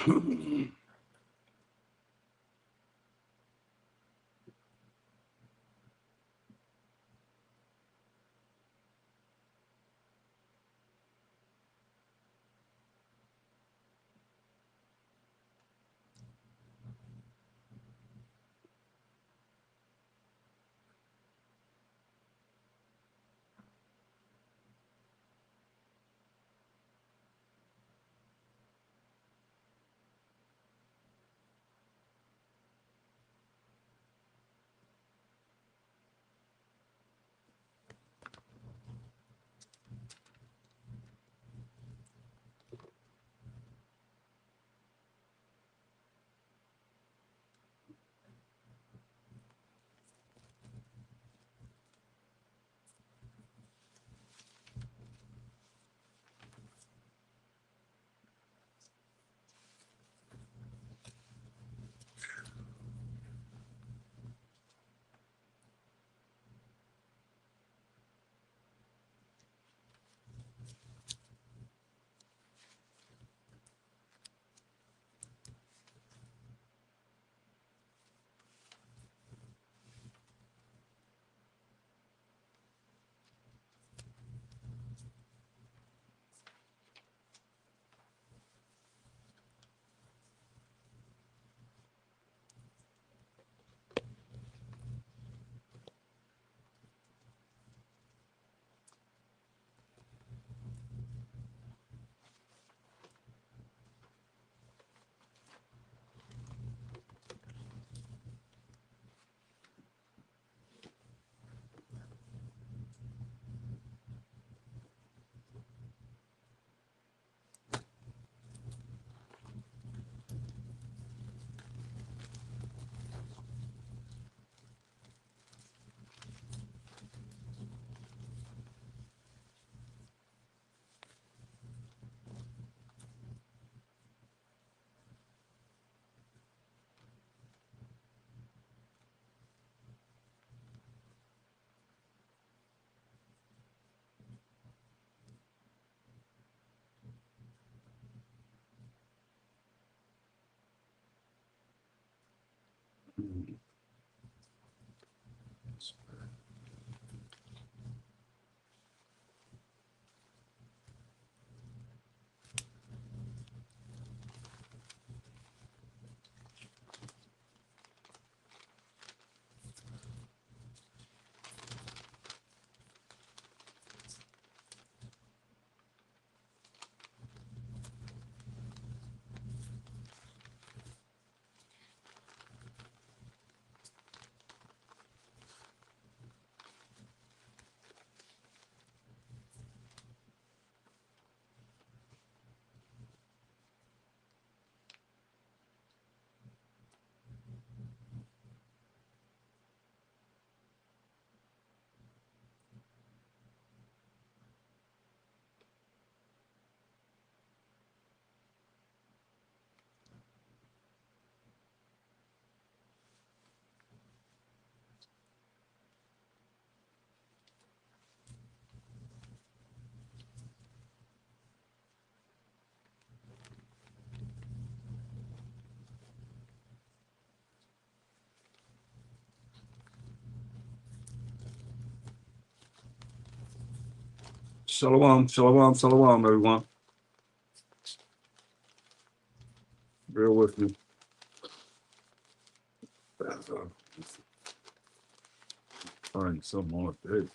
Shalom, shalom, shalom, everyone. Bear with me. Find some more day.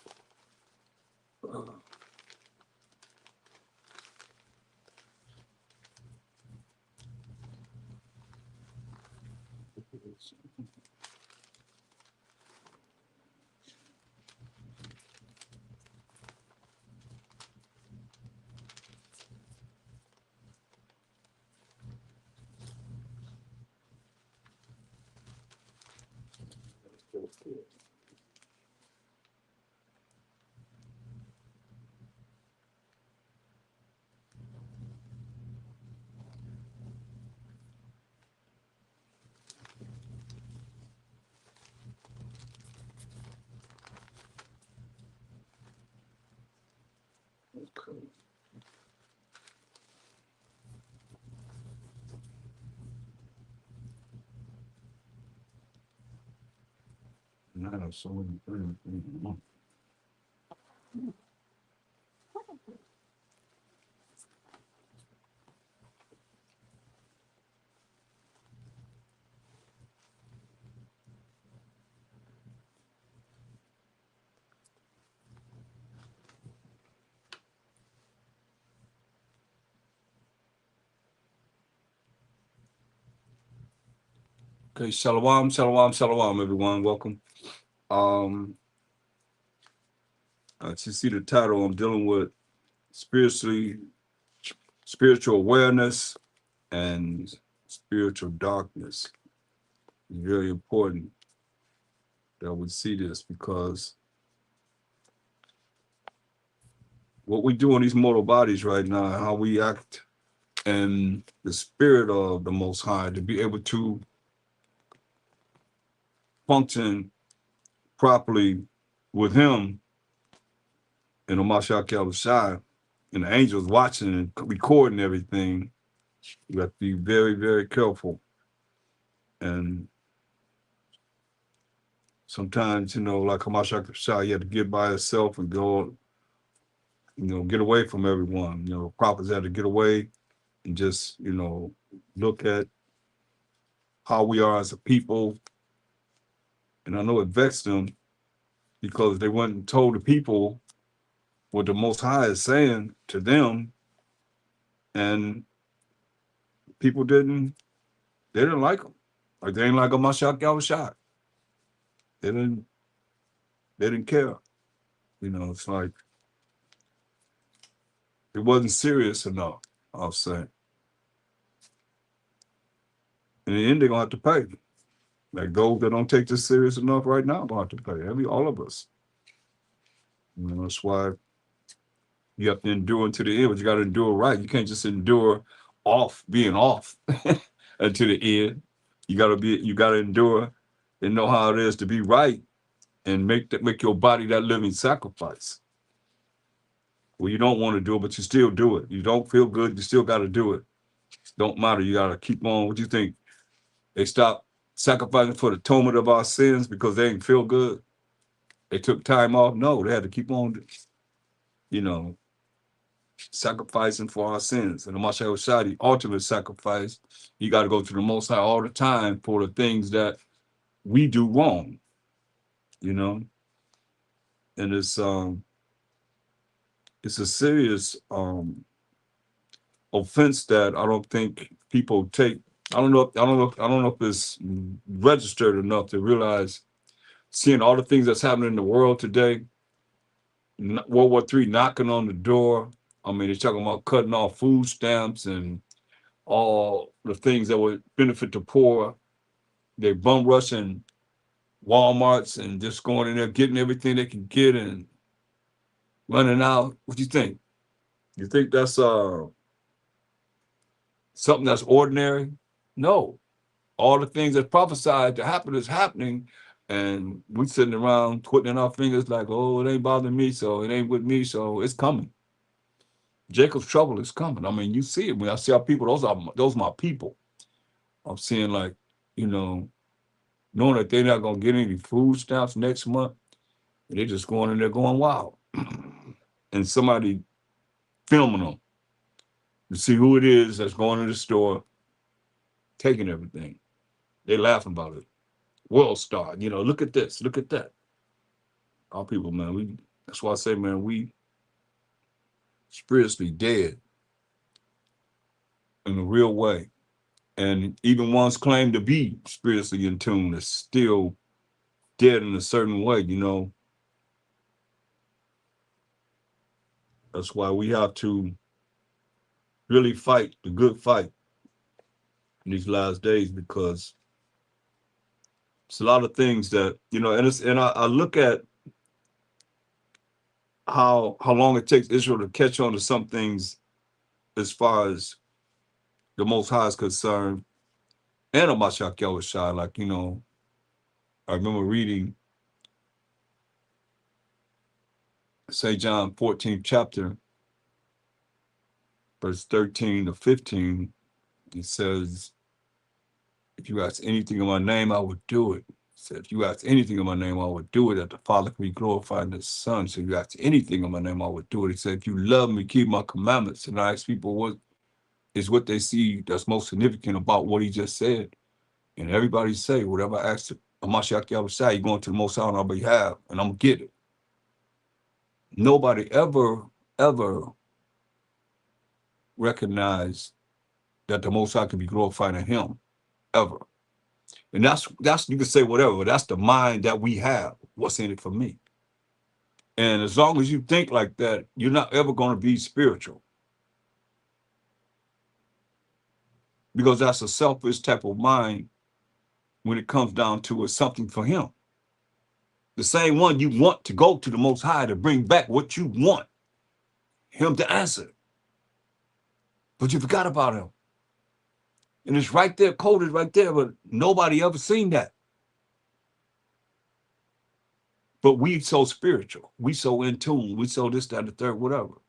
And I have so many things. Okay, shalom, shalom, shalom, everyone. Welcome. Um, as you see the title, I'm dealing with spiritual awareness and spiritual darkness. It's very important that we see this because what we do in these mortal bodies right now, how we act in the spirit of the Most High, to be able to function properly with Him and Amashak Yahushai and the angels watching and recording everything. You have to be very, very careful. And sometimes, like Amashak Yahushai, you have to get by yourself and go, get away from everyone. Prophets had to get away and just, look at how we are as a people. And I know it vexed them because they went and told the people what the Most High is saying to them, and people they didn't like them. Like they didn't like a Mashak Yahushua. They didn't care. It's like it wasn't serious enough, I'll say. In the end, they're gonna have to pay. Like those that don't take this serious enough right now gonna have to pay. All of us. That's why you have to endure until the end, but you gotta endure right. You can't just endure being off until the end. You gotta endure and know how it is to be right and make your body that living sacrifice. Well, you don't want to do it, but you still do it. You don't feel good, you still gotta do it. Don't matter, you gotta keep on. What do you think? They stopped sacrificing for the atonement of our sins because they didn't feel good. They took time off. No, they had to keep on, you know, sacrificing for our sins. And the Mashiach Shah, the ultimate sacrifice, you got to go to the Most High all the time for the things that we do wrong, you know. And it's a serious offense that I don't think people take. I don't know if it's registered enough to realize, seeing all the things that's happening in the world today, World War III knocking on the door. I mean, they're talking about cutting off food stamps and all the things that would benefit the poor. They bum rushing Walmarts and just going in there, getting everything they can get and running out. What do you think? You think that's something that's ordinary? No. All the things that prophesied to happen is happening, and we sitting around twiddling our fingers like, oh, it ain't bothering me, so it ain't with me, so it's coming. Jacob's trouble is coming. I mean, you see it when I see our people. Those are my people. I'm seeing, like, you know, knowing that they're not gonna get any food stamps next month, and they're just going in there going wild, and somebody filming them to see who it is that's going to the store taking everything. They laughing about it. World star, look at this, look at that. Our people, man, that's why I say, man, we spiritually dead in a real way. And even ones claim to be spiritually in tune is still dead in a certain way. That's why we have to really fight the good fight in these last days, because it's a lot of things that, I look at how long it takes Israel to catch on to some things as far as the Most High is concerned, and Amashak Yahushai. Like, I remember reading St. John 14th chapter, verse 13 to 15. It says, if you ask anything in my name, I would do it. Said, if you ask anything in my name, I would do it, that the Father can be glorified in the Son. So if you ask anything in my name, I would do it. He said, if you love me, keep my commandments. And I ask people what is what they see that's most significant about what he just said. And everybody say, whatever I ask Amashiach Yahushua, you're going to the Most High on our behalf, and I'm going to get it. Nobody ever recognized that the Most High can be glorified in him, ever. And that's you can say whatever, but that's the mind that we have. What's in it for me? And as long as you think like that, you're not ever going to be spiritual. Because that's a selfish type of mind when it comes down to it's something for him. The same one you want to go to the Most High to bring back what you want him to answer. But you forgot about him. And it's right there, coded right there, but nobody ever seen that. But we so spiritual. We so in tune. We so this, that, the third, whatever.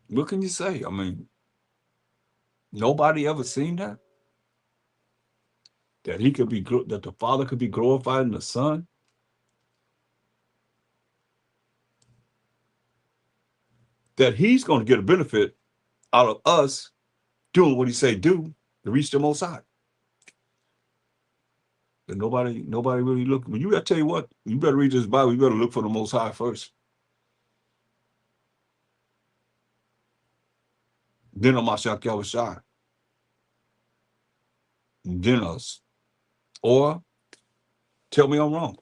What can you say? I mean, nobody ever seen that? That he could be, that the Father could be glorified in the Son? That he's going to get a benefit out of us doing what he say do to reach the Most High. And nobody really look. When you got to tell you what, you better read this Bible. You better look for the Most High first. Then Amashiach Yahushua. Then us. Or tell me I'm wrong.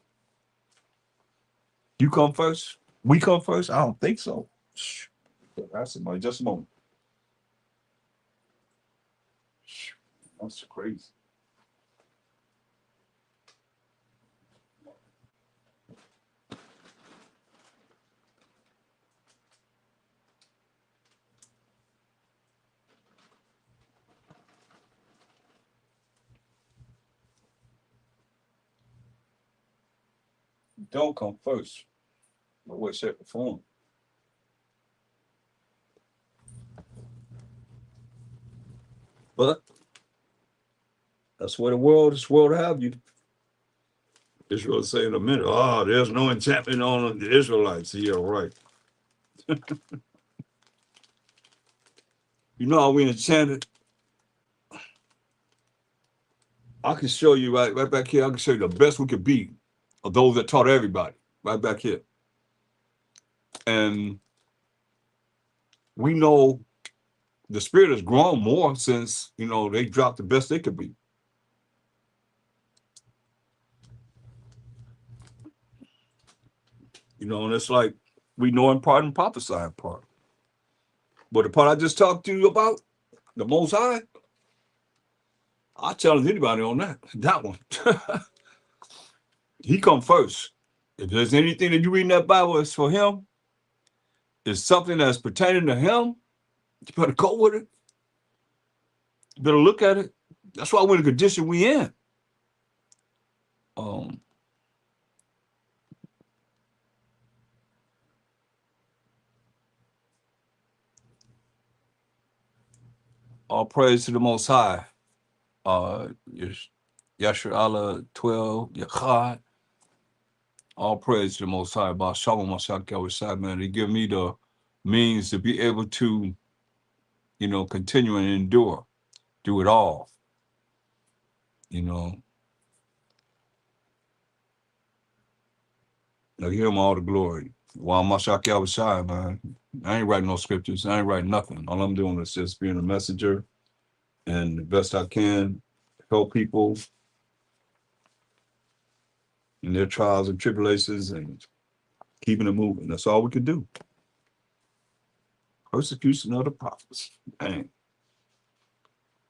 You come first? We come first? I don't think so. That's somebody. Just a moment. That's crazy. Don't come first. But what shape or form? But that's where this world have you. Israel say in a minute, oh, there's no enchantment on the Israelites. Yeah, right. You know how we enchanted? I can show you right back here. I can show you the best we could be of those that taught everybody right back here. And we know the spirit has grown more since, they dropped the best they could be. And it's like we know in part and prophesy in part. But the part I just talked to you about, the Most High, I challenge anybody on that one. He come first. If there's anything that you read in that Bible is for him, it's something that's pertaining to him, you better go with it. You better look at it. That's why we're in the condition we in. All praise to the Most High. Yashar Allah 12, Yachad. All praise to the Most High. About Shalom Mashak Yahushua, man. They give me the means to be able to, continue and endure. Do it all. Now give him all the glory. While Mashak Yahushua, man. I ain't writing no scriptures. I ain't writing nothing. All I'm doing is just being a messenger and the best I can help people in their trials and tribulations and keeping it moving. That's all we can do. Persecution of the prophets. Dang.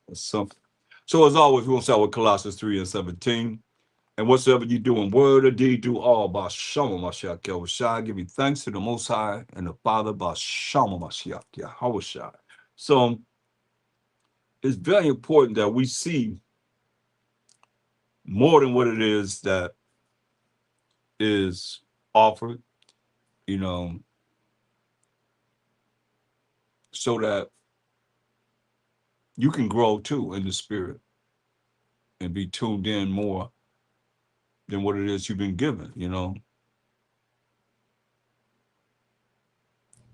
That's something. So as always, we're going to start with Colossians 3:17. And whatsoever you do in word or deed, do all by Shalom Mashiach Yahushua. Giving thanks to the Most High and the Father by Shalom Mashiach Yahushua. So it's very important that we see more than what it is that is offered, so that you can grow too in the spirit and be tuned in more than what it is you've been given, you know.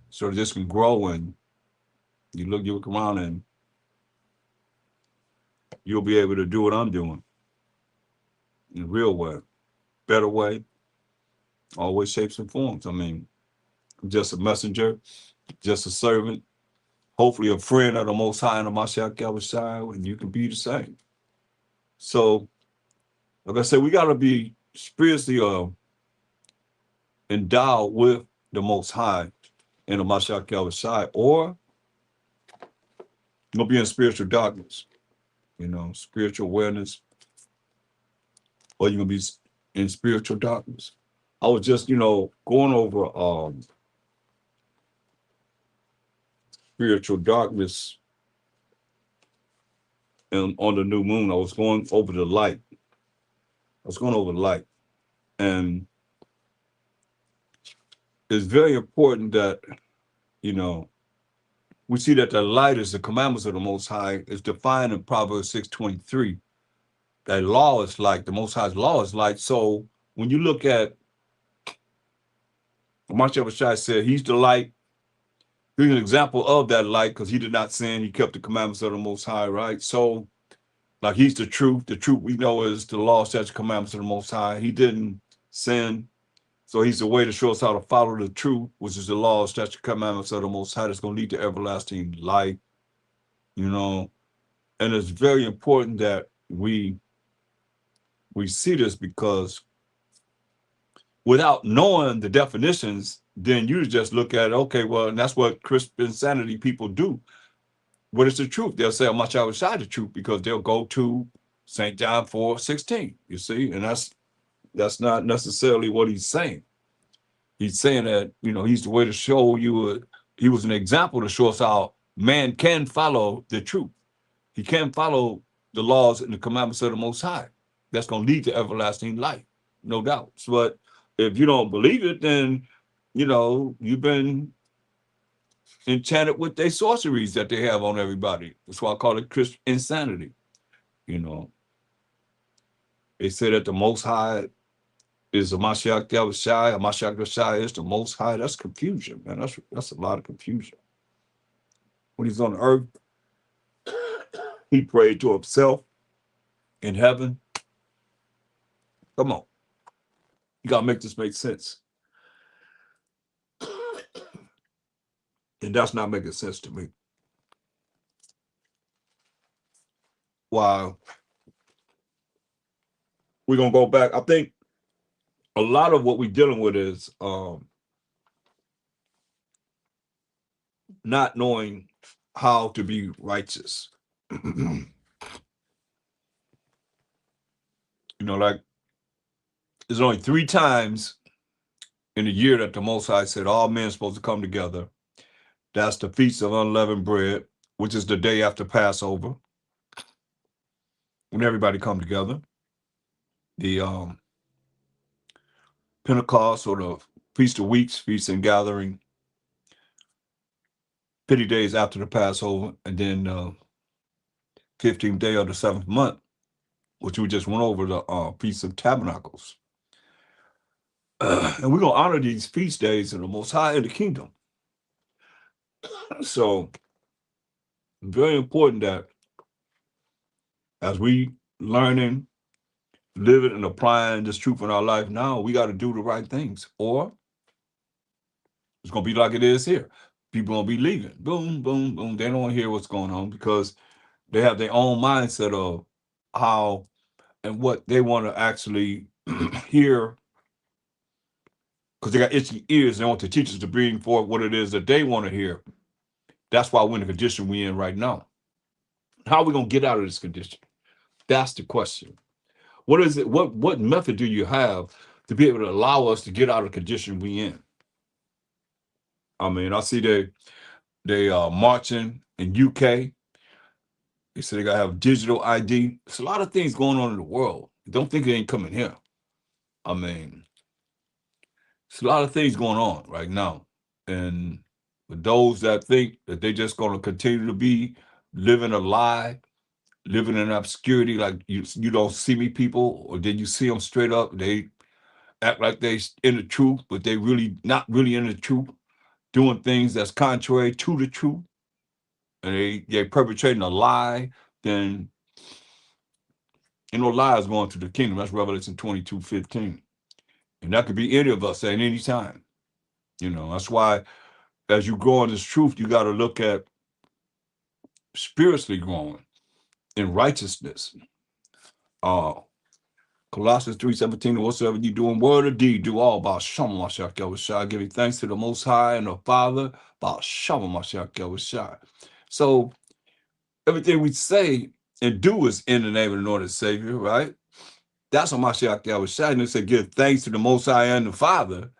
So this can grow, and you look around and you'll be able to do what I'm doing in a real way, better way, always shapes and forms. I mean, I'm just a messenger, just a servant, hopefully a friend of the Most High and of Mashiach Yahushua, and you can be the same. So, like I said, we got to be spiritually endowed with the Most High and the Mashiach Yahushua, or you'll be in spiritual darkness, you know, spiritual awareness, or you're going to be in spiritual darkness. I was just, you know, going over spiritual darkness and on the new moon. I was going over the light. I was going over the light. And it's very important that, you know, we see that the light is the commandments of the Most High is defined in Proverbs 6:23. That law is light. The Most High's law is light. So when you look at Mashiach Shai said he's the light. He's an example of that light because he did not sin. He kept the commandments of the Most High, right? So, like, he's the truth. The truth we know is the law, statutes, commandments of the Most High. He didn't sin. So he's the way to show us how to follow the truth, which is the law, statutes, commandments of the Most High that's going to lead to everlasting life, you know. And it's very important that we see this, because without knowing the definitions, then you just look at it, okay, well, and that's what Christian insanity people do. What is the truth? They'll say, I'm much outside the truth, because they'll go to St. John 4:16, you see, and that's not necessarily what he's saying. He's saying that, you know, he's the way to show you, he was an example to show us how man can follow the truth. He can follow the laws and the commandments of the Most High. That's going to lead to everlasting life, no doubt. But if you don't believe it, then, you know, you've been enchanted with their sorceries that they have on everybody. That's why I call it Christian insanity. You know, they say that the Most High is a Mashiach Yahushua, a Mashiach Yahushua is the Most High. That's confusion, man. That's a lot of confusion. When he's on the earth, he prayed to himself in heaven. Come on, you gotta make this make sense, and that's not making sense to me. Wow, we're gonna go back. I think a lot of what we're dealing with is not knowing how to be righteous. You know, like, there's only 3 times in a year that the Most High said all men are supposed to come together. That's the Feast of Unleavened Bread, which is the day after Passover, when everybody come together. The Pentecost, or the Feast of Weeks, Feast and Gathering, 50 days after the Passover, and then 15th day of the 7th month, which we just went over, the Feast of Tabernacles. And we're going to honor these feast days in the Most High in the kingdom. So, very important that as we learning, living, and applying this truth in our life now, we got to do the right things, or it's going to be like it is here. People going to be leaving. Boom, boom, boom. They don't want to hear what's going on, because they have their own mindset of how and what they want to actually hear, because they got itchy ears. They want the teachers to bring forth what it is that they want to hear. That's why we're in the condition we're in right now. How are we going to get out of this condition? That's the question. What is it? What method do you have to be able to allow us to get out of the condition we in? I mean, I see they marching in UK. They say they gotta have digital ID. There's a lot of things going on in the world. Don't think it ain't coming here. I mean, there's a lot of things going on right now. And for those that think that they just gonna continue to be living a lie, living in obscurity, like you don't see me people, or then you see them straight up. They act like they in the truth, but they really not really in the truth, doing things that's contrary to the truth, and they perpetrating a lie. Then lies going to the kingdom. That's Revelation 22:15, and that could be any of us at any time. That's why as you grow in this truth, you got to look at spiritually growing in righteousness. Uh, Colossians 3:17, whatsoever you do in word or deed, do all by Shama Mashiach Yahushua, giving thanks to the Most High and the Father by Shama Mashiach Yahushua. So everything we say and do is in the name of the Lord and Savior, right? That's what Mashiach Yahushua. And it said, give thanks to the Most High and the Father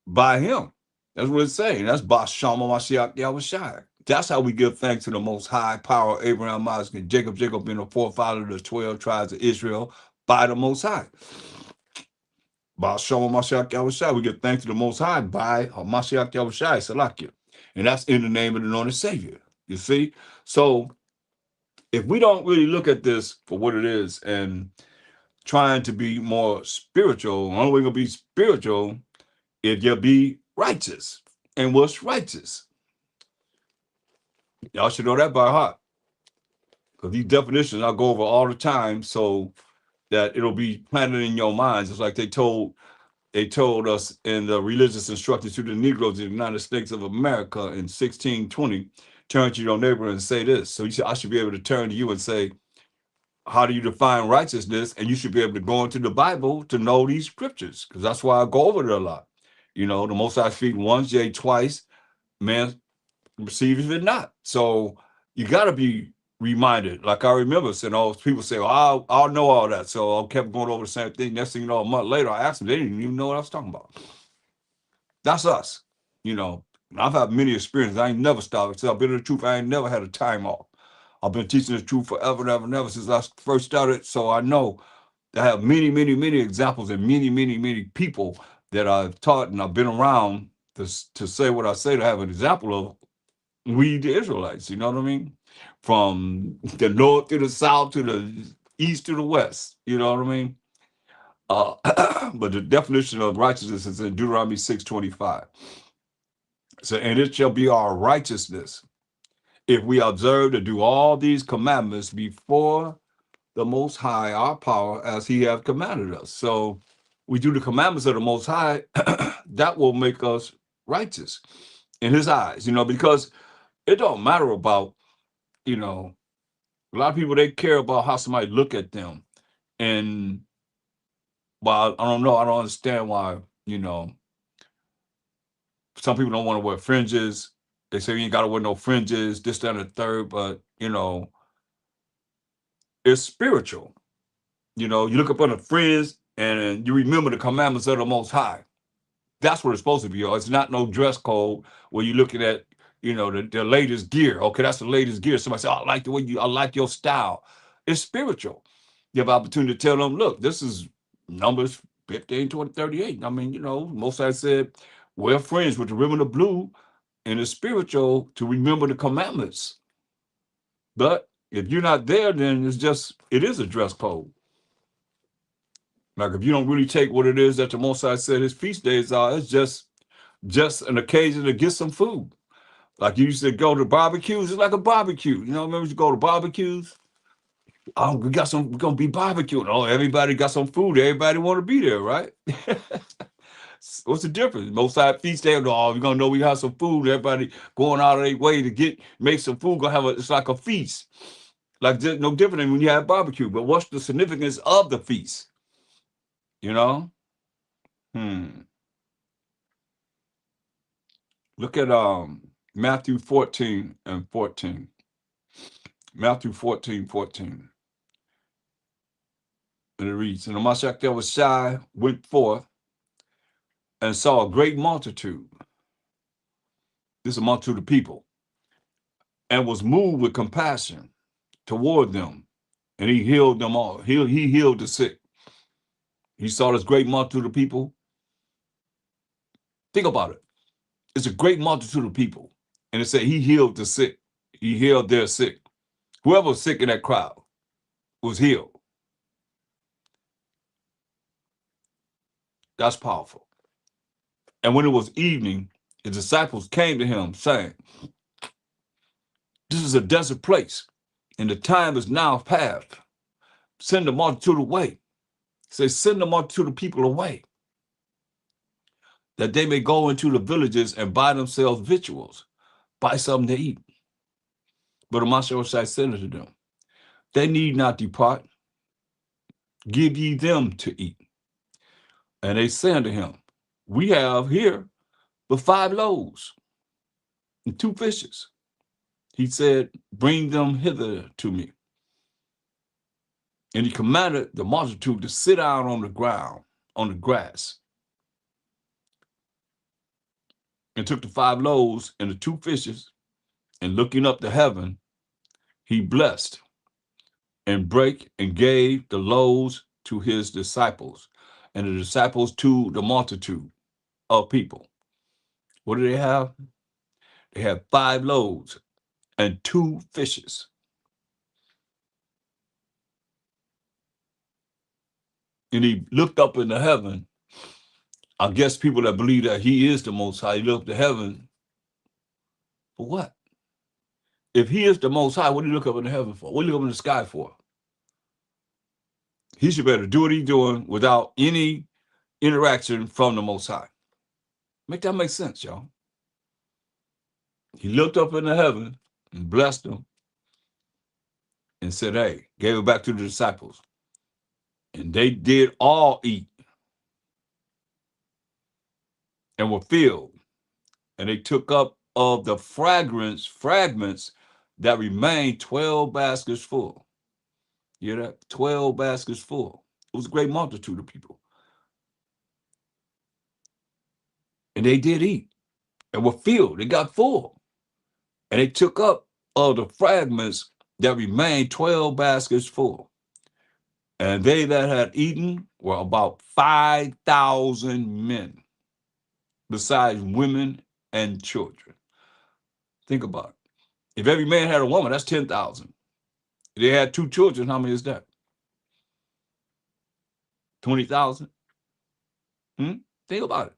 by Him. That's what it's saying. That's by Shama Mashiach Yahushua. That's how we give thanks to the Most High power of Abraham, Isaac, and Jacob. Jacob being the forefather of the 12 tribes of Israel by the Most High. By Shama Mashiach Yahushua, we give thanks to the Most High by Mashiach Yahushua, Salakia. And that's in the name of the Lord and Savior. You see? So if we don't really look at this for what it is and trying to be more spiritual, the only way we're going to be spiritual is you'll be righteous. And what's righteous? Y'all should know that by heart. Because these definitions I'll go over all the time so that it'll be planted in your minds. It's like they told us in the religious instruction to the Negroes in the United States of America in 1620, turn to your neighbor and say this. So I should be able to turn to you and say, how do you define righteousness? And you should be able to go into the Bible to know these scriptures, because that's why I go over it a lot. The Most High speak once, yea, twice, man receives it not. So you got to be reminded. Like I remember saying, people say, well, I'll know all that. So I kept going over the same thing. Next thing you know, a month later, I asked them, they didn't even know what I was talking about. That's us. I've had many experiences. I ain't never stopped. Since I've been in the truth, I ain't never had a time off. I've been teaching the truth forever and ever and ever since I first started. So I know I have many, many, many examples and many, many, many people that I've taught and I've been around to say what I say, to have an example of we the Israelites, you know what I mean? From the north to the south to the east to the west, you know what I mean? But the definition of righteousness is in Deuteronomy 6:25. So, and it shall be our righteousness if we observe to do all these commandments before the Most High, our power, as He hath commanded us. So we do the commandments of the Most High, that will make us righteous in His eyes, because it don't matter about, a lot of people, they care about how somebody look at them. And while I don't know, I don't understand why, some people don't want to wear fringes. They say you ain't got to wear no fringes, this, that, and the third, but, it's spiritual. You look up on the fringe and you remember the commandments of the Most High. That's what it's supposed to be. It's not no dress code where you're looking at, the latest gear. Okay, that's the latest gear. Somebody say, I like the way I like your style. It's spiritual. You have opportunity to tell them, look, this is Numbers 15, 20, 38. I mean, Mosai said, wear fringe with the ribbon of blue, and it's spiritual to remember the commandments. But if you're not there, then it is a dress code. Like if you don't really take what it is that the Mosai said his feast days are, it's just an occasion to get some food. Like you used to go to barbecues, it's like a barbecue. Remember you go to barbecues? Oh, we're gonna be barbecuing. Oh, everybody got some food. Everybody want to be there, right? What's the difference? Most side feast day, oh, we're gonna know we have some food. Everybody going out of their way to make some food. It's like a feast. Like no different than when you have barbecue. But what's the significance of the feast? Look at Matthew 14:14. Matthew 14:14. And it reads, and the Mashiach that was shy went forth and saw a great multitude. This is a multitude of people. And was moved with compassion toward them. And he healed them all. He healed the sick. He saw this great multitude of people. Think about it. It's a great multitude of people. And it said he healed the sick. He healed their sick. Whoever was sick in that crowd was healed. That's powerful. And when it was evening, his disciples came to him, saying, "This is a desert place, and the time is now past. Send the multitude away." Say, send the multitude of people away, that they may go into the villages and buy themselves victuals, buy something to eat. But the Master said unto them, they need not depart. Give ye them to eat. And they said unto him, we have here but 5 loaves and 2 fishes. He said, bring them hither to me. And he commanded the multitude to sit down on the ground, on the grass, and took the 5 loaves and the 2 fishes, and looking up to heaven, he blessed and brake and gave the loaves to his disciples, and the disciples to the multitude of people. What do they have? They have 5 loaves and 2 fishes. And he looked up into heaven. I guess people that believe that he is the Most High, he looked to heaven for what? If he is the Most High, what do you look up into heaven for? What do you look up in the sky for? He should better do what he's doing without any interaction from the Most High. Make that make sense, y'all. He looked up into heaven and blessed them and said, hey, gave it back to the disciples. And they did all eat and were filled. And they took up of the fragments that remained 12 baskets full. You hear that? 12 baskets full. It was a great multitude of people. And they did eat and were filled. They got full. And they took up of the fragments that remained 12 baskets full. And they that had eaten were about 5,000 men, besides women and children. Think about it. If every man had a woman, that's 10,000. If they had 2 children, how many is that? 20,000? Think about it.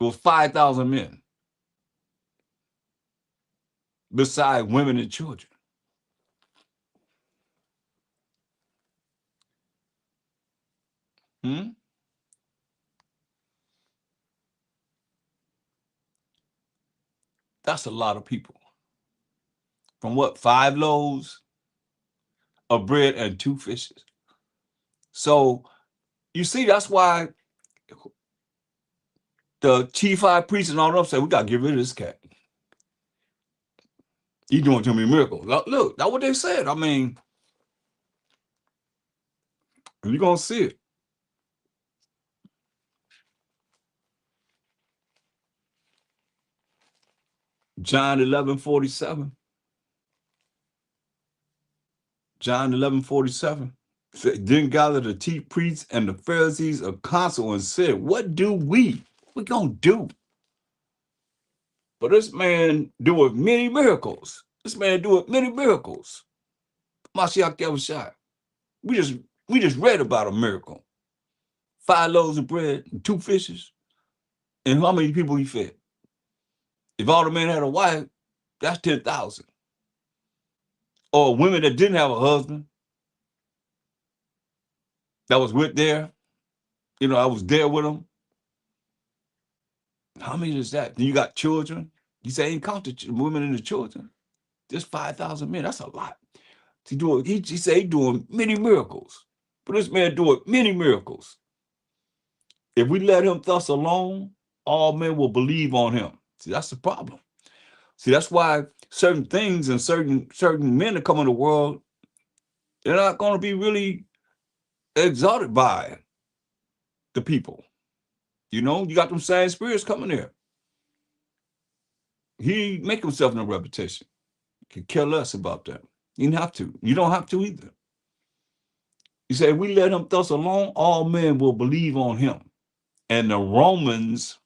It was 5,000 men, besides women and children. That's a lot of people. From what? 5 loaves of bread and 2 fishes. So you see, that's why the chief high priest and all them said, we got to get rid of this cat. He's doing too many miracles. Look, that's what they said. I mean, you're going to see it. John 11:47. John 11:47. Then gathered the chief priests and the Pharisees of council and said, what do we going to do? But this man doeth many miracles. This man doeth many miracles. Mashiach Yahushua. We just read about a miracle. 5 loaves of bread and 2 fishes. And how many people he fed? If all the men had a wife, that's 10,000. Or women that didn't have a husband, that was with there, I was there with them. How many is that? Then you got children. You say ain't count the women and the children. Just 5,000 men. That's a lot. He say he doing many miracles. But this man doing many miracles. If we let him thus alone, all men will believe on him. See, that's the problem. See, that's why certain things and certain men that come in the world, they're not going to be really exalted by the people. You got them same spirits coming there. He make himself no reputation. Could care less about that. You don't have to. You don't have to either. He said, if we let him thus alone, all men will believe on him. And the Romans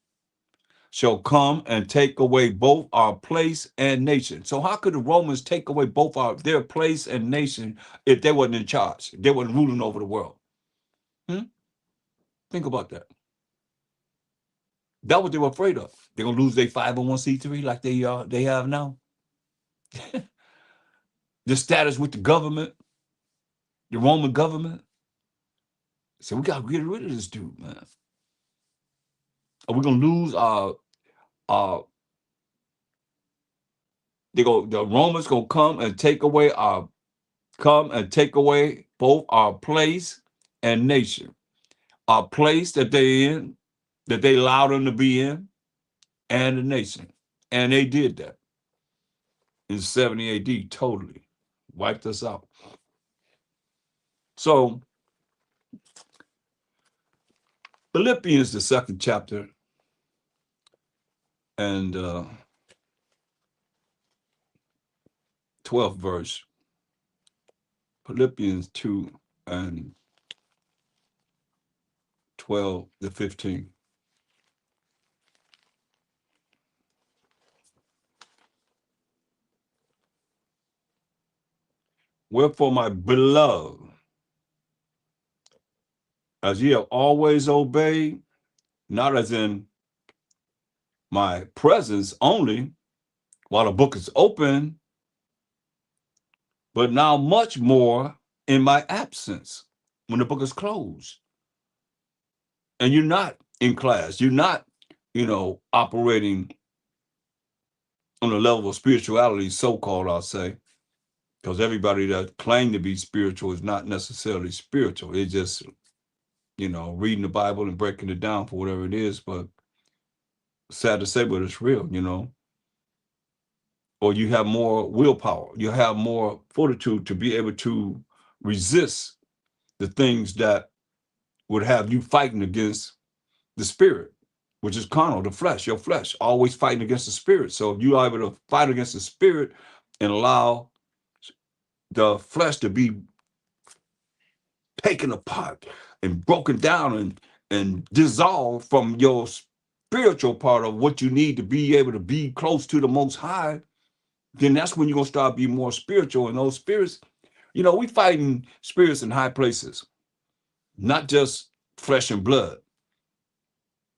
shall come and take away both our place and nation. So how could the Romans take away both their place and nation if they wasn't in charge? They wasn't ruling over the world. Think about that. That's what they were afraid of. They're gonna lose their 501c3 like they have now. The status with the government, the Roman government. So we gotta get rid of this dude, man. Are we gonna lose our the Romans gonna come and take away both our place and nation. Our place that they in, that they allowed them to be in, and the nation. And they did that in 70 AD, totally. Wiped us out. So Philippians, the second chapter, and 12th verse. Philippians 2 and 12 to 15. Wherefore, my beloved, as ye have always obeyed, not as in my presence only, while the book is open, but now much more in my absence, when the book is closed. And you're not in class. You're not, operating on a level of spirituality, so-called, I'll say, because everybody that claim to be spiritual is not necessarily spiritual. It's just, reading the Bible and breaking it down for whatever it is. But sad to say, but it's real, Or you have more willpower. You have more fortitude to be able to resist the things that would have you fighting against the spirit, which is carnal, the flesh, your flesh, always fighting against the spirit. So if you are able to fight against the spirit and allow the flesh to be taken apart and broken down and dissolved from your spiritual part of what you need to be able to be close to the Most High, then that's when you're going to start being more spiritual. And those spirits, we fighting spirits in high places, not just flesh and blood.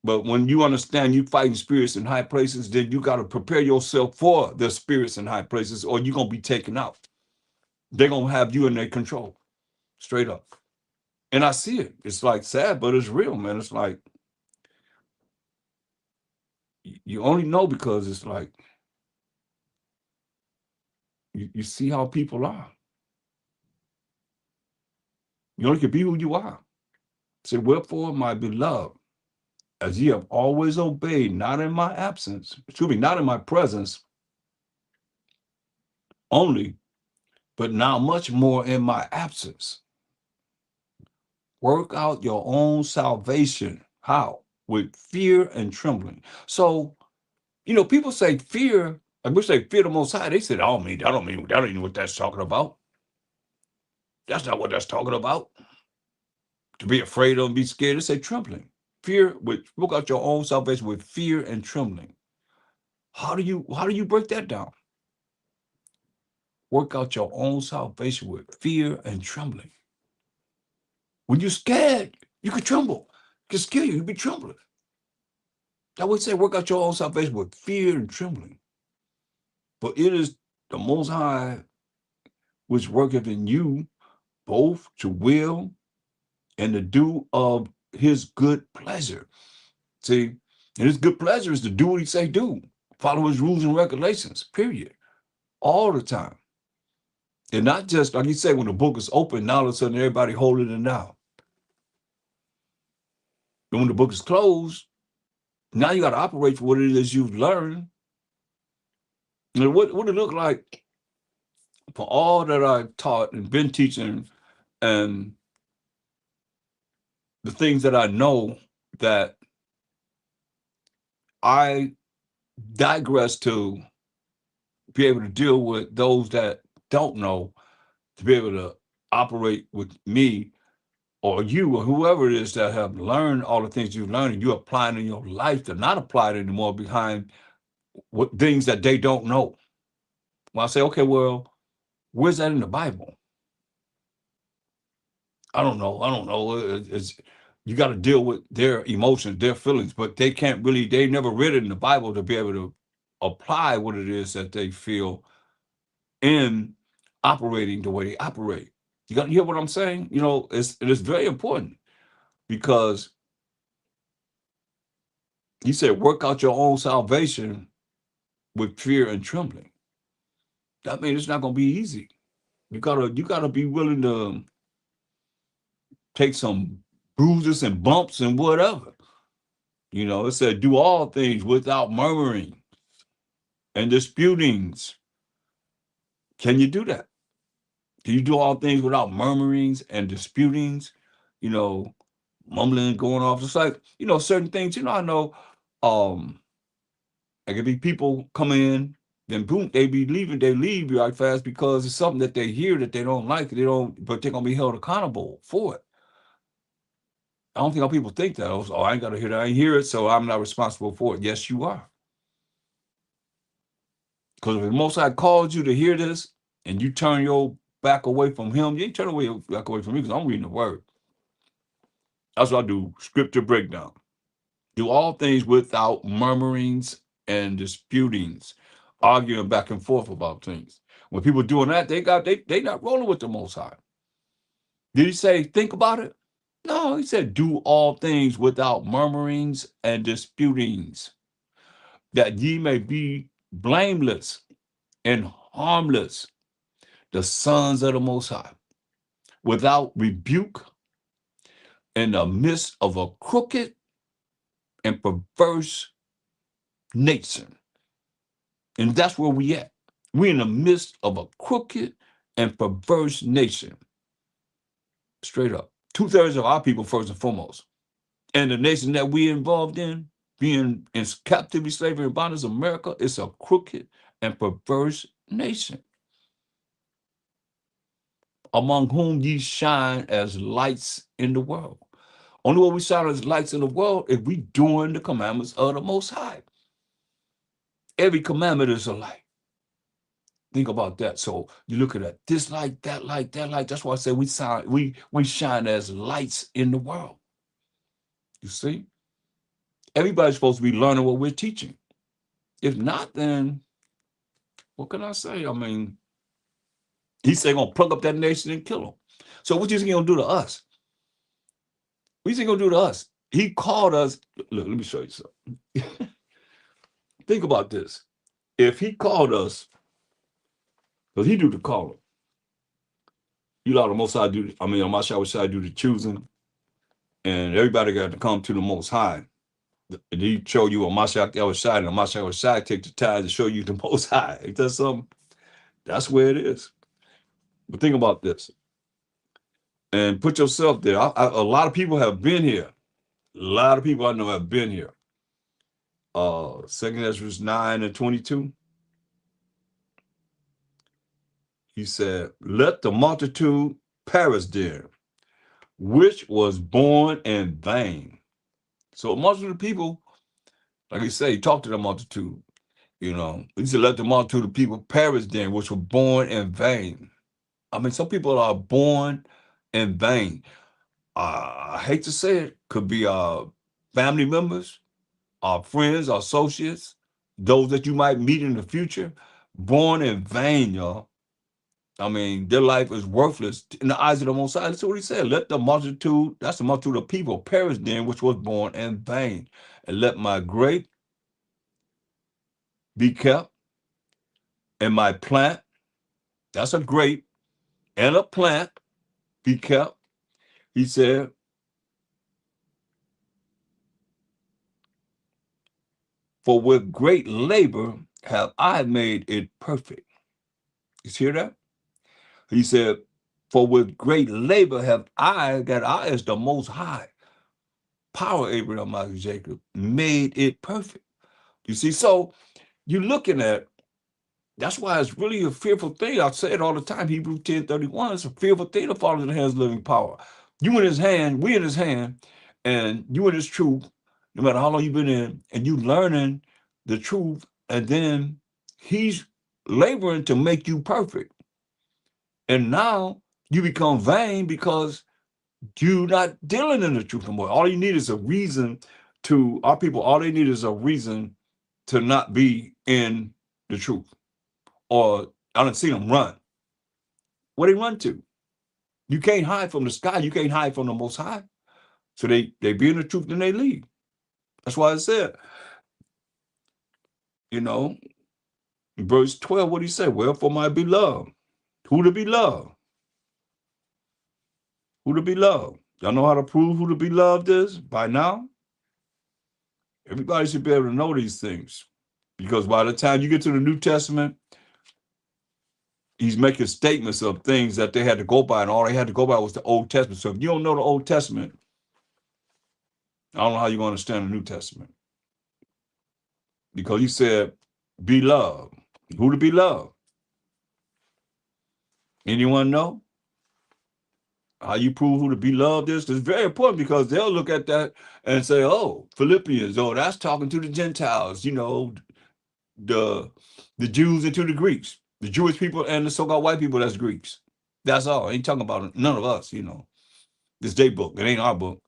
But when you understand you fighting spirits in high places, then you got to prepare yourself for the spirits in high places, or you're going to be taken out. They're going to have you in their control, straight up. And I see it. It's like sad, but it's real, man. It's like, you only know because it's like, you see how people are. You only can be who you are. Say, wherefore, my beloved, as ye have always obeyed, not in my absence, not in my presence only, but now much more in my absence. Work out your own salvation. How? With fear and trembling. So, people say fear, I wish they fear the Most High. They said, oh, that don't mean what that's talking about. That's not what that's talking about. To be afraid of and be scared. They say trembling. Fear, work out your own salvation with fear and trembling. How do you break that down? Work out your own salvation with fear and trembling. When you're scared, you can tremble. It can scare you. You be trembling. I would say work out your own salvation with fear and trembling. But it is the Most High which worketh in you both to will and to do of his good pleasure. See, and his good pleasure is to do what he say do. Follow his rules and regulations, period. All the time. And not just, like you say, when the book is open, now all of a sudden everybody holding it down. And when the book is closed, now you got to operate for what it is you've learned. And what it look like for all that I've taught and been teaching and the things that I know that I digress to be able to deal with those that don't know, to be able to operate with me or you or whoever it is that have learned all the things you've learned and you apply it in your life to not apply it anymore behind what things that they don't know. Well, I say, okay, well, where's that in the Bible? I don't know. I don't know. It's you got to deal with their emotions, their feelings, but they can't really. They never read it in the Bible to be able to apply what it is that they feel in operating the way they operate. You got to hear what I'm saying? You know, it is very important because he said, "Work out your own salvation with fear and trembling." That means it's not going to be easy. You gotta be willing to take some bruises and bumps and whatever. You know, it said, do all things without murmuring and disputings. Can you do that? Can you do all things without murmurings and disputings? You know, mumbling, going off. It's like, certain things, I know there could be people come in, then boom, they be leaving, they leave right fast because it's something that they hear that they don't like, but they're gonna be held accountable for it. I don't think how people think that. Oh, I ain't gotta hear that. I ain't hear it, so I'm not responsible for it. Yes, you are. Because if the Most High called you to hear this and you turn your back away from him, you ain't turn back away from me because I'm reading the word. That's what I do, scripture breakdown. Do all things without murmurings and disputings, arguing back and forth about things. When people doing that, they not rolling with the Most High. Did he say think about it? No, he said do all things without murmurings and disputings, that ye may be blameless and harmless, the sons of the Most High, without rebuke in the midst of a crooked and perverse nation. And that's where we at. We're in the midst of a crooked and perverse nation. Straight up. 2/3 of our people, first and foremost. And the nation that we involved in, being in captivity, slavery, and bondage, America, is a crooked and perverse nation. Among whom ye shine as lights in the world. Only way we shine as lights in the world if we doing the commandments of the Most High. Every commandment is a light. Think about that. So you look at this light, that light, that light. That's why I say we shine as lights in the world. You see, everybody's supposed to be learning what we're teaching. If not, then what can I say? I mean, he said gonna plug up that nation and kill them. So what you think he gonna do to us? What you think he gonna do to us? He called us. Look, let me show you something. Think about this. If he called us, because he do the calling. You know the Most High do. I mean, on my side do the choosing, and everybody got to come to the Most High. And he show you on my side, the other side, and on my side take the time to show you the Most High. Ain't that something? That's where it is. But think about this, and put yourself there. A lot of people have been here. A lot of people I know have been here. 2 Ezra 9:22. He said, "Let the multitude perish there, which was born in vain." So a multitude of people, like he said, he talked to the multitude. He said, "Let the multitude of people perish then, which were born in vain." I mean, some people are born in vain. I hate to say it, could be our family members, our friends, our associates, those that you might meet in the future, born in vain, y'all. I mean, their life is worthless in the eyes of the Most High. That's what he said. Let the multitude, that's the multitude of people, perish then, which was born in vain. And let my grape be kept, and my plant, that's a grape, and a plant be kept. He said, for with great labor have I made it perfect. You hear that? He said, for with great labor have I, that I is the Most High, power Abraham, Isaac, Jacob, made it perfect. You see, so you're looking at, that's why it's really a fearful thing. I say it all the time, Hebrews 10:31, it's a fearful thing to fall in the hands of living power. You in his hand, we in his hand, and you in his truth, no matter how long you've been in, and you learning the truth, and then he's laboring to make you perfect. And now you become vain because you're not dealing in the truth anymore. All you need is a reason to, our people, all they need is a reason to not be in the truth. Or I don't see them run. Where they run to? You can't hide from the sky. You can't hide from the Most High. So they be in the truth, then they leave. That's why I said, you know, in verse 12, what he said, wherefore my beloved, who to be loved? Who to be loved? Y'all know how to prove who to be loved is by now? Everybody should be able to know these things. Because by the time you get to the New Testament, he's making statements of things that they had to go by, and all they had to go by was the Old Testament. So if you don't know the Old Testament, I don't know how you're going to understand the New Testament. Because he said, be loved. Who to be loved? Anyone know? How you prove who to be loved is? It's very important because they'll look at that and say, oh, Philippians, oh, that's talking to the Gentiles, the Jews and to the Greeks, the Jewish people and the so-called white people, that's Greeks. That's all. Ain't talking about none of us, This day book. It ain't our book.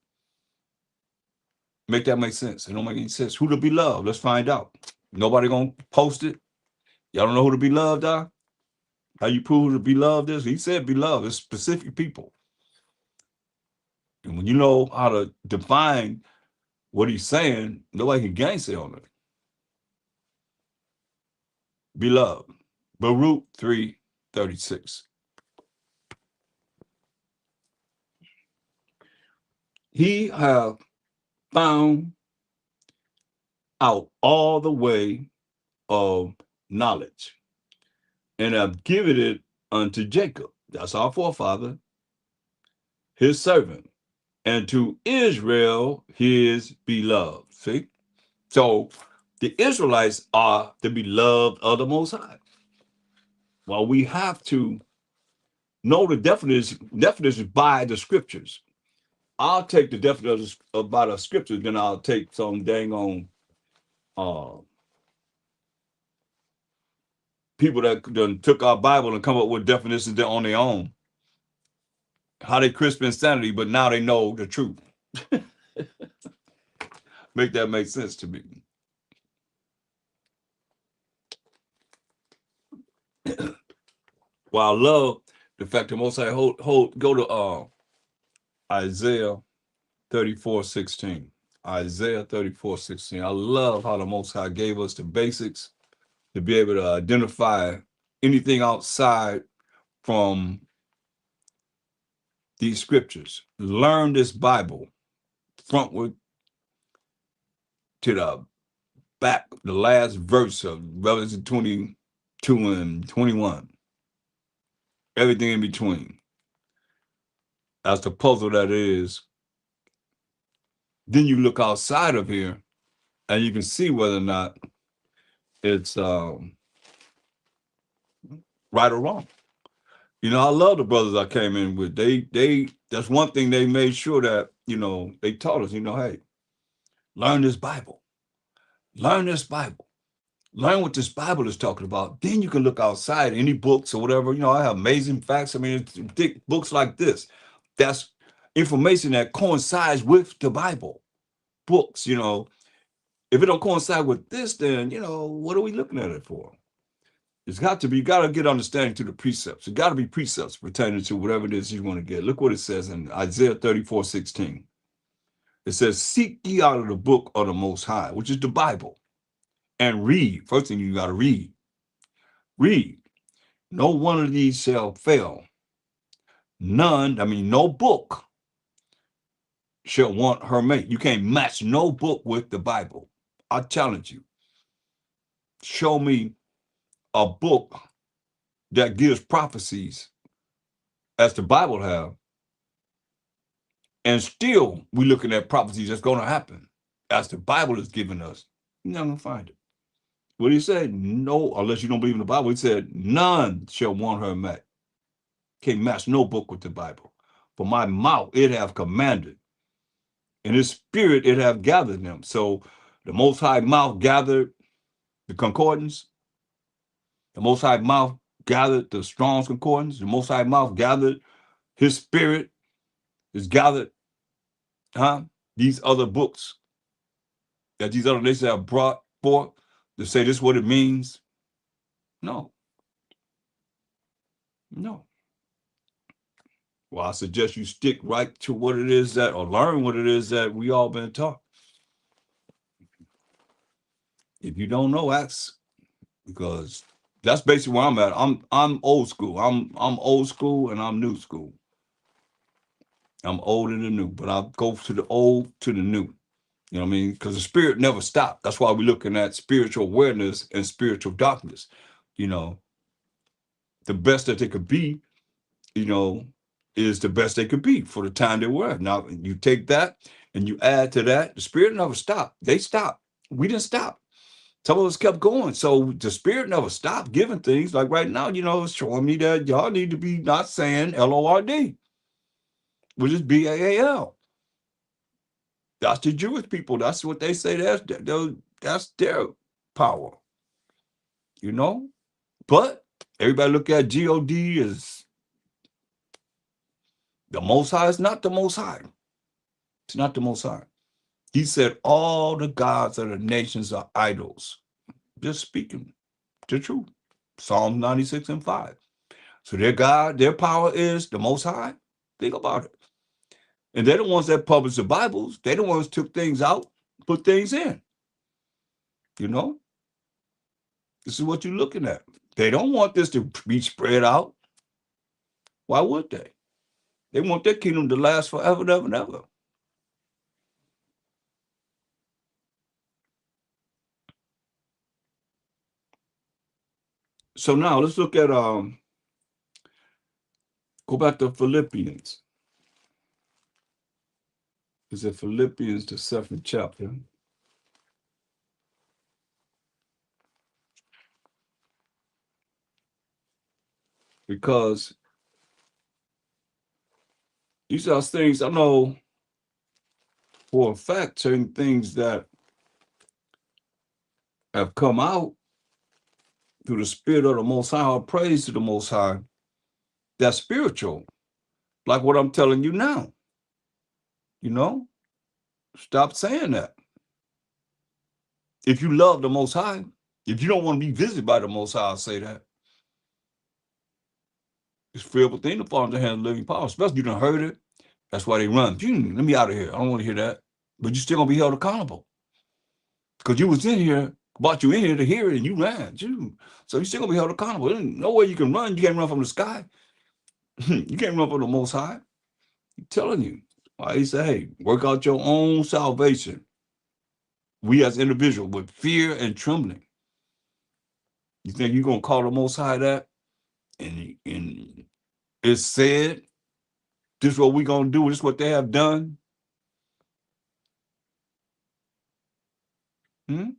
Make that make sense. It don't make any sense. Who to be loved? Let's find out. Nobody gonna post it. Y'all don't know who to be loved are? How you prove who to be loved is? He said be loved. It's specific people. And when you know how to define what he's saying, nobody can gainsay on it. Beloved. Baruch 3:36. He have found out all the way of knowledge and have given it unto Jacob. That's our forefather, his servant, and to Israel, his beloved. See? So the Israelites are the beloved of the Most High. Well, we have to know the definition by the scriptures. I'll take the definition by the scriptures, then I'll take some dang on people that done took our Bible and come up with definitions on their own. How they crisp insanity, but now they know the truth. Make that make sense to me. Well, I love the fact that Most High go to Isaiah 34:16. Isaiah 34:16. I love how the Most High gave us the basics to be able to identify anything outside from these scriptures. Learn this Bible frontward to the back, the last verse of Revelation 22 and 21. Everything in between. That's the puzzle that is. Then you look outside of here and you can see whether or not it's right or wrong. I love the brothers I came in with. They that's one thing they made sure that, they taught us, hey, learn this Bible. Learn this Bible. Learn what this Bible is talking about. Then you can look outside any books or whatever. I have amazing facts. I mean, it's thick books like this. That's information that coincides with the Bible. Books, if it don't coincide with this, then, what are we looking at it for? It's got to be, you got to get understanding to the precepts. It got to be precepts pertaining to whatever it is you want to get. Look what it says in Isaiah 34:16. It says, seek ye out of the book of the Most High, which is the Bible, and read. First thing you got to read. Read. No one of these shall fail. None, no book shall want her mate. You can't match no book with the Bible. I challenge you. Show me a book that gives prophecies as the Bible have, and still we're looking at prophecies that's going to happen as the Bible is giving us. You're not going to find it. What did he say? No, unless you don't believe in the Bible. He said, none shall want her met. Can't match no book with the Bible. For my mouth it have commanded, and his spirit it have gathered them. So the Most High mouth gathered the concordance. The Most High mouth gathered the Strong's concordance. The Most High mouth gathered his spirit is gathered, these other books that these other nations have brought forth to say this is what it means. No. No. Well, I suggest you stick right to what it is that, or learn what it is that we all been taught. If you don't know, ask, because that's basically where I'm at. I'm old school. I'm old school and I'm new school. I'm old and the new, but I go to the old to the new. You know what I mean? Because the spirit never stopped. That's why we're looking at spiritual awareness and spiritual darkness. You know, the best that they could be, you know, is the best they could be for the time they were. Now, you take that and you add to that, the spirit never stopped. They stopped. We didn't stop. Some of us kept going. So the spirit never stopped giving things. Like right now, you know, it's showing me that y'all need to be not saying LORD, which is BAAL. That's the Jewish people. That's what they say. That's their power, you know? But everybody look at God as the Most High. Is not the Most High. It's not the Most High. He said all the gods of the nations are idols. Just speaking the truth. Psalm 96 and 5. So their God, their power is the Most High. Think about it. And they're the ones that publish the Bibles. They're the ones who took things out, put things in. You know? This is what you're looking at. They don't want this to be spread out. Why would they? They want their kingdom to last forever and ever and ever. So now let's look at go back to Philippians. Is it Philippians, the 7th chapter? Because these are things I know for a fact, certain things that have come out through the spirit of the Most High, or praise to the Most High, that's spiritual. Like what I'm telling you now. You know? Stop saying that. If you love the Most High, if you don't want to be visited by the Most High, I'll say that. It's fearful within the fall into the hand of the living power. Especially you done heard it. That's why they run. Let me out of here. I don't want to hear that. But you're still going to be held accountable. Because you was in here, brought you in here to hear it, and you ran. So you're still going to be held accountable. There's no way you can run. You can't run from the sky. You can't run from the Most High. I'm telling you. Why he said, hey, work out your own salvation. We as individuals with fear and trembling. You think you're going to call the Most High that? And it's said, this is what we're going to do. This is what they have done. And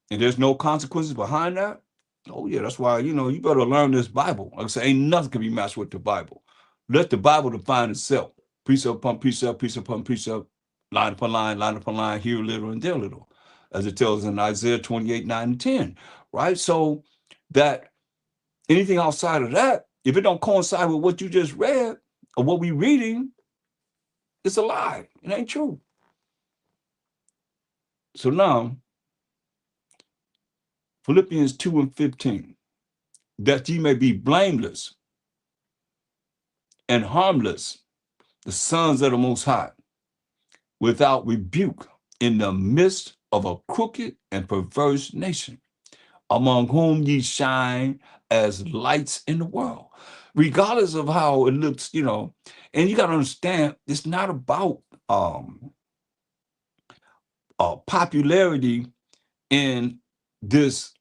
there's no consequences behind that. Oh, yeah, that's why, you better learn this Bible. Like I say, ain't nothing can be matched with the Bible. Let the Bible define itself. Precept upon precept, precept upon precept, line upon line, here a little and there a little, as it tells in Isaiah 28, 9 and 10, right? So that anything outside of that, if it don't coincide with what you just read or what we reading, it's a lie. It ain't true. So now, Philippians 2 and 15, that ye may be blameless and harmless, the sons of the Most High, without rebuke in the midst of a crooked and perverse nation, among whom ye shine as lights in the world. Regardless of how it looks, and you got to understand, it's not about popularity in this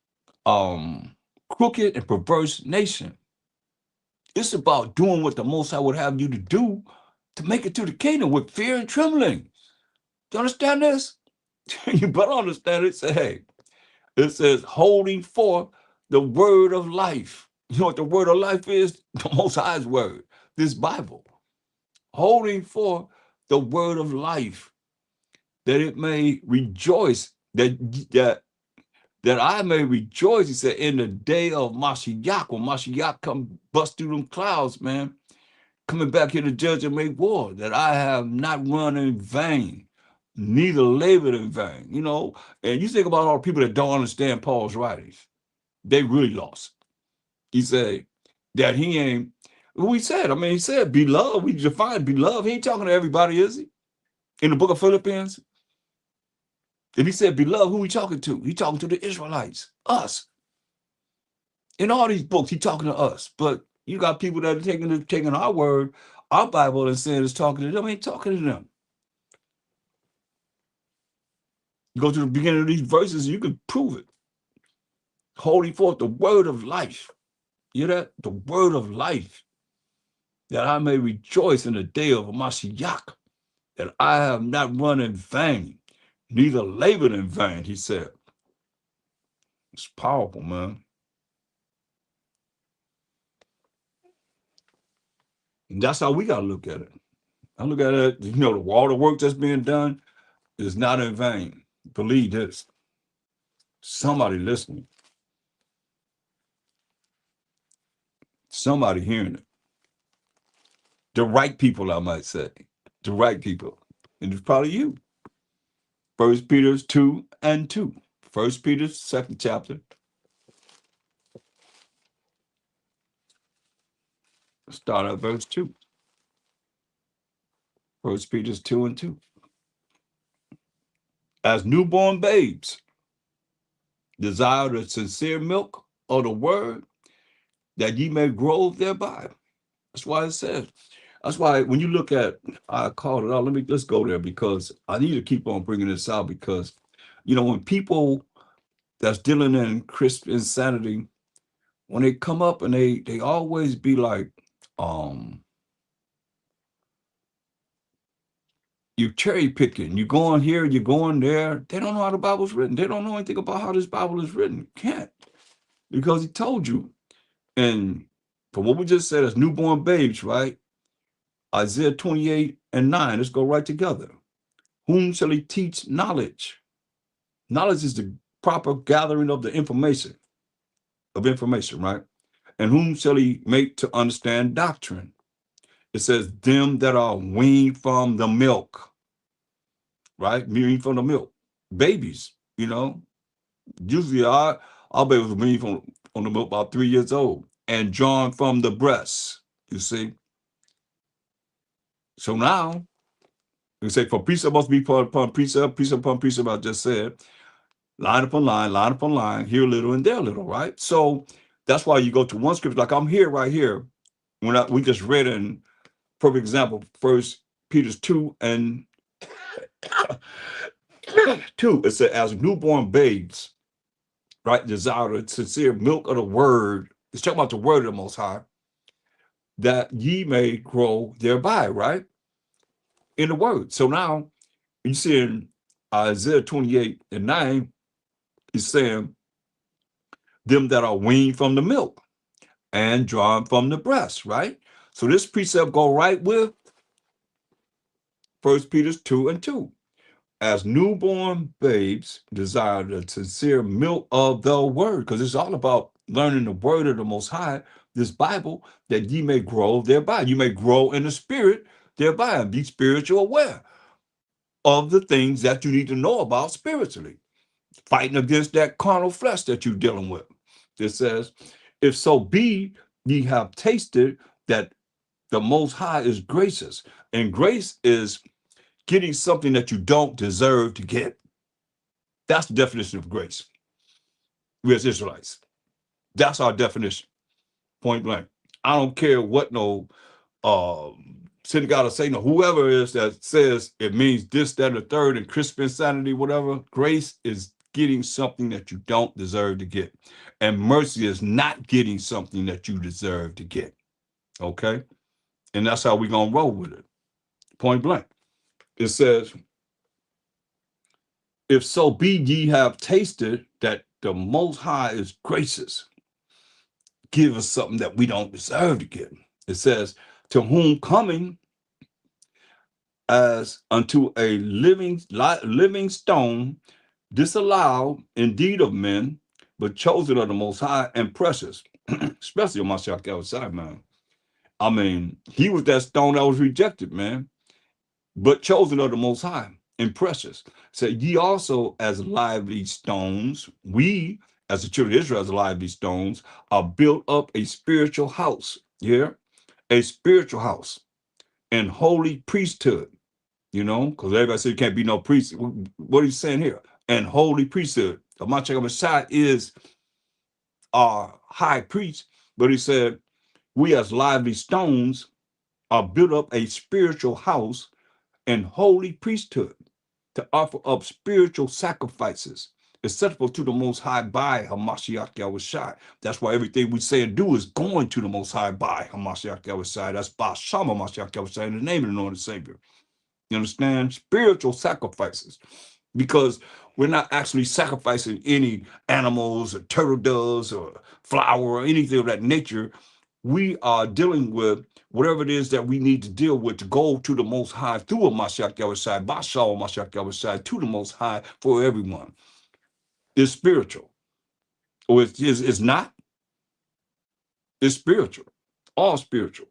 crooked and perverse nation. It's about doing what the Most High would have you to do to make it to the kingdom with fear and trembling. Do you understand this? You better understand it. Say, hey, it says holding forth the word of life. You know what the word of life is? The Most High's word. this Bible, holding forth the word of life, that it may rejoice, that I may rejoice, he said, in the day of Mashiach, when Mashiach come bust through them clouds, man, coming back here to judge and make war, that I have not run in vain, neither labored in vain, you know. And you think about all the people that don't understand Paul's writings, they really lost. He said that he ain't, who he said, I mean, he said, beloved, we define beloved. He ain't talking to everybody, is he? In the book of Philippians, if he said beloved, who he talking to? He talking to the Israelites, us. In all these books, he talking to us. But you got people that are taking our word, our Bible, and saying it's talking to them. Ain't talking to them. You go to the beginning of these verses, you can prove it. Holding forth the word of life. You hear that? The word of life. That I may rejoice in the day of Mashiach. That I have not run in vain, neither labored in vain, he said. It's powerful, man. And that's how we got to look at it. I look at it, you know, all the work that's being done is not in vain. Believe this. Somebody listening. Somebody hearing it. The right people, I might say. The right people. And it's probably you. 1 Peter 2 and 2. 1 Peter 2nd chapter. Start at verse 2. 1 Peter 2 and 2. As newborn babes, desire the sincere milk of the word, that ye may grow thereby. That's why it says. That's why when you look at, I called it out. Let's go there, because I need to keep on bringing this out, because, you know, when people that's dealing in crisp insanity, when they come up and they always be like, you cherry picking, you going here, you're going there. They don't know how the Bible's written. They don't know anything about how this Bible is written. Can't, because he told you. And from what we just said, as newborn babes, right? Isaiah 28 and 9, let's go right together. Whom shall he teach knowledge? Knowledge is the proper gathering of the information, right? And whom shall he make to understand doctrine? It says, them that are weaned from the milk, right? Weaned from the milk. Babies, you know. Usually our babies were weaned from the milk about 3 years old and drawn from the breast, you see. So now, we say, for precept must be upon precept, precept upon precept, I just said, line upon line, here a little and there a little, right? So that's why you go to one scripture, like I'm here, right here, when we just read in, perfect example, 1 Peter 2 and 2, it said, as newborn babes, right, desire the sincere milk of the word. It's talking about the word of the Most High, that ye may grow thereby, right? In the word. So now you see in Isaiah 28 and 9, he's saying, them that are weaned from the milk and drawn from the breast, right? So this precept go right with 1 Peter 2 and 2. As newborn babes desire the sincere milk of the word, because it's all about learning the word of the Most High, this Bible, that ye may grow thereby. You may grow in the spirit thereby and be spiritual aware of the things that you need to know about spiritually, fighting against that carnal flesh that you're dealing with. It says, if so be ye have tasted that the Most High is gracious. And grace is getting something that you don't deserve to get. That's the definition of grace. We as Israelites. That's our definition. Point blank. I don't care what no synagogue or Satan or whoever it is that says it means this, that, or the third, and crisp insanity, whatever. Grace is getting something that you don't deserve to get. And mercy is not getting something that you deserve to get. Okay? And that's how we're going to roll with it. Point blank. It says, if so be ye have tasted that the Most High is gracious, give us something that we don't deserve to get. It says, to whom coming as unto a living stone, disallowed indeed of men, but chosen of the Most High and precious, especially on my shock outside, man. I mean, he was that stone that was rejected, man, but chosen of the Most High and precious. So ye also as lively stones, we as the children of Israel as lively stones, are built up a spiritual house. Yeah, a spiritual house and holy priesthood. Because everybody said you can't be no priest. What are you saying here? And holy priesthood. Mashiach Messiah is our high priest, but he said, we as lively stones are built up a spiritual house and holy priesthood to offer up spiritual sacrifices acceptable to the Most High by Hamashiach Yahushai. That's why everything we say and do is going to the Most High by Hamashiach Yahushai. That's by Shama Hamashiach Yahushai in the name of the Lord and Savior. You understand? Spiritual sacrifices. Because we're not actually sacrificing any animals or turtle doves or flour or anything of that nature. We are dealing with whatever it is that we need to deal with to go to the Most High through a Mashiach Yahushai, Bashal Mashiach Yahushai, to the Most High for everyone. It's spiritual. Or it's not. It's spiritual. All spiritual.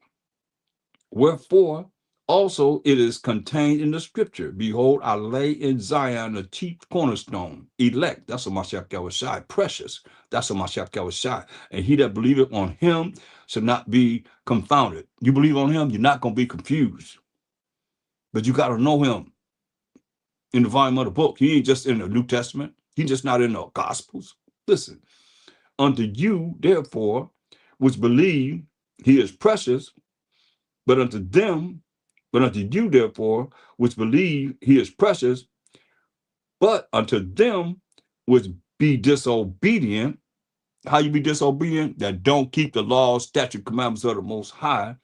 Wherefore, also it is contained in the scripture. Behold, I lay in Zion the chief cornerstone, elect. That's a Mashiach Yahushai. Precious. That's a Mashiach Yahushai. And he that believeth on him shall not be confounded. You believe on him, you're not going to be confused. But you got to know him in the volume of the book. He ain't just in the New Testament. He's just not in the Gospels. Listen, unto you, therefore, which believe he is precious, but unto you, therefore, which believe he is precious, but unto them which be disobedient. How you be disobedient? That don't keep the laws, statute, commandments of the Most High.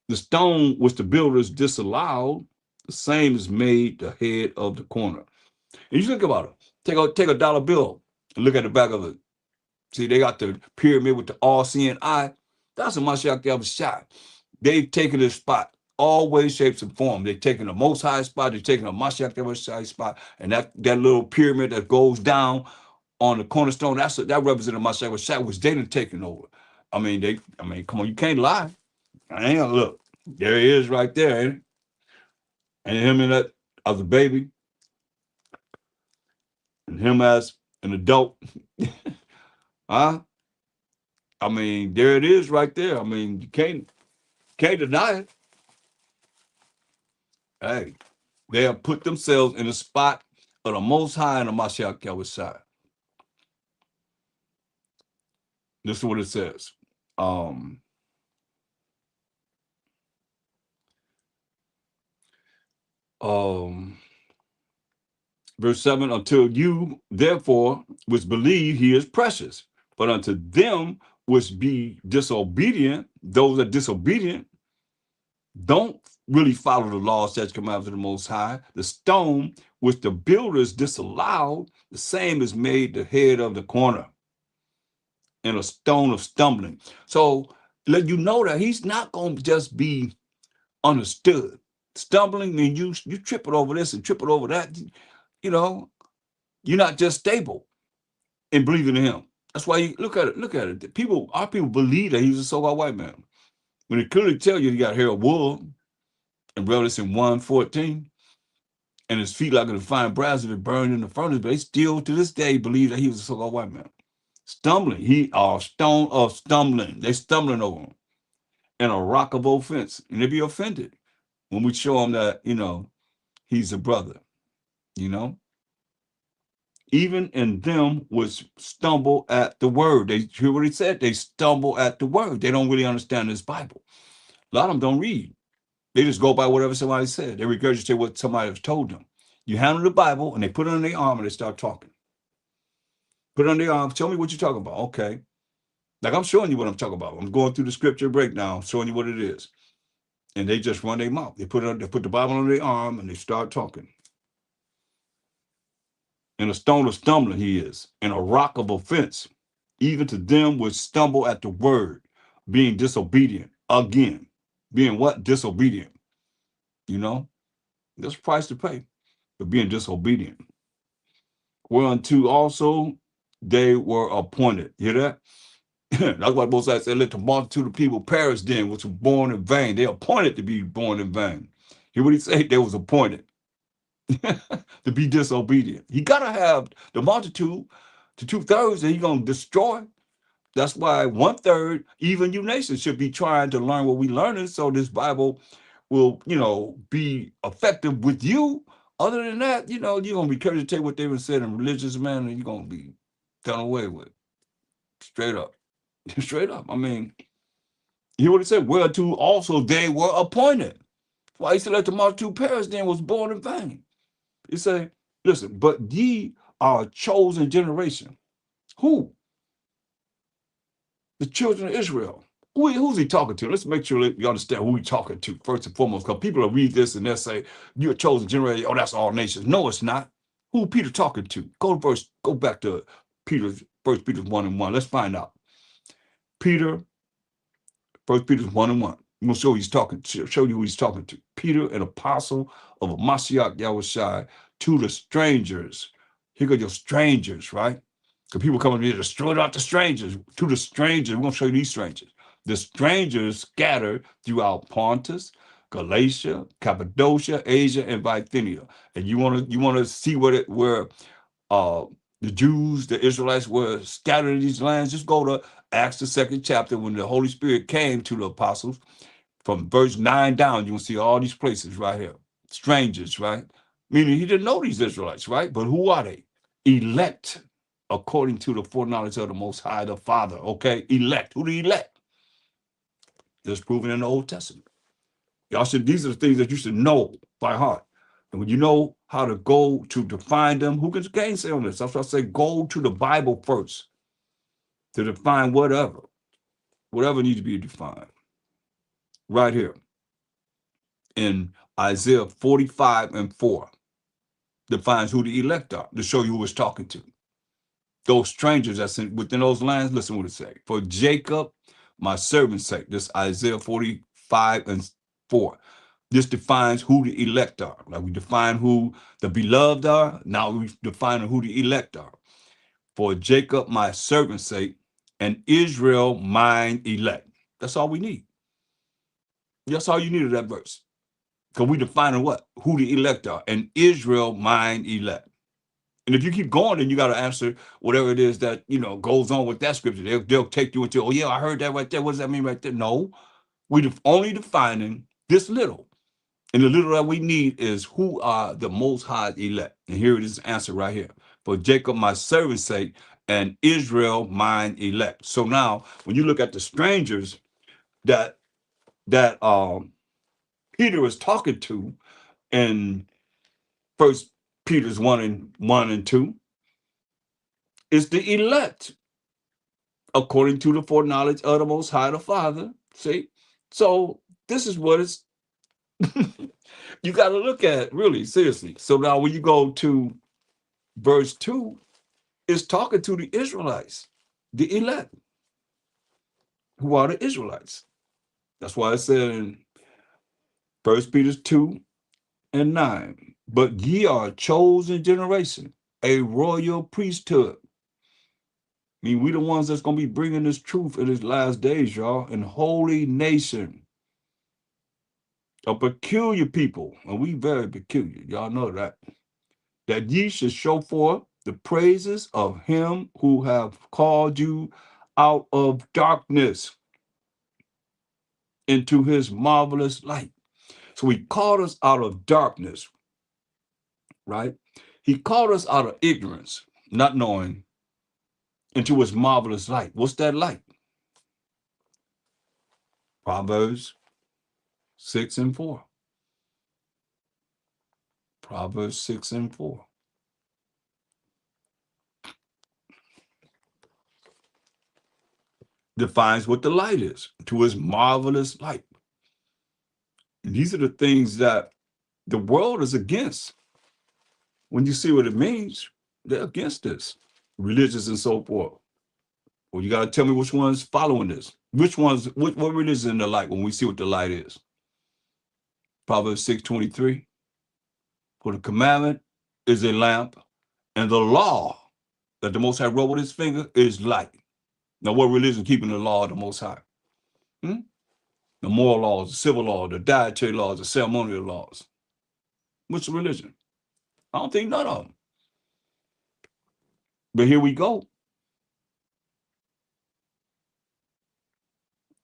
The stone which the builders disallowed, the same is made the head of the corner. And you think about it. Take a dollar bill and look at the back of it. See, they got the pyramid with the all-seeing eye. That's a Mashiach Yahushua. They've taken this spot, all ways, shapes, and forms. They've taken the Most High spot. They've taken a Mashiach Yahushua spot, and that little pyramid that goes down on the cornerstone, that represents Mashiach Yahushua, which they done taken over. I mean, come on, you can't lie. I ain't gonna look. There he is, right there, ain't it? And him and that as a baby, and him as an adult. Huh? I mean, there it is right there. I mean, you can't deny it. Hey, they have put themselves in the spot of the Most High and the Mashiach Yahushua. This is what it says. Verse 7, until you, therefore, which believe he is precious, but unto them which be disobedient, those that disobedient, don't really follow the law, statutes, commandments of the Most High, the stone which the builders disallowed, the same is made the head of the corner and a stone of stumbling. So let you know that he's not going to just be understood. Stumbling means you trip it over this and trip it over that. You know, you're not just stable in believing in him. That's why you look at it. Look at it. Our people believe that he's a so-called white man. When they clearly tell you he got hair of wool in Revelation 1:14, and his feet like a fine brass if it burned in the furnace, but they still to this day believe that he was a so-called white man. Stumbling. He are stone of stumbling. They stumbling over him. And a rock of offense. And they be offended when we show them that, he's a brother, you know. Even in them which stumble at the word. They hear what he said. They stumble at the word. They don't really understand this Bible. A lot of them don't read. They just go by whatever somebody said. They regurgitate what somebody has told them. You handle the Bible and they put it on their arm and they start talking. Put it on their arm. Show me what you're talking about. Okay. Like I'm showing you what I'm talking about. I'm going through the scripture breakdown, showing you what it is. And they just run their mouth. They put the Bible on their arm and they start talking. And a stone of stumbling he is, and a rock of offense, even to them which stumble at the word. being disobedient again. Being what? Disobedient. You know, there's a price to pay for being disobedient. Whereunto also they were appointed. Hear that? That's why Moses said, let the multitude of people perish then, which were born in vain. They appointed to be born in vain. Hear what he said? They was appointed to be disobedient. He got to have the multitude to 2/3 that he's going to destroy. That's why 1/3, even you nations, should be trying to learn what we learning so this Bible will, be effective with you. Other than that, you're going to be regurgitate what they were said in religious manner, you're going to be done away with. Straight up. Straight up. I mean, he would have said, whereto also they were appointed. Why he said, let the multitude perish then was born in vain. He said, listen, but ye are a chosen generation. Who? The children of Israel. Who's he talking to? Let's make sure that you understand who he's talking to first and foremost, because people will read this and they'll say, you're a chosen generation. Oh, that's all nations. No, it's not. Who Peter talking to? Go back to First Peter 1:1. Let's find out. First Peter 1:1. I'm gonna show you who he's talking to. Peter, an apostle of Mashiach Yahushai, to the strangers. Here go your strangers, right? Because people coming here to destroy out the strangers. To the strangers, we're gonna show you these strangers. The strangers scattered throughout Pontus, Galatia, Cappadocia, Asia, and Bithynia. And you wanna see where the Jews, the Israelites were scattered in these lands. Just go to Acts the 2nd chapter when the Holy Spirit came to the apostles. From verse 9 down, you will see all these places right here. Strangers, right? Meaning he didn't know these Israelites, right? But who are they? Elect according to the foreknowledge of the Most High, the Father. Okay, elect. Who the elect? That's proven in the Old Testament. These are the things that you should know by heart. And when you know how to go to define them, who can gainsay on this? That's why I say go to the Bible first to define whatever needs to be defined. Right here in Isaiah 45:4 defines who the elect are, to show you who it's talking to. Those strangers that's within those lands, listen what it say. For Jacob, my servant's sake, this Isaiah 45:4. This defines who the elect are. Like we define who the beloved are, now we define who the elect are. For Jacob, my servant's sake, and Israel, mine elect. That's all we need. That's all you need of that verse. Because we define what? Who the elect are. And Israel, mine elect. And if you keep going, then you got to answer whatever it is that, goes on with that scripture. They'll take you into, oh, yeah, I heard that right there. What does that mean right there? No, we're only defining this little. And the little that we need is who are the Most High elect. And here it is, answer right here. For Jacob, my servant's sake, and Israel, mine elect. So now, when you look at the strangers that Peter is talking to in First Peter's 1:1-2, is the elect according to the foreknowledge of the Most High, the Father. See? So this is what it's you got to look at really seriously. So now when you go to verse 2, it's talking to the Israelites, the elect, who are the Israelites. That's why it said in First Peter 2:9, but ye are a chosen generation, a royal priesthood. I mean, we the ones that's going to be bringing this truth in these last days, y'all, and holy nation. A peculiar people, and we very peculiar, y'all know that ye should show forth the praises of him who have called you out of darkness into his marvelous light. So he called us out of darkness, right? He called us out of ignorance, not knowing, into his marvelous light. What's that light? Proverbs 6:4. Proverbs 6:4. Defines what the light is, to his marvelous light. And these are the things that the world is against. When you see what it means, they're against this. Religious and so forth. Well, you got to tell me which one's following this. What really is in the light when we see what the light is? Proverbs 6:23. For the commandment is a lamp, and the law that the Most High wrote with his finger is light. Now, what religion keeping the law of the Most High? Hmm? The moral laws, the civil laws, the dietary laws, the ceremonial laws. What's the religion? I don't think none of them. But here we go.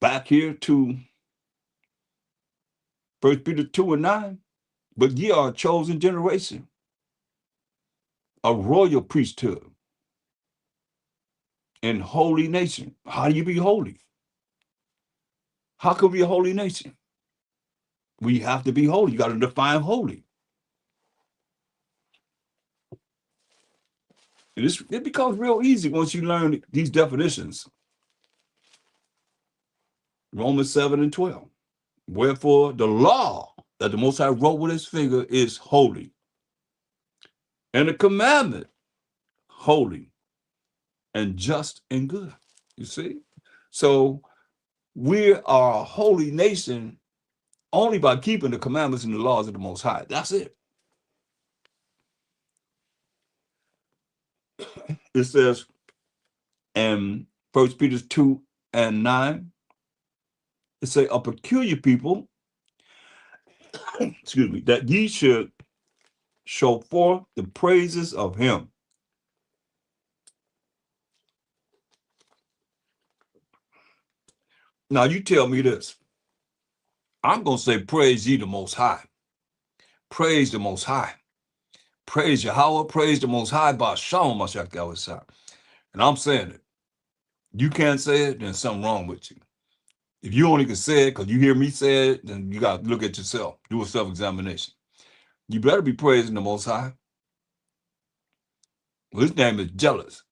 Back here to 1 Peter 2:9. But ye are a chosen generation, a royal priesthood, and holy nation. How do you be holy? How can we be a holy nation? We have to be holy. You got to define holy. And it becomes real easy once you learn these definitions. Romans 7:12. Wherefore the law that the Most High wrote with his finger is holy, and the commandment holy and just and good. You see? So we are a holy nation only by keeping the commandments and the laws of the Most High. That's it. It says in 1 Peter 2:9, it say a peculiar people, excuse me, that ye should show forth the praises of him. Now you tell me this. I'm going to say praise ye the Most High. Praise the Most High. Praise Yahweh. Praise the Most High by Shalom Mashiach. And I'm saying it. You can't say it, then something wrong with you. If you only can say it because you hear me say it, then you got to look at yourself. Do a self-examination. You better be praising the Most High. Well, his name is jealous.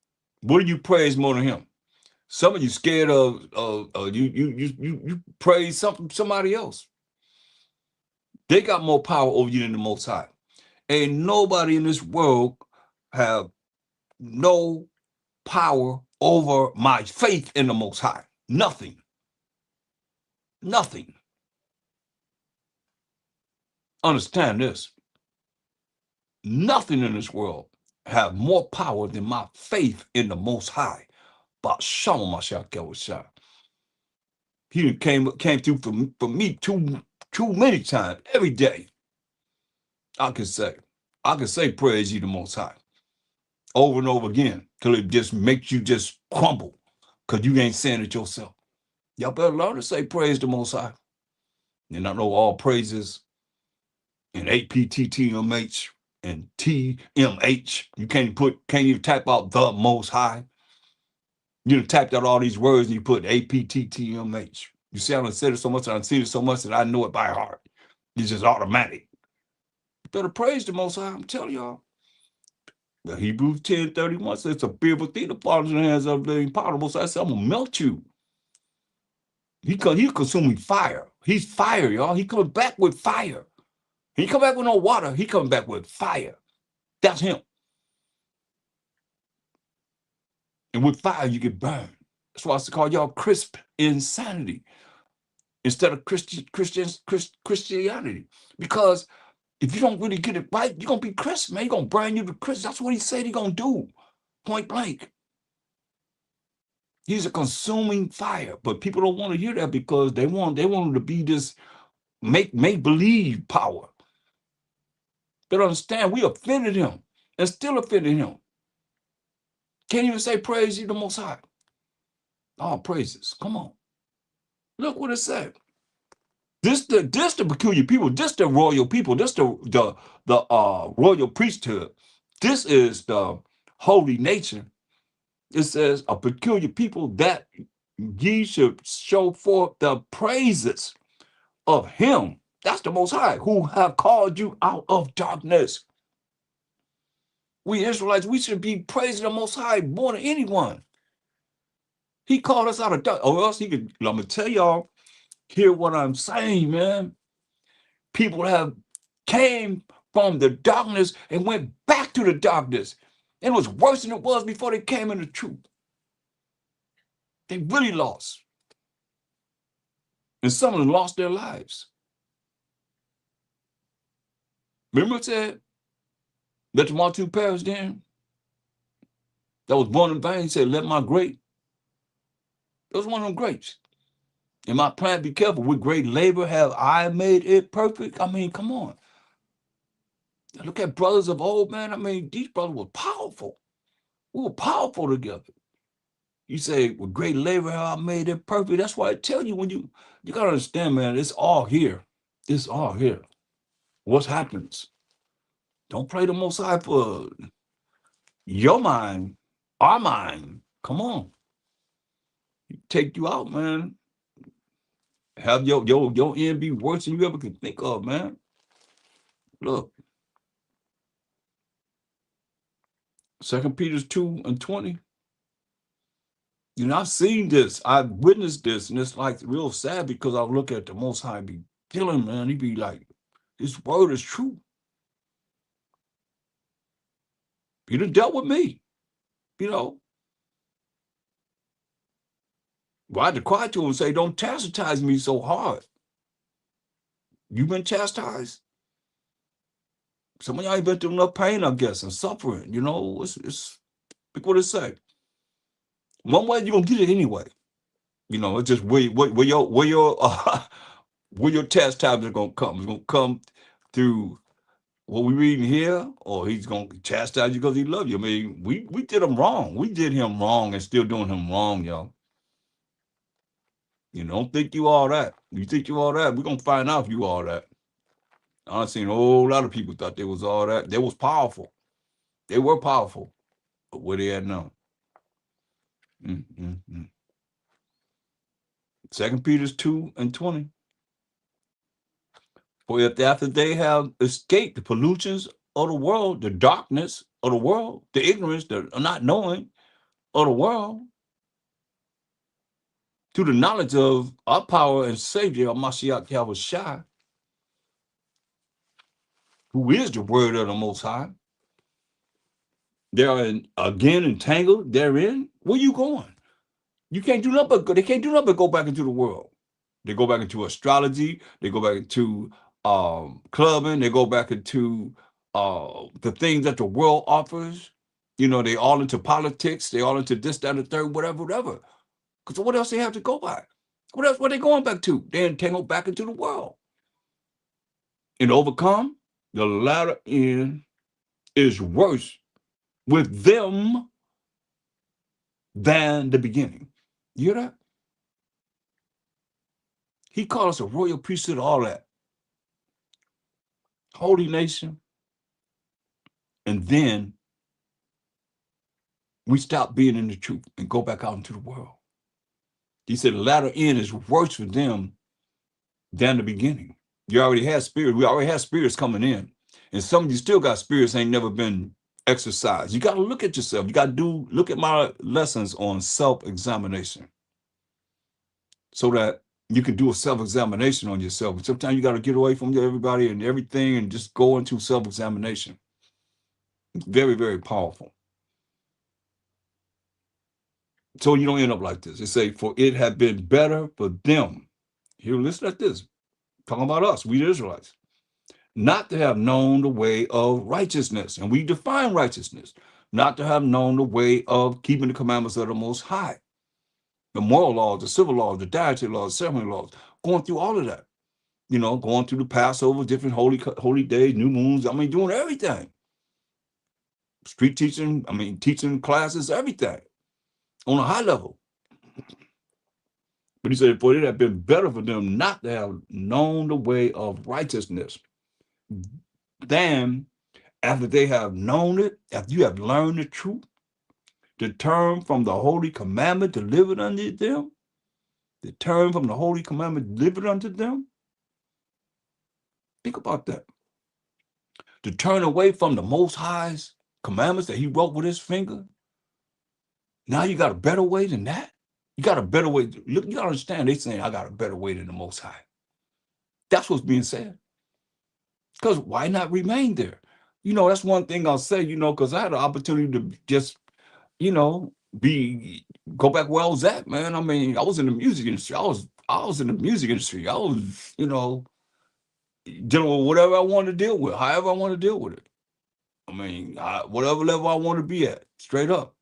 What do you praise more than him? Some of you scared of you praise somebody else. They got more power over you than the Most High. Ain't nobody in this world have no power over my faith in the Most High. Nothing. Nothing. Understand this. Nothing in this world have more power than my faith in the Most High. But Shalom Mashiach. He came through for me too many times every day. I can say praise ye the Most High over and over again till it just makes you just crumble because you ain't saying it yourself. Y'all better learn to say praise the Most High. And I know all praises in APTTMH and TMH. You can't even type out the Most High. You typed out all these words and you put APTTMH. You see, I done said it so much, I done seen it so much that I know it by heart. It's just automatic. You better praise the Most High, I'm telling y'all. The Hebrews 10:31 says it's a fearful thing to fall into the hands of the impossible. So I said, I'm gonna melt you. He's consuming fire. He's fire, y'all. He coming back with fire. He come back with no water. He coming back with fire. That's him. And with fire, you get burned. That's why I call y'all crisp insanity instead of Christianity. Because if you don't really get it right, you're going to be crisp, man. You're going to burn you to crisp. That's what he said he's going to do, point blank. He's a consuming fire, but people don't want to hear that because they want him to be this make-believe power. They don't understand we offended him and still offended him. Can't even say praise ye the Most High. All praises. Come on. Look what it said. This the peculiar people. This the royal people. This the royal priesthood. This is the holy nature. It says a peculiar people that ye should show forth the praises of him. That's the Most High who have called you out of darkness. We Israelites, we should be praising the Most High more than anyone. He called us out of darkness, or else he could. I'm gonna tell y'all. Hear what I'm saying, man. People have came from the darkness and went back to the darkness. And it was worse than it was before they came in the truth. They really lost. And some of them lost their lives. Remember I said, let the multitude perish then? That was born in vain. He said, let my grape. That was one of them grapes. And my plant, be careful. With great labor have I made it perfect. I mean, come on. Look at brothers of old, man. I mean, these brothers were powerful. We were powerful together. You say, with great labor have I made it perfect. That's why I tell you, when you got to understand, man, it's all here. It's all here. What happens? Don't play the Most High for your mind, our mind. Come on. Take you out, man. Have your end be worse than you ever could think of, man. Look, 2 Peter 2:20. You know, I've seen this, I've witnessed this, and it's like real sad because I look at the Most High be killing, man. He be like, his word is true. He done dealt with me, you know. Well, I had to cry to him and say, don't chastise me so hard. You've been chastised. Some of y'all ain't been through enough pain, I guess, and suffering. You know, it's like what it say. One way you're gonna get it anyway. You know, it's just where your where your chastisement is gonna come. It's gonna come through what we reading here, or he's gonna chastise you because he loves you. I mean, we did him wrong. We did him wrong and still doing him wrong, y'all. You don't think you all that. You think you all that. We're gonna find out if you all that. I've seen a whole lot of people thought they was all that. They was powerful. They were powerful. But where they at now? 2 Peter 2:20. For if after they have escaped the pollutions of the world, the darkness of the world, the ignorance, the not knowing of the world, to the knowledge of our power and Savior, Mashiach Yahushua, who is the word of the Most High, they are again entangled therein. Where you going? You can't do nothing but they can't do nothing but go back into the world. They go back into astrology. They go back into clubbing. They go back into the things that the world offers. You know, they all into politics. They all into this, that, and the third, whatever, whatever. Because what else they have to go by? What else? What are they going back to? They're entangled back into the world. And overcome, the latter end is worse with them than the beginning. You hear that? He called us a royal priesthood, all that. Holy nation. And then we stop being in the truth and go back out into the world. He said the latter end is worse for them than the beginning. You already had spirits. We already had spirits coming in. And some of you still got spirits ain't never been exercised. You got to look at yourself. You got to look at my lessons on self-examination so that you can do a self-examination on yourself. Sometimes you got to get away from everybody and everything and just go into self-examination. It's very, very powerful. So you don't end up like this. It say, for it had been better for them. Here, listen at this. Talking about us, we the Israelites, not to have known the way of righteousness. And we define righteousness, not to have known the way of keeping the commandments of the Most High. The moral laws, the civil laws, the dietary laws, the ceremony laws, going through all of that. You know, going through the Passover, different holy days, new moons. I mean, doing everything. Street teaching, I mean, teaching classes, everything on a high level. But he said, for it had been better for them not to have known the way of righteousness than after they have known it, after you have learned the truth, to turn from the holy commandment delivered unto them, to turn from the holy commandment delivered unto them. Think about that. To turn away from the Most High's commandments that he wrote with his finger. Now you got a better way than that? You got a better way. Look, you got to understand, they saying, I got a better way than the Most High. That's what's being said. Because why not remain there? You know, that's one thing I'll say, you know, because I had an opportunity to just, you know, go back where I was at, man. I mean, I was in the music industry. I was I was in the music industry. I was, dealing with whatever I want to deal with, however I want to deal with it. I mean, whatever level I want to be at, straight up.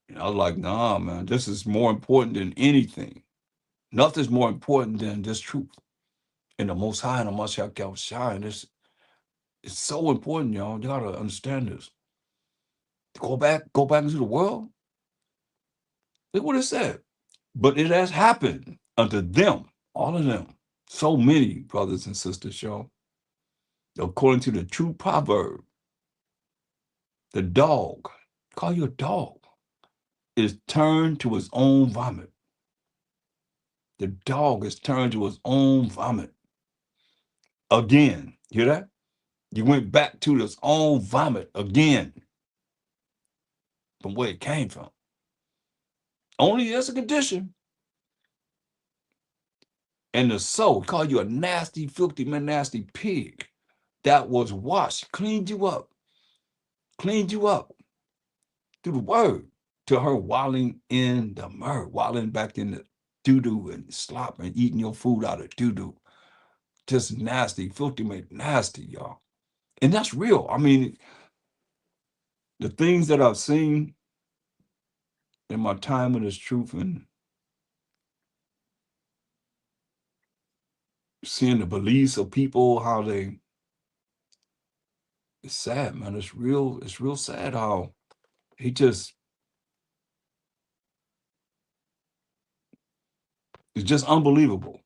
And I was like, nah, man, this is more important than anything. Nothing's more important than this truth. And the Most High and the Most High shall shine. It's so important, y'all. You gotta understand this. Go back into the world. Look what it said. But it has happened unto them, all of them. So many brothers and sisters, y'all. According to the true proverb, the dog, call you a dog, is turned to his own vomit. The dog is turned to his own vomit. Again, hear that? You went back to his own vomit again from where it came from. Only as a condition. And the soul, call you a nasty, filthy, man, nasty pig that was washed, cleaned you up through the word to her wallowing in the mud, wallowing back in the doo-doo and slop and eating your food out of doo-doo. Just nasty, filthy, man, nasty, y'all. And that's real. I mean, the things that I've seen in my time in this truth and seeing the beliefs of people, how it's sad, man. It's real sad how he just, it's just unbelievable.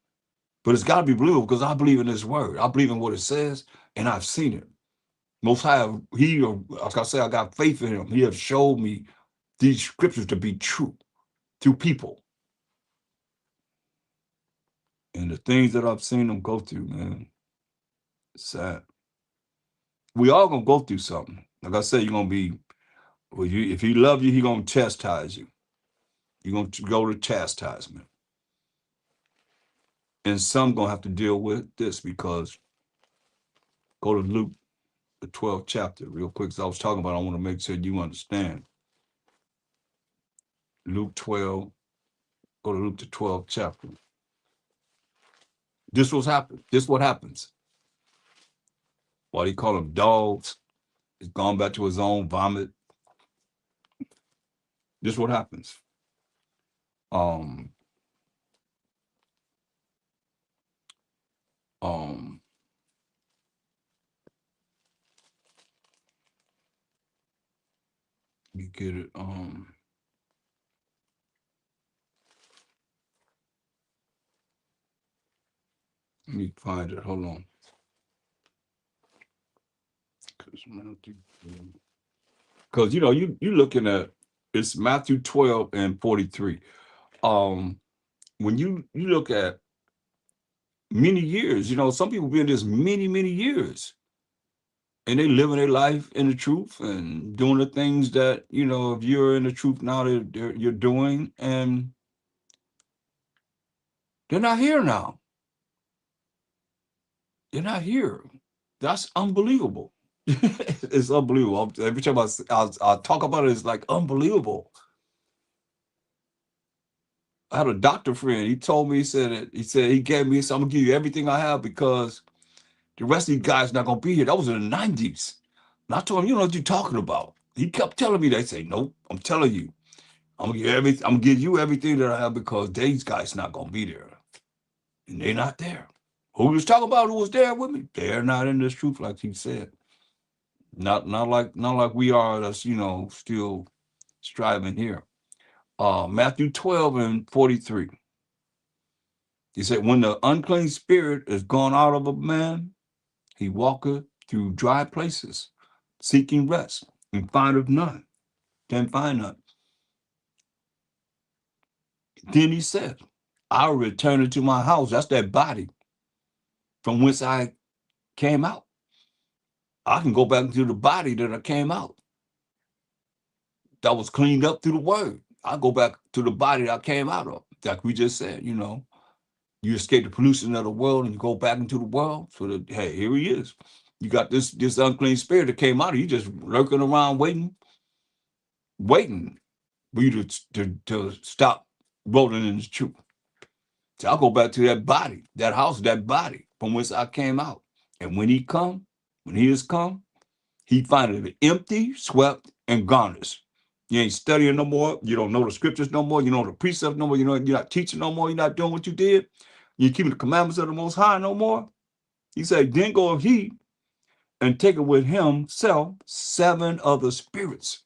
But it's got to be believable because I believe in his word. I believe in what it says, and I've seen it. Most High, like I say, I got faith in him. He has showed me these scriptures to be true through people. And the things that I've seen them go through, man, it's sad. We all gonna go through something. Like I said, you're gonna be, if he love you, he gonna chastise you. You're gonna go to chastisement. And some gonna have to deal with this because go to Luke, the 12th chapter, real quick. Because I was talking about, I want to make sure you understand. Luke 12, go to Luke, the 12th chapter. This what happens. Why do you call them dogs? He's gone back to his own vomit. This what happens. Um, um, you get it. Let me find it. Hold on. Because you looking at, it's Matthew 12 and 43. When you look at many years, some people been this many years, and they living their life in the truth and doing the things that if you're in the truth now that you're doing, and they're not here now. They're not here. That's unbelievable. It's unbelievable. Every time I talk about it, it's like unbelievable. I had a doctor friend. He told me, he said he gave me, so I'm gonna give you everything I have because the rest of these guys not gonna be here. That was in the 90s. And I told him, you know what you're talking about. He kept telling me, they say, nope, I'm telling you, I'm gonna give you everything that I have because these guys not gonna be there. And they're not there. Who was talking about who was there with me? They're not in this truth, like he said. Not like we are that's still striving here. Matthew 12 and 43. He said, when the unclean spirit is gone out of a man, he walketh through dry places, seeking rest, and findeth none. Can't find none. Then he said, I'll return into my house. That's that body from whence I came out. I can go back into the body that I came out. That was cleaned up through the word. I go back to the body that I came out of. Like we just said, you escape the pollution of the world and you go back into the world. So that, hey, here he is. You got this unclean spirit that came out of you, just lurking around waiting for you to stop rolling in the truth. So I'll go back to that body, that house, that body from whence I came out. And when he is come, he findeth it empty, swept, and garnished. You ain't studying no more. You don't know the scriptures no more. You don't know the precepts no more. You're not teaching no more. You're not doing what you did. You keeping the commandments of the Most High no more. He said, then goeth he and taketh with himself 7 other spirits.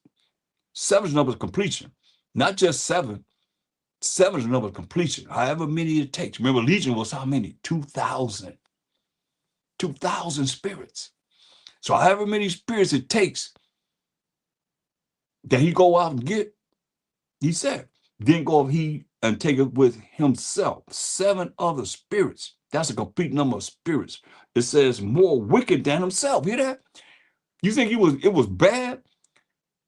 7 is the number of completion, not just 7. 7 is the number of completion, however many it takes. Remember, Legion was how many? 2,000. 2,000 spirits. So however many spirits it takes that he go out and get, he said, then go he and take it with himself 7 other spirits. That's a complete number of spirits. It says more wicked than himself. Hear that? You think it was bad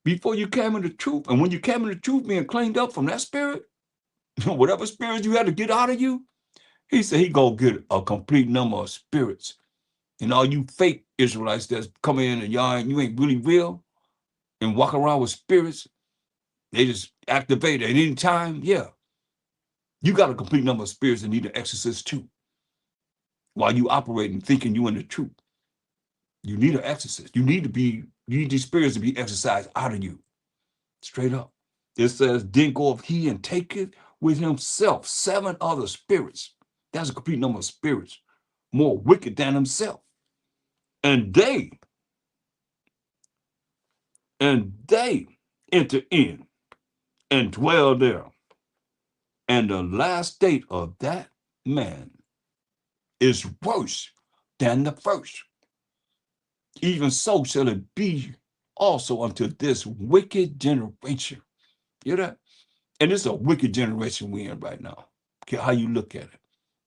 before you came in the truth? And when you came in the truth, being cleaned up from that spirit, whatever spirits you had to get out of you, he said he go get a complete number of spirits. And all you fake Israelites that's coming in and you ain't really real and walk around with spirits, they just activate at any time. Yeah. You got a complete number of spirits that need an exorcist too. While you operating, thinking you in the truth. You need an exorcist. You need these spirits to be exorcised out of you. Straight up. It says, then goeth he and taketh with himself 7 other spirits. That's a complete number of spirits, more wicked than himself. And they enter in and dwell there. And the last state of that man is worse than the first. Even so shall it be also unto this wicked generation. You hear that? And it's a wicked generation we're in right now. Okay, how you look at it.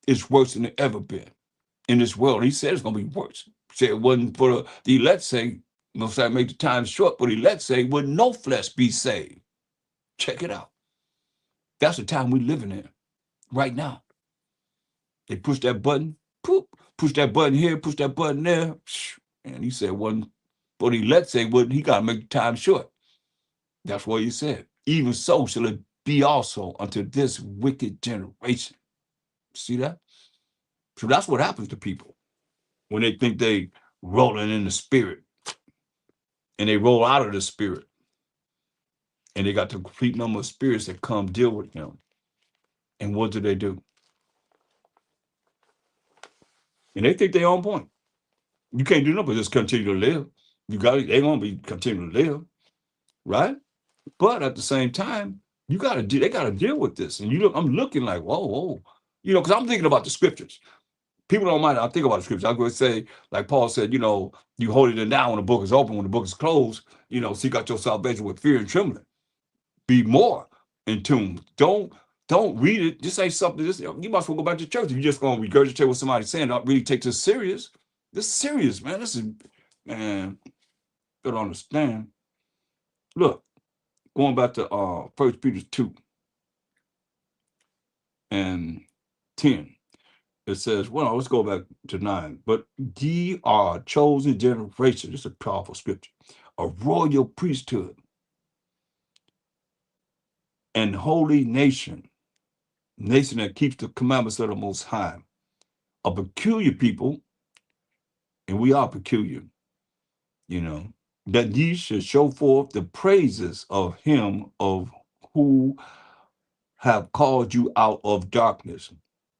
It's worse than it ever been in this world. He said it's going to be worse. He said it wasn't for the elect say, most I make the time short, but the elect say, would no flesh be saved? Check it out. That's the time we're living in right now. They push that button, poop, push that button here, push that button there. And he said, one, but the elect say, well, he got to make the time short. That's what he said. Even so shall it be also unto this wicked generation. See that? So that's what happens to people when they think they rolling in the spirit and they roll out of the spirit. And they got the complete number of spirits that come deal with them. And what do? And they think they're on point. You can't do nothing but just continue to live. They're gonna be continuing to live, right? But at the same time, they gotta deal with this. And I'm looking like, whoa. Because I'm thinking about the scriptures. People don't mind. I think about the scriptures. I'm going to say, like Paul said, you hold it down when the book is open, when the book is closed, seek out your salvation with fear and trembling. Be more in tune. Don't read it. Just say something. You might as well go back to church. If you're just going to regurgitate what somebody's saying, don't really take this serious. This is serious, man. Man, you don't understand. Look, going back to 1 Peter 2 and 10. It says, well, let's go back to 9. But ye are a chosen generation. It's a powerful scripture. A royal priesthood and holy nation that keeps the commandments of the Most High. A peculiar people, and we are peculiar, that ye should show forth the praises of him of who have called you out of darkness.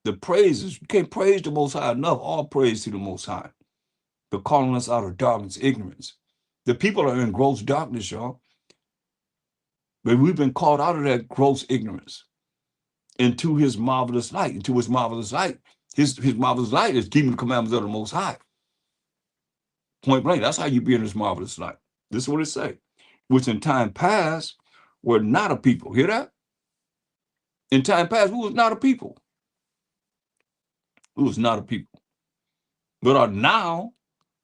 The praises, you can't praise the Most High enough. All praise to the Most High. For calling us out of darkness, ignorance. The people are in gross darkness, y'all. But we've been called out of that gross ignorance into his marvelous light, His marvelous light is keeping the commandments of the Most High. Point blank, that's how you be in his marvelous light. This is what it say. Which in time past were not a people. Hear that? In time past, we was not a people. We was not a people. But are now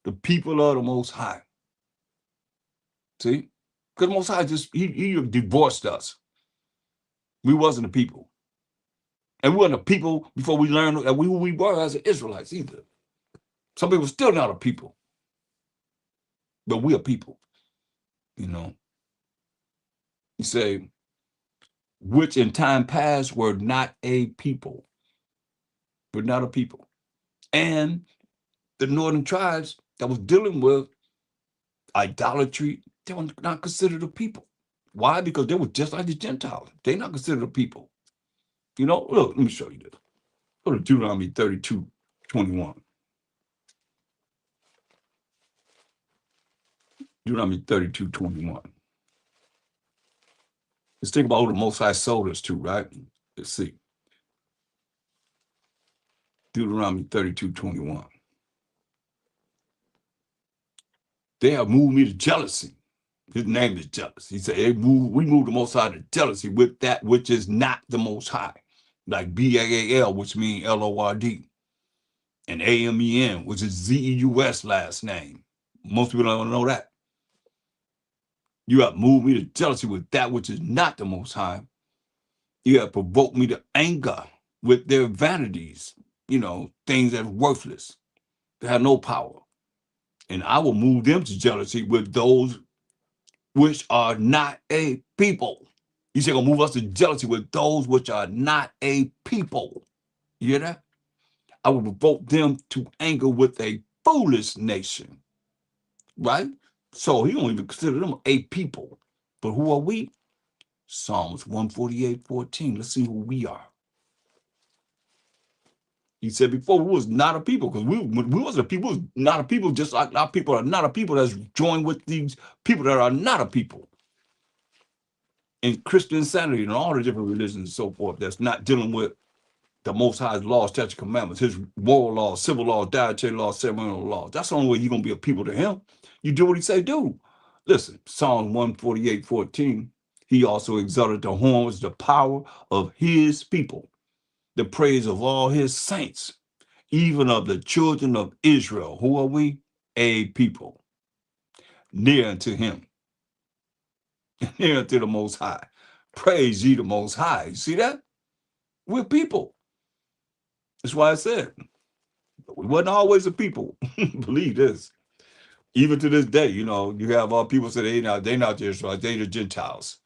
the people of the Most High. See? Because the Most High he divorced us. We wasn't a people. And we weren't a people before we learned that who we were as Israelites either. Some people still not a people. But we are people. You say, which in time past were not a people. were not a people. And the northern tribes that was dealing with idolatry, they were not considered a people. Why? Because they were just like the Gentiles. They're not considered a people. You know, look, let me show you this. Go to Deuteronomy 32:21. Deuteronomy 32:21. Let's think about who the Most High sold us to, right? Let's see. Deuteronomy 32:21. They have moved me to jealousy. His name is jealous. He said, we moved the Most High to jealousy with that which is not the Most High. Like BAAL, which means LORD. And AMEN, which is ZEUS last name. Most people don't know that. You have moved me to jealousy with that which is not the Most High. You have provoked me to anger with their vanities, things that are worthless, that have no power. And I will move them to jealousy with those which are not a people. You say, gonna move us to jealousy with those which are not a people. You hear that? I will provoke them to anger with a foolish nation. Right? So he don't even consider them a people. But who are we? Psalms 148:14. Let's see who we are. He said before we was not a people, because we was a people, not a people, just like our people are not a people that's joined with these people that are not a people. In Christian insanity and all the different religions and so forth, that's not dealing with the Most High's laws, statutes, commandments, his moral laws, civil laws, dietary laws, ceremonial laws. That's the only way you're going to be a people to him. You do what he say do. Listen, Psalm 148:14, he also exalted the horns, the power of his people, the praise of all his saints, even of the children of Israel. Who are we? A people, near unto him, near unto the Most High. Praise ye the Most High. You see that? We're people. That's why I said, we wasn't always a people. Believe this. Even to this day, you have all people say they not the Israelites, they the Gentiles.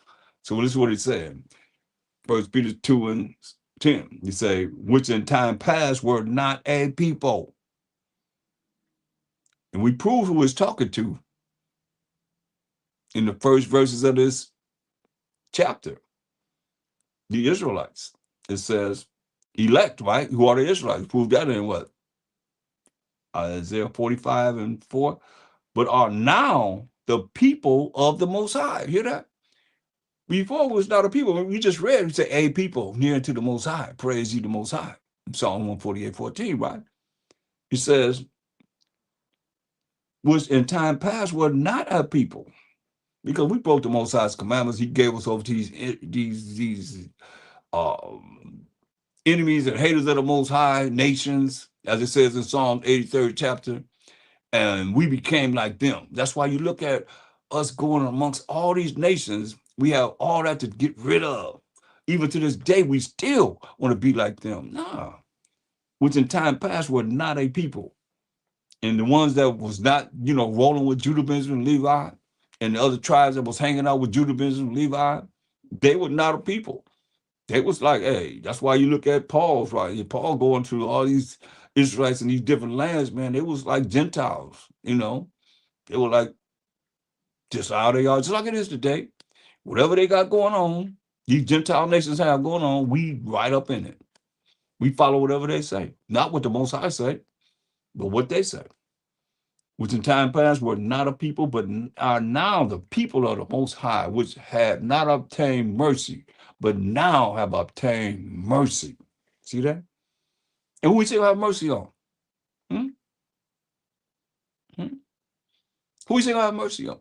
So this is what he's saying. 1 Peter 2:10. He say, which in time past were not a people. And we prove who he's talking to in the first verses of this chapter. The Israelites. It says, elect, right? Who are the Israelites? Prove that in what? Isaiah 45:4. But are now the people of the Most High. Hear that? Before it was not a people. We just read, we say, a people near to the Most High. Praise ye the Most High. Psalm 148:14, right? It says, which in time past were not a people. Because we broke the Most High's commandments. He gave us over to these enemies and haters of the Most High, nations, as it says in Psalm 83rd chapter. And we became like them. That's why you look at us going amongst all these nations, we have all that to get rid of. Even to this day, we still want to be like them. Nah. Which in time past were not a people. And the ones that was not, rolling with Judah, Benjamin, Levi, and the other tribes that was hanging out with Judah, Benjamin, Levi, they were not a people. They was like, hey, that's why you look at Paul's, right? Paul going through all these Israelites in these different lands, man, they was like Gentiles, They were like, just how they are, just like it is today. Whatever they got going on, these Gentile nations have going on, we right up in it. We follow whatever they say. Not what the Most High say, but what they say. Which in time past were not a people, but are now the people of the Most High, which had not obtained mercy, but now have obtained mercy. See that? And who we say have mercy on? Hmm? Hmm? Who we say have mercy on?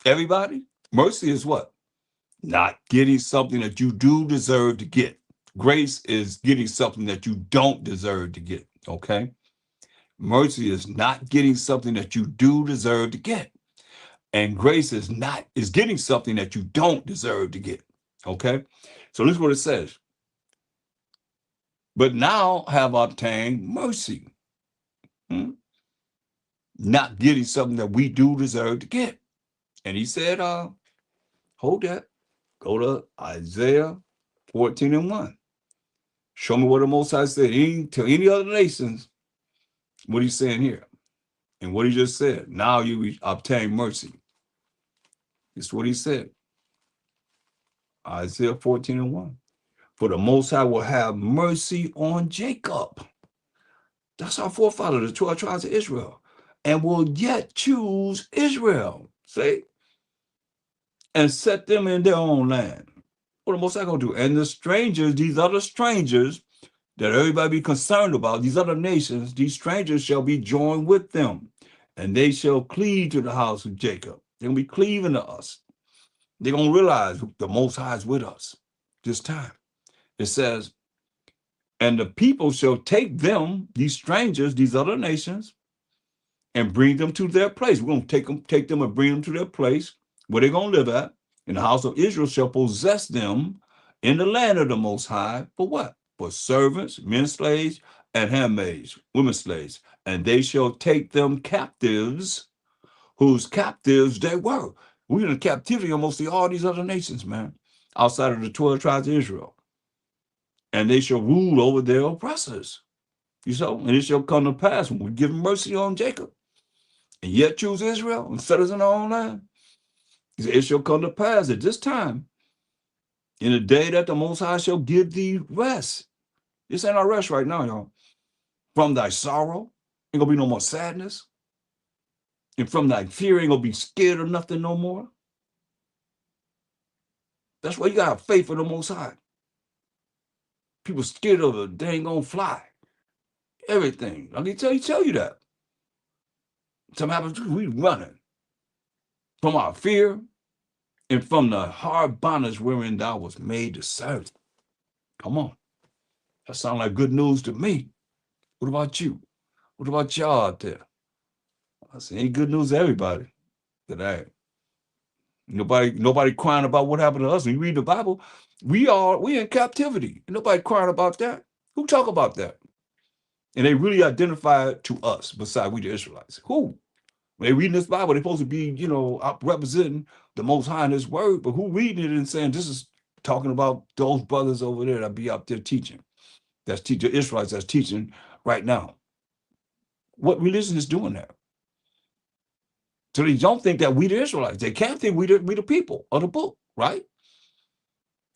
Everybody? Mercy is what? Not getting something that you do deserve to get. Grace is getting something that you don't deserve to get, okay? Mercy is not getting something that you do deserve to get. And grace is getting something that you don't deserve to get, okay? So this is what it says. But now have obtained mercy. Not getting something that we do deserve to get. And he said, hold that. Go to Isaiah 14:1. Show me what the Most High said to any other nations, what he's saying here. And what he just said, now you obtain mercy. It's what he said. Isaiah 14:1. For the Most High will have mercy on Jacob. That's our forefather, the 12 tribes of Israel. And will yet choose Israel. See? And set them in their own land. What the Most High gonna do? And the strangers, these other strangers that everybody be concerned about, these other nations, these strangers shall be joined with them. And they shall cleave to the house of Jacob. They're gonna be cleaving to us. They're gonna realize the Most High is with us this time. It says, and the people shall take them, these strangers, these other nations, and bring them to their place. We're going to take them and bring them to their place where they're going to live at. And the house of Israel shall possess them in the land of the Most High for what? For servants, men slaves, and handmaids, women slaves. And they shall take them captives, whose captives they were. We're in captivity almost all these other nations, man, outside of the 12 tribes of Israel. And they shall rule over their oppressors. You saw, and it shall come to pass when we give mercy on Jacob, and yet choose Israel and set us in our own land. He said, it shall come to pass at this time, in the day that the Most High shall give thee rest. This ain't our rest right now, y'all. From thy sorrow, ain't gonna be no more sadness. And from thy fear, ain't gonna be scared of nothing no more. That's why you gotta have faith in the Most High. People scared of it, they ain't gonna fly. Everything. I can tell you that. Something happens, we running from our fear and from the hard bondage wherein thou was made to serve. Come on. That sounds like good news to me. What about you? What about y'all out there? I say, ain't good news to everybody. That nobody crying about what happened to us. When you read the Bible, we in captivity. Nobody crying about that. Who talk about that? And they really identify to us, besides we the Israelites. Who? When they reading this Bible, they're supposed to be, representing the Most High in His Word, but who reading it and saying this is talking about those brothers over there that be out there teaching? That's teaching Israelites that's teaching right now. What religion is doing that? So they don't think that we the Israelites. They can't think we the people of the book, right?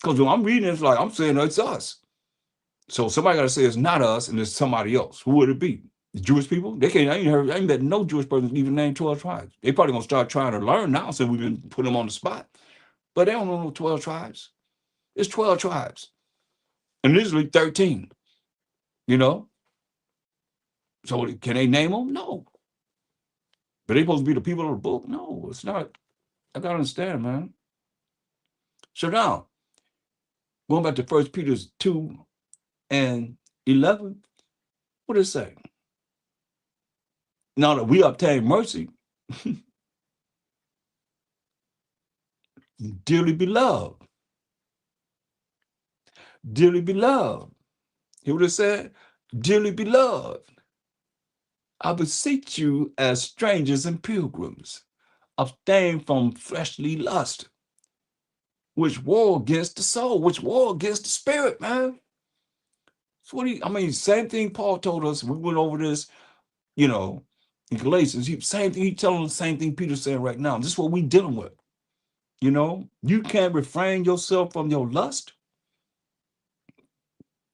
Because when I'm reading it, it's like I'm saying it's us. So somebody got to say it's not us and it's somebody else. Who would it be? The Jewish people? They can't. I ain't met no Jewish person even name 12 tribes. They probably gonna start trying to learn now since we've been putting them on the spot. But they don't know no 12 tribes. It's 12 tribes, and usually 13. You know. So can they name them? No. But they supposed to be the people of the book? No, it's not. I gotta understand, man. So now, going back to 1 Peter 2:11, what does it say? Now that we obtain mercy, dearly beloved, dearly beloved. Hear what it said? Dearly beloved, I beseech you as strangers and pilgrims, abstain from fleshly lust, which war against the soul, which war against the spirit, man. So same thing Paul told us. We went over this, in Galatians. Same thing, he telling the same thing Peter's saying right now. This is what we dealing with. You can't refrain yourself from your lust,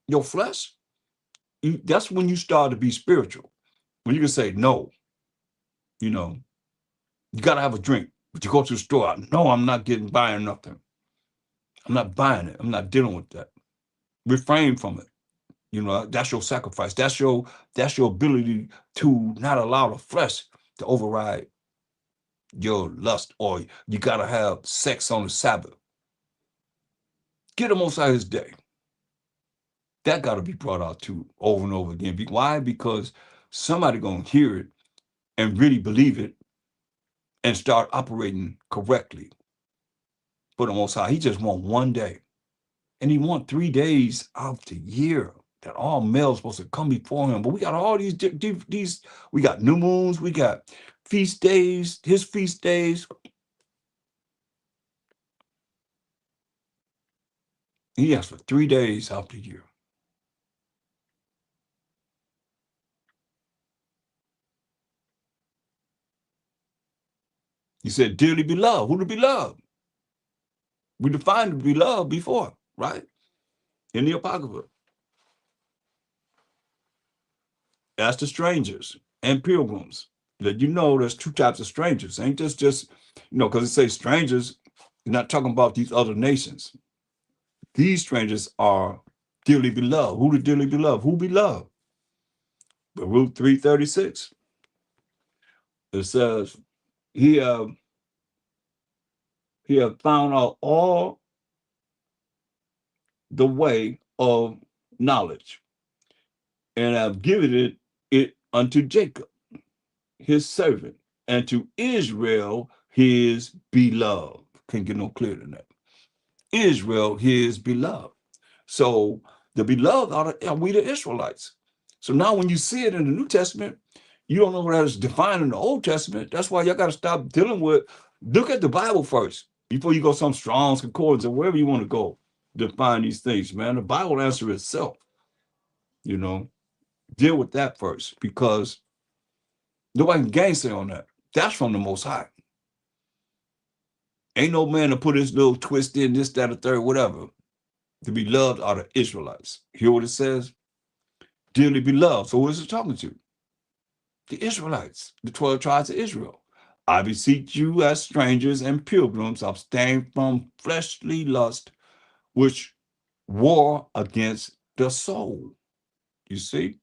your flesh. That's when you start to be spiritual. When you can say no, you gotta have a drink, but you go to the store. No, I'm not buying nothing. I'm not buying it. I'm not dealing with that. Refrain from it. That's your sacrifice. That's your ability to not allow the flesh to override your lust, or you gotta have sex on the Sabbath. Get them outside his day. That gotta be brought out too over and over again. Why? Because somebody gonna hear it and really believe it and start operating correctly for the Most High. He just want one day. And he want 3 days out the year that all males supposed to come before him. But we got all these, we got new moons, we got feast days, his feast days. He asked for 3 days out the year. He said, dearly beloved. Who the beloved? We defined beloved before, right? In the Apocrypha. That's the strangers and pilgrims. That there's two types of strangers. Ain't this just, because it says strangers, you're not talking about these other nations. These strangers are dearly beloved. Who the dearly beloved? Who beloved? Baruch 3:36. It says, he have found out all the way of knowledge, and have given it unto Jacob, his servant, and to Israel, his beloved. Can't get no clearer than that. Israel, his beloved. So the beloved are we the Israelites. So now when you see it in the New Testament, you don't know what that is defined in the Old Testament. That's why y'all got to stop dealing with, look at the Bible first before you go some Strong's Concordance or wherever you want to go define these things, man. The Bible answers itself, deal with that first, because nobody can gainsay on that. That's from the Most High. Ain't no man to put his little twist in, this, that, or third, whatever. The beloved are the Israelites. Hear what it says? Dearly beloved. So what is it talking to? The Israelites, the 12 tribes of Israel. I beseech you as strangers and pilgrims, abstain from fleshly lust, which war against the soul. You see?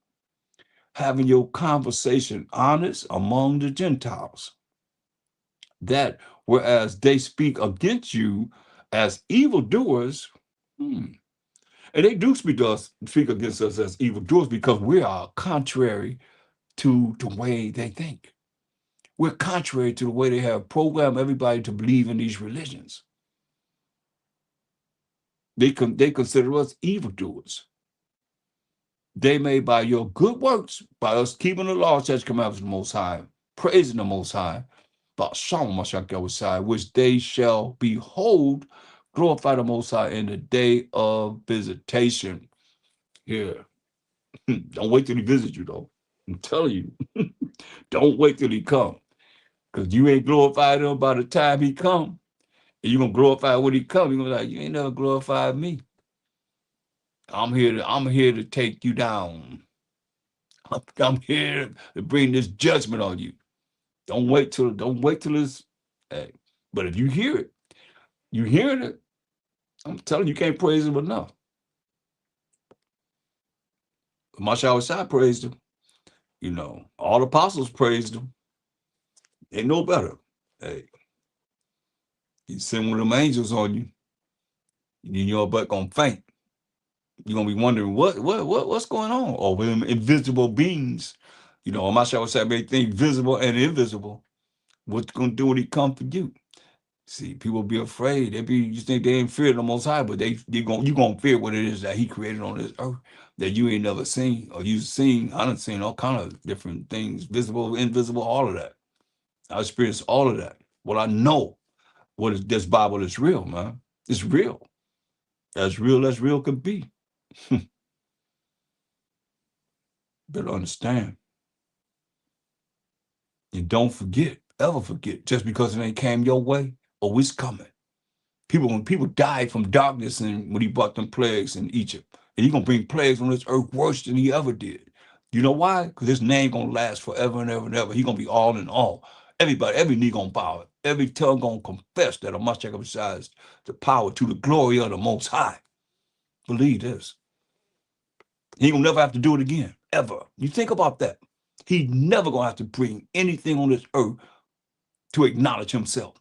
Having your conversation honest among the Gentiles, that whereas they speak against you as evildoers, and they do speak against us as evildoers because we are contrary to the way they think. We're contrary to the way they have programmed everybody to believe in these religions. They consider us evildoers. They may, by your good works, by us keeping the law, statutes, commandments of the Most High, praising the Most High, which they shall behold, glorify the Most High in the day of visitation. Yeah. Don't wait till he visits you, though. I'm telling you. Don't wait till he come. Because you ain't glorified him by the time he come. And you're going to glorify when he come. You're going to be like, you ain't never glorified me. I'm here to take you down. I'm here to bring this judgment on you. Don't wait till it's, hey. But if you hear it, you hearing it, I'm telling you, you can't praise him enough. Mashawashai praised him. All the apostles praised him. They know better. Hey, you send one of them angels on you, you're butt gonna faint. You're gonna be wondering what's going on. Or with them invisible beings, Mashawashai made things visible and invisible. What's gonna do when he come for you? See, people be afraid. You think they ain't fear the Most High, but you gonna fear what it is that He created on this earth that you ain't never seen, or you seen. I done seen all kind of different things, visible, invisible, all of that. I experienced all of that. Well, I know this Bible is real, man. It's real. As real could be. Better understand. And don't forget, ever forget, just because it ain't came your way, oh, it's coming. When people died from darkness and when he brought them plagues in Egypt, and he's gonna bring plagues on this earth worse than he ever did. You know why? Because his name gonna last forever and ever and ever. He gonna be all in all. Everybody, every knee gonna bow. Every tongue gonna confess that a Mashiach besides the power to the glory of the Most High. Believe this. He gonna never have to do it again, ever. You think about that. He never gonna have to bring anything on this earth to acknowledge himself.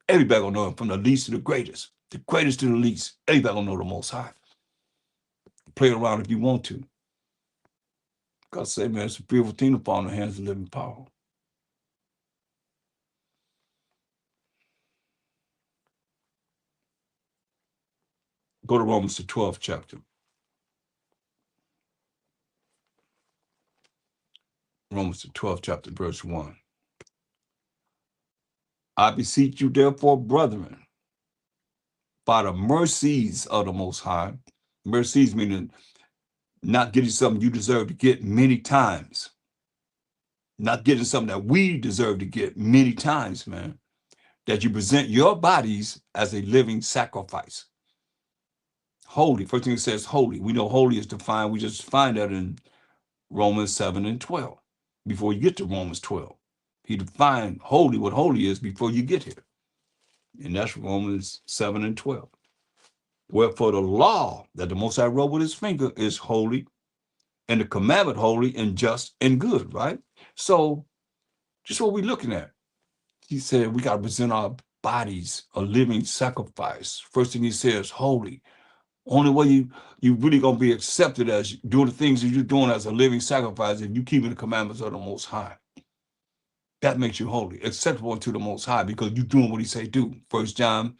Everybody gonna know him from the least to the greatest to the least. Everybody gonna know the Most High. Play around if you want to. God say, man, it's a beautiful thing to fall in the hands of living power. Go to Romans, the 12th chapter. Romans, the 12th chapter, verse 1. I beseech you, therefore, brethren, by the mercies of the Most High. Mercies meaning not getting something you deserve to get many times. Not getting something that we deserve to get many times, man. that you present your bodies as a living sacrifice. Holy. First thing it says holy. We know holy is defined. We just find that in Romans 7 and 12. Before you get to Romans 12. He defined holy, what holy is, before you get here. And that's Romans 7 and 12. Wherefore the law that the Most High wrote with his finger is holy, and the commandment holy and just and good, right? So just what we're looking at. He said we got to present our bodies a living sacrifice. First thing he says, holy. Only way you really gonna be accepted as doing the things that you're doing as a living sacrifice if you keeping the commandments of the Most High. That makes you holy, acceptable to the Most High, because you're doing what he say do. 1 John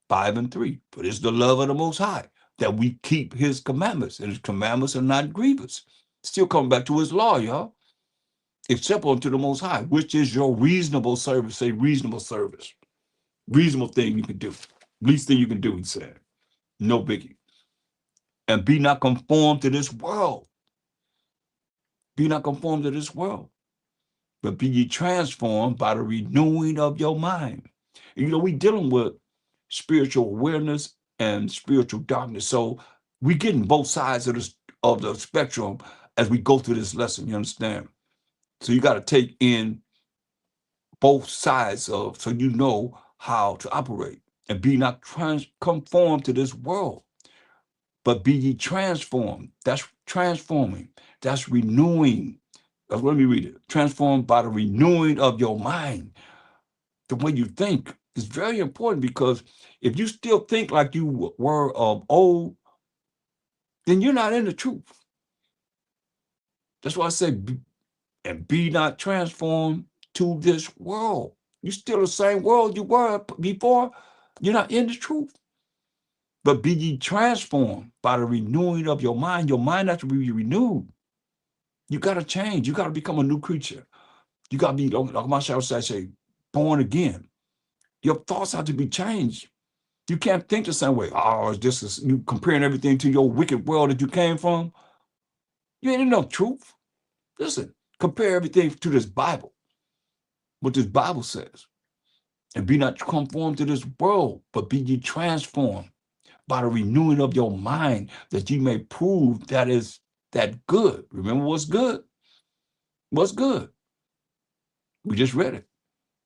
5 and 3. For it's the love of the Most High that we keep his commandments, and his commandments are not grievous. Still coming back to his law, y'all. Acceptable unto the Most High, which is your reasonable service. Say reasonable service. Reasonable thing you can do. Least thing you can do, he said. No biggie. And be not conformed to this world. Be not conformed to this world, but be ye transformed by the renewing of your mind. And, we dealing with spiritual awareness and spiritual darkness. So we getting both sides of the spectrum as we go through this lesson, you understand? So you got to take in both sides of, so you know how to operate. And be not conformed to this world, but be ye transformed. That's transforming. That's renewing. Let me read it. Transformed by the renewing of your mind. The way you think is very important, because if you still think like you were of old, then you're not in the truth. That's why I say, and be not transformed to this world. You're still the same world you were before. You're not in the truth. But be ye transformed by the renewing of your mind. Your mind has to be renewed. You got to change. You got to become a new creature. You got to be, like my shall say, born again. Your thoughts have to be changed. You can't think the same way. Oh, this is you comparing everything to your wicked world that you came from. You ain't in no truth. Listen, compare everything to this Bible, what this Bible says. And be not conformed to this world, but be ye transformed by the renewing of your mind, that ye may prove that is that good. Remember what's good? What's good? We just read it.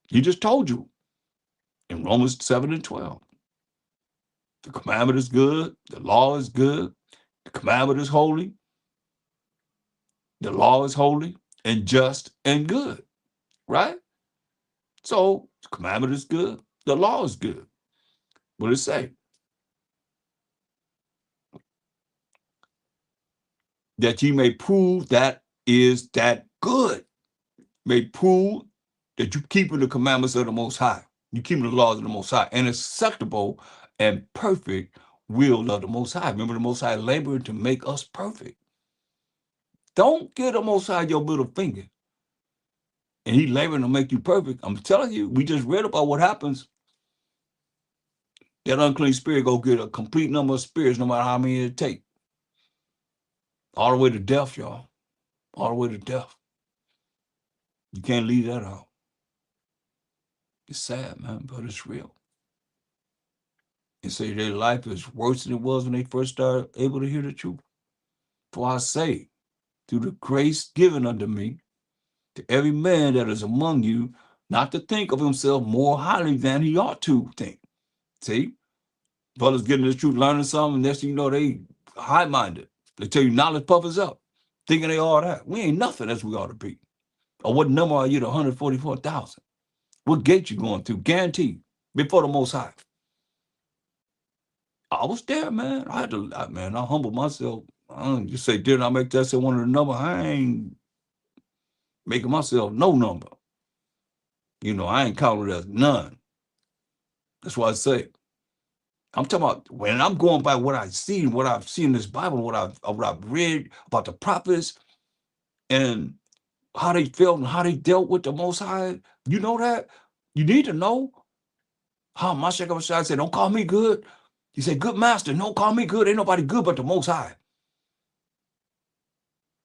He just told you in Romans 7 and 12. The commandment is good. The law is good. The commandment is holy. The law is holy and just and good, right? So the commandment is good. The law is good. What does it say? That ye may prove that is that good. May prove that you keeping the commandments of the Most High. You keeping the laws of the Most High, and acceptable and perfect will of the Most High. Remember, the Most High labored to make us perfect. Don't give the Most High your middle finger, and he laboring to make you perfect. I'm telling you, we just read about what happens. That unclean spirit go get a complete number of spirits, no matter how many it take. All the way to death, y'all. All the way to death. You can't leave that out. It's sad, man, but it's real. And say their life is worse than it was when they first started able to hear the truth. For I say, through the grace given unto me, to every man that is among you, not to think of himself more highly than he ought to think. See? Brothers getting the truth, learning something, next thing you know, they high-minded. They tell you knowledge puffers up, thinking they all that. We ain't nothing as we ought to be. Or what number are you to 144,000? What gate you going through? Guaranteed. Before the Most High. I was there, man. I had to, man, I humbled myself. You say, didn't I make that say one of the number? I ain't making myself no number. I ain't counted as none. That's why I say. I'm talking about when I'm going by what I see, what I've seen in this Bible, what I've read about the prophets and how they felt and how they dealt with the Most High. You know that? You need to know how Mashiach said, don't call me good. He said, good master, don't call me good. Ain't nobody good but the Most High.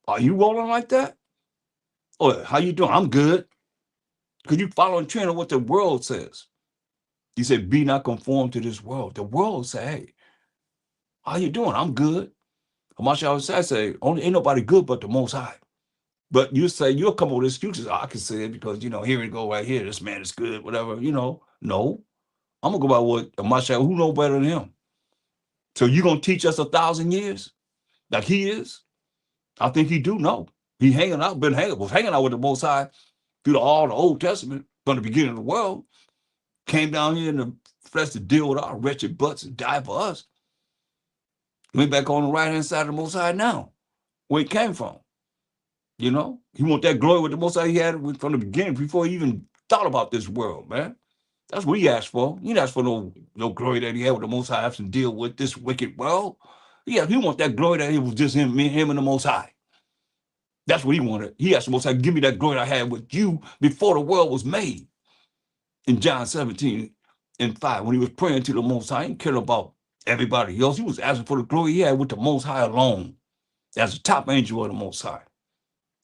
Are you rolling like that? Or how you doing? I'm good. Because you following trend of what the world says. He said, be not conformed to this world. The world say, hey, how you doing? I'm good. Hamashiach say, only ain't nobody good but the Most High. But you say, you'll come up with excuses. Oh, I can say it because, here we go right here. This man is good, whatever, No, I'm going to go by what Hamashiach, who know better than him? So you going to teach us 1,000 years like he is? I think he do know. He was hanging out with the Most High through all the Old Testament from the beginning of the world. Came down here in the flesh to deal with our wretched butts and die for us. Went back on the right-hand side of the Most High now, where he came from. He want that glory with the Most High he had from the beginning before he even thought about this world, man. That's what he asked for. He didn't ask for no glory that he had with the Most High have to deal with this wicked world. Yeah, he want that glory that it was just him and the Most High. That's what he wanted. He asked the Most High, give me that glory I had with you before the world was made. In John 17:5, when he was praying to the Most High, he didn't care about everybody else. He was asking for the glory he had with the Most High alone, as the top angel of the Most High.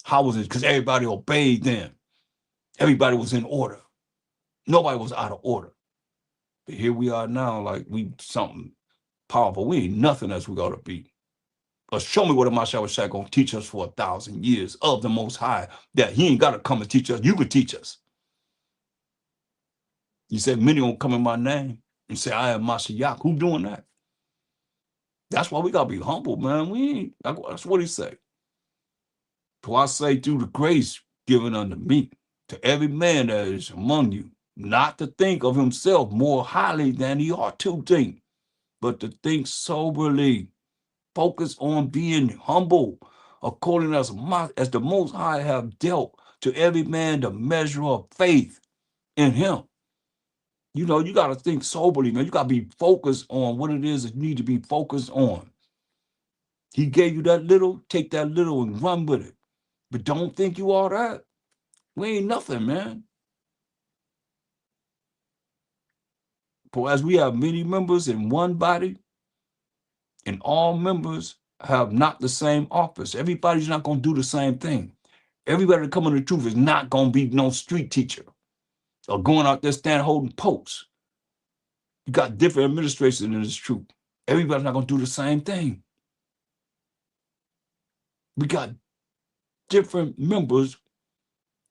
How was it? Because everybody obeyed them. Everybody was in order. Nobody was out of order. But here we are now, like we something powerful. We ain't nothing as we got to be. But show me what a Mashiach going to teach us for 1,000 years of the Most High, that he ain't got to come and teach us. You could teach us. He said, many won't come in my name and say, I am Mashiach. Who doing that? That's why we got to be humble, man. That's what he say. So I say, through the grace given unto me, to every man that is among you, not to think of himself more highly than he ought to think, but to think soberly, focus on being humble, according as the Most High have dealt to every man the measure of faith in him. You got to think soberly, man. You got to be focused on what it is that you need to be focused on. He gave you that little, take that little and run with it. But don't think you all that. We ain't nothing, man. For as we have many members in one body, and all members have not the same office. Everybody's not going to do the same thing. Everybody that come in the truth is not going to be no street teacher or going out there standing holding posts. You got different administrations in this truth. Everybody's not going to do the same thing. We got different members,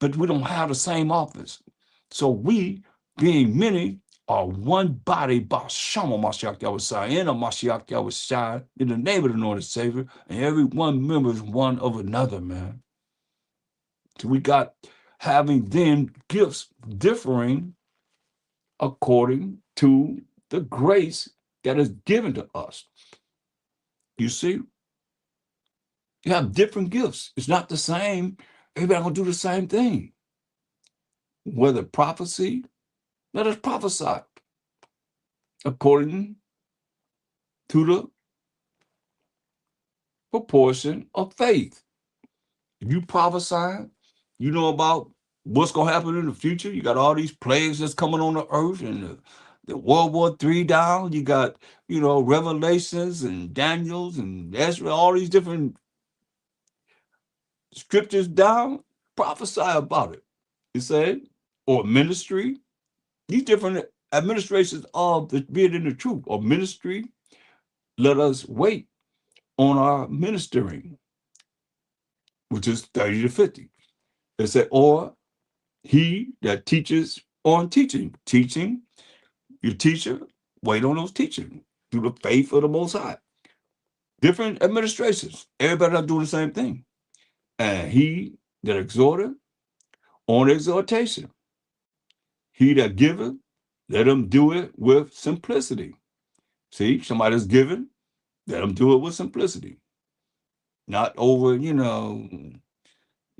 but we don't have the same office. So we, being many, are one body, Bashama Mashiach Yahushua, in a Mashiach Yahushua, in the name of the Lord and Savior, and every one member is one of another, man. So we got having then gifts differing according to the grace that is given to us. You see, you have different gifts. It's not the same. Everybody gonna do the same thing. Whether prophecy, let us prophesy according to the proportion of faith. If you prophesy, you know about what's going to happen in the future. You got all these plagues that's coming on the earth, and the World War III down. You got, Revelations and Daniels and Ezra, all these different scriptures down. Prophesy about it. You say, or ministry. These different administrations of being in the truth or ministry. Let us wait on our ministering, which is 30 to 50. It said, or he that teaches on teaching. Teaching, your teacher, wait on those teaching through the faith of the Most High. Different administrations. Everybody not doing the same thing. And he that exhorteth on exhortation. He that giveth, let him do it with simplicity. See, somebody's giving, let him do it with simplicity. Not over,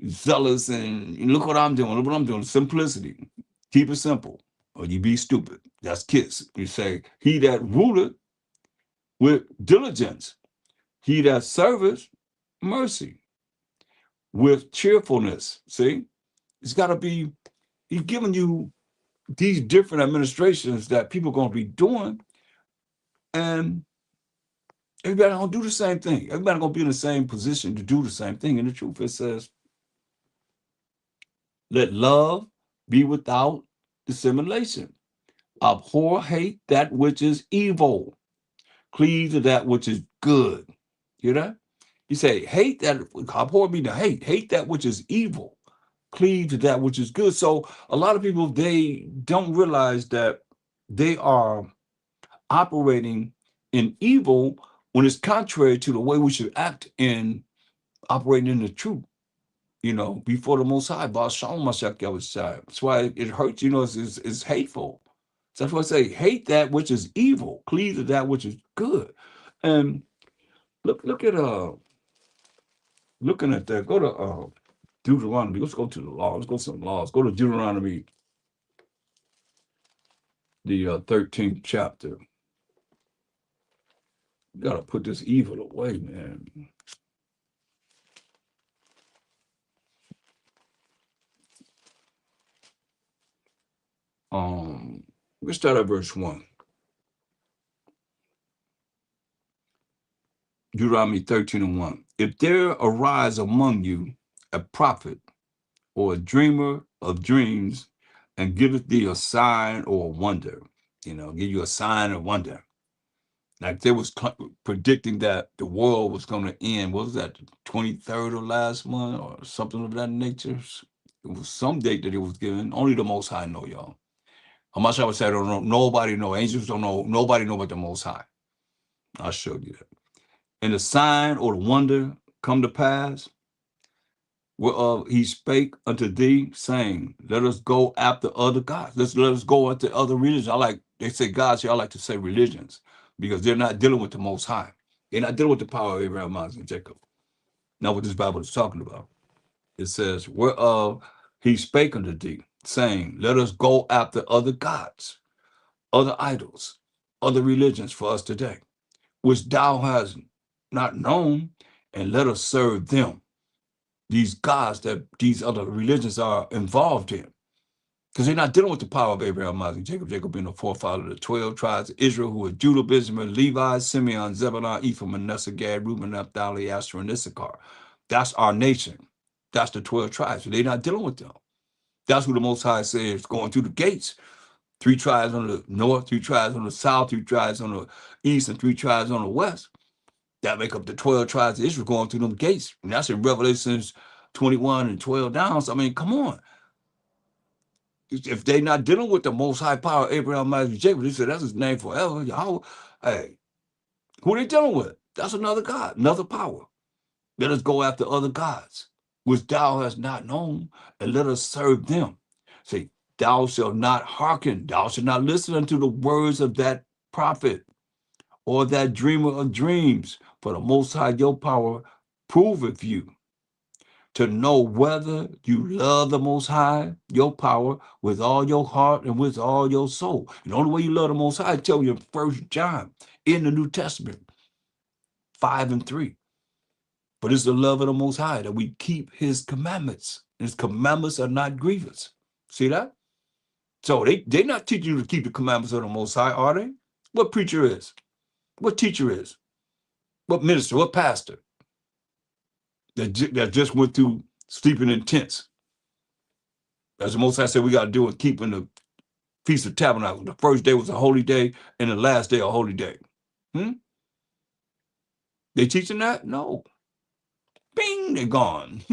zealous and look what I'm doing, look what I'm doing. Simplicity. Keep it simple, or you be stupid. That's KISS. You say, he that ruleth with diligence, he that serveth mercy with cheerfulness. See, it's got to be, he's giving you these different administrations that people are going to be doing, and everybody don't do the same thing. Everybody going to be in the same position to do the same thing. In the truth, it says, let love be without dissimulation. Abhor, hate that which is evil. Cleave to that which is good. You know? He say, hate that, abhor mean to hate. Hate that which is evil. Cleave to that which is good. So a lot of people, they don't realize that they are operating in evil when it's contrary to the way we should act in operating in the truth, before the Most High. That's why it hurts, it's hateful. So that's why I say, hate that which is evil, cleave to that which is good. And look at looking at that, go to Deuteronomy. Let's go to the law. Let's go to some laws. Go to Deuteronomy, the 13th chapter. You gotta put this evil away, man. Let's start at verse 1. Deuteronomy 13:1. If there arise among you a prophet or a dreamer of dreams, and giveth thee a sign or a wonder, give you a sign or wonder. Like they was predicting that the world was going to end. What was that, the 23rd of last month or something of that nature? It was some date that it was given. Only the Most High know, y'all. How much I would say I don't know. Nobody know. Angels don't know. Nobody know but the Most High. I'll show you that. And the sign or the wonder come to pass, whereof he spake unto thee, saying, let us go after other gods. Let us go after other religions. They say gods here, I like to say religions, because they're not dealing with the Most High. They're not dealing with the power of Abraham, Isaac, and Jacob. Not what this Bible is talking about. It says, whereof he spake unto thee, saying, let us go after other gods, other idols, other religions for us today, which thou hast not known, and let us serve them. These gods that these other religions are involved in, because they're not dealing with the power of Abraham, Isaac, Jacob, Jacob being the forefather of the 12 tribes of Israel, who are Judah, Benjamin, Levi, Simeon, Zebulun, Ephraim, Manasseh, Gad, Reuben, Naphtali, Asher, and Issachar. That's our nation. That's the 12 tribes. So they're not dealing with them. That's who the Most High says going through the gates. 3 tribes on the north, 3 tribes on the south, 3 tribes on the east, and 3 tribes on the west. That make up the 12 tribes of Israel going through them gates. And that's in Revelations 21 and 12 down. So, I mean, come on. If they're not dealing with the Most High power, Abraham, Isaac, Jacob, they said that's his name forever. Hey, who they dealing with? That's another God, another power. Let us go after other gods, which thou hast not known, and let us serve them. Say, thou shalt not hearken, thou shalt not listen unto the words of that prophet or that dreamer of dreams, for the Most High your power proveth you to know whether you love the Most High, your power, with all your heart and with all your soul. And the only way you love the Most High, I tell you in 1 John in the New Testament, 5 and 3. But it's the love of the Most High that we keep his commandments. His commandments are not grievous. See that? So they're not teaching you to keep the commandments of the Most High, are they? What preacher is? What teacher is? What minister? What pastor? That just went through sleeping in tents. As the Most High said, we got to do it, keeping the Feast of Tabernacles. The first day was a holy day, and the last day a holy day. They teaching that? No. Bing, they're gone.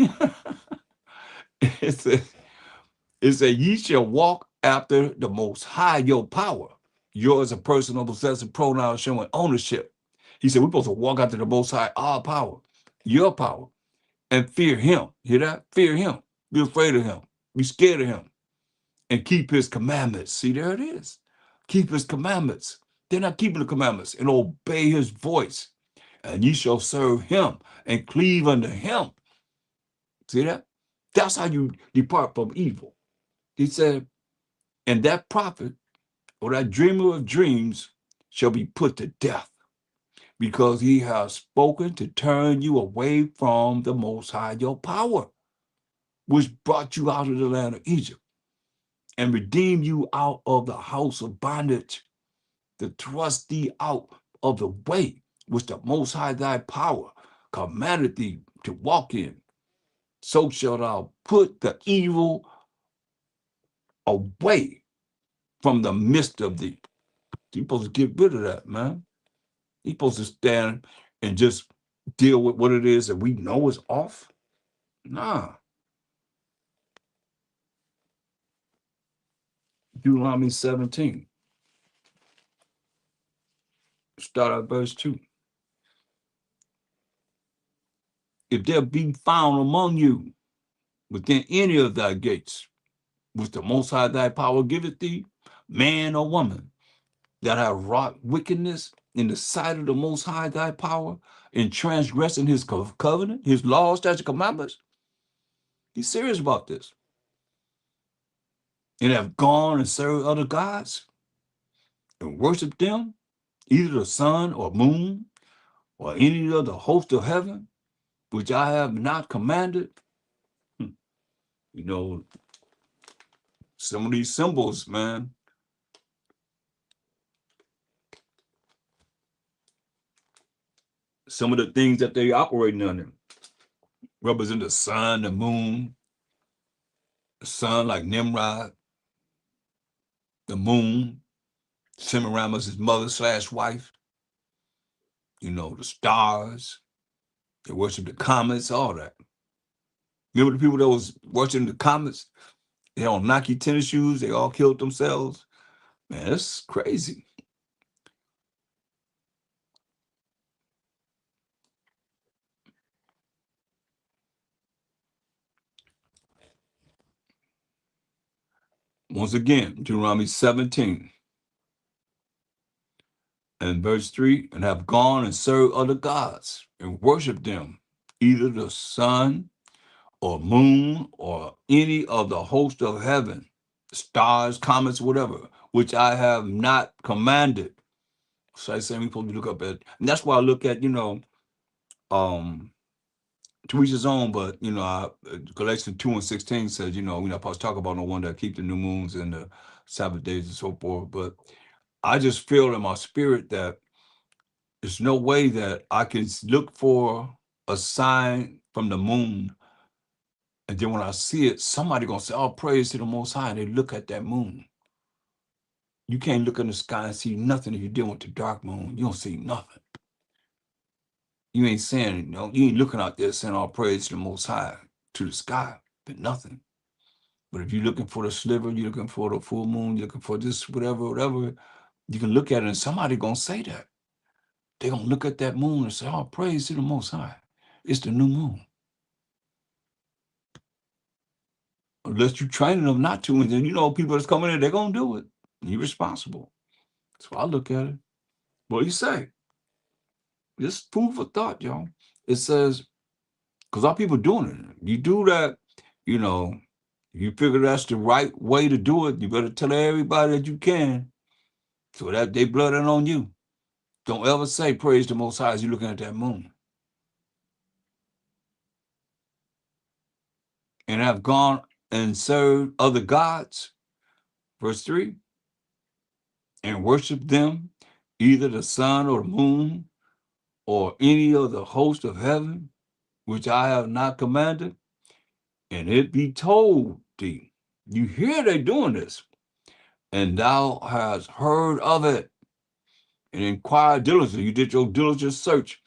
It said, ye shall walk after the Most High, your power. Yours a personal possessive pronoun showing ownership. He said, we're supposed to walk after the Most High, our power, your power, and fear him. Hear that? Fear him. Be afraid of him. Be scared of him. And keep his commandments. See, there it is. Keep his commandments. They're not keeping the commandments, and obey his voice. And ye shall serve him and cleave unto him. See that? That's how you depart from evil. He said, and that prophet or that dreamer of dreams shall be put to death, because he has spoken to turn you away from the Most High, your power, which brought you out of the land of Egypt and redeemed you out of the house of bondage, to thrust thee out of the way which the Most High thy power commanded thee to walk in. So shalt thou put the evil away from the midst of thee. You're supposed to get rid of that, man. You're supposed to stand and just deal with what it is that we know is off. Nah. Deuteronomy 17. Start at verse 2. If there be found among you within any of thy gates, which the Most High thy power giveth thee, man or woman, that have wrought wickedness in the sight of the Most High thy power, in transgressing his covenant, his laws, statutes, commandments, he's serious about this, and have gone and served other gods and worshiped them, either the sun or moon, or any of the host of heaven, which I have not commanded. You know, some of these symbols, man, some of the things that they operating under represent the sun, the moon, the sun like Nimrod, the moon, Semiramis, his mother slash wife, you know, the stars, they worship the comets, all that. Remember the people that was worshiping the comets? They on Nike tennis shoes, they all killed themselves. Man, that's crazy. Once again, Deuteronomy 17 and verse 3, and have gone and served other gods and worshiped them, either the sun or moon or any of the host of heaven, stars, comets, whatever, which I have not commanded. So I say we supposed to look up at, and that's why I look at, to each his own, but Galatians 2:16 says, we're not supposed to talk about no one that keep the new moons and the Sabbath days and so forth. But I just feel in my spirit that there's no way that I can look for a sign from the moon, and then when I see it, somebody gonna say, "Oh, praise to the Most High," and they look at that moon. You can't look in the sky and see nothing if you're dealing with the dark moon. You don't see nothing. You ain't saying, you ain't looking out there saying, "All praise to the Most High," to the sky, but nothing. But if you're looking for the sliver, you're looking for the full moon, you're looking for this, whatever, you can look at it and somebody gonna say that. They're gonna look at that moon and say, "Oh, praise to the Most High. It's the new moon." Unless you're training them not to, and then people that's coming in, they're gonna do it. You're responsible. That's why I look at it. What do you say? Just food for thought, y'all. It says, because our people doing it. You do that, you figure that's the right way to do it, you better tell everybody that you can, so that they blood it on you. Don't ever say praise the Most High as you're looking at that moon. And have gone and served other gods, verse 3, and worship them, either the sun or the moon, or any of the host of heaven, which I have not commanded, and it be told thee. You hear they doing this, and thou hast heard of it, and inquired diligently. You did your diligent search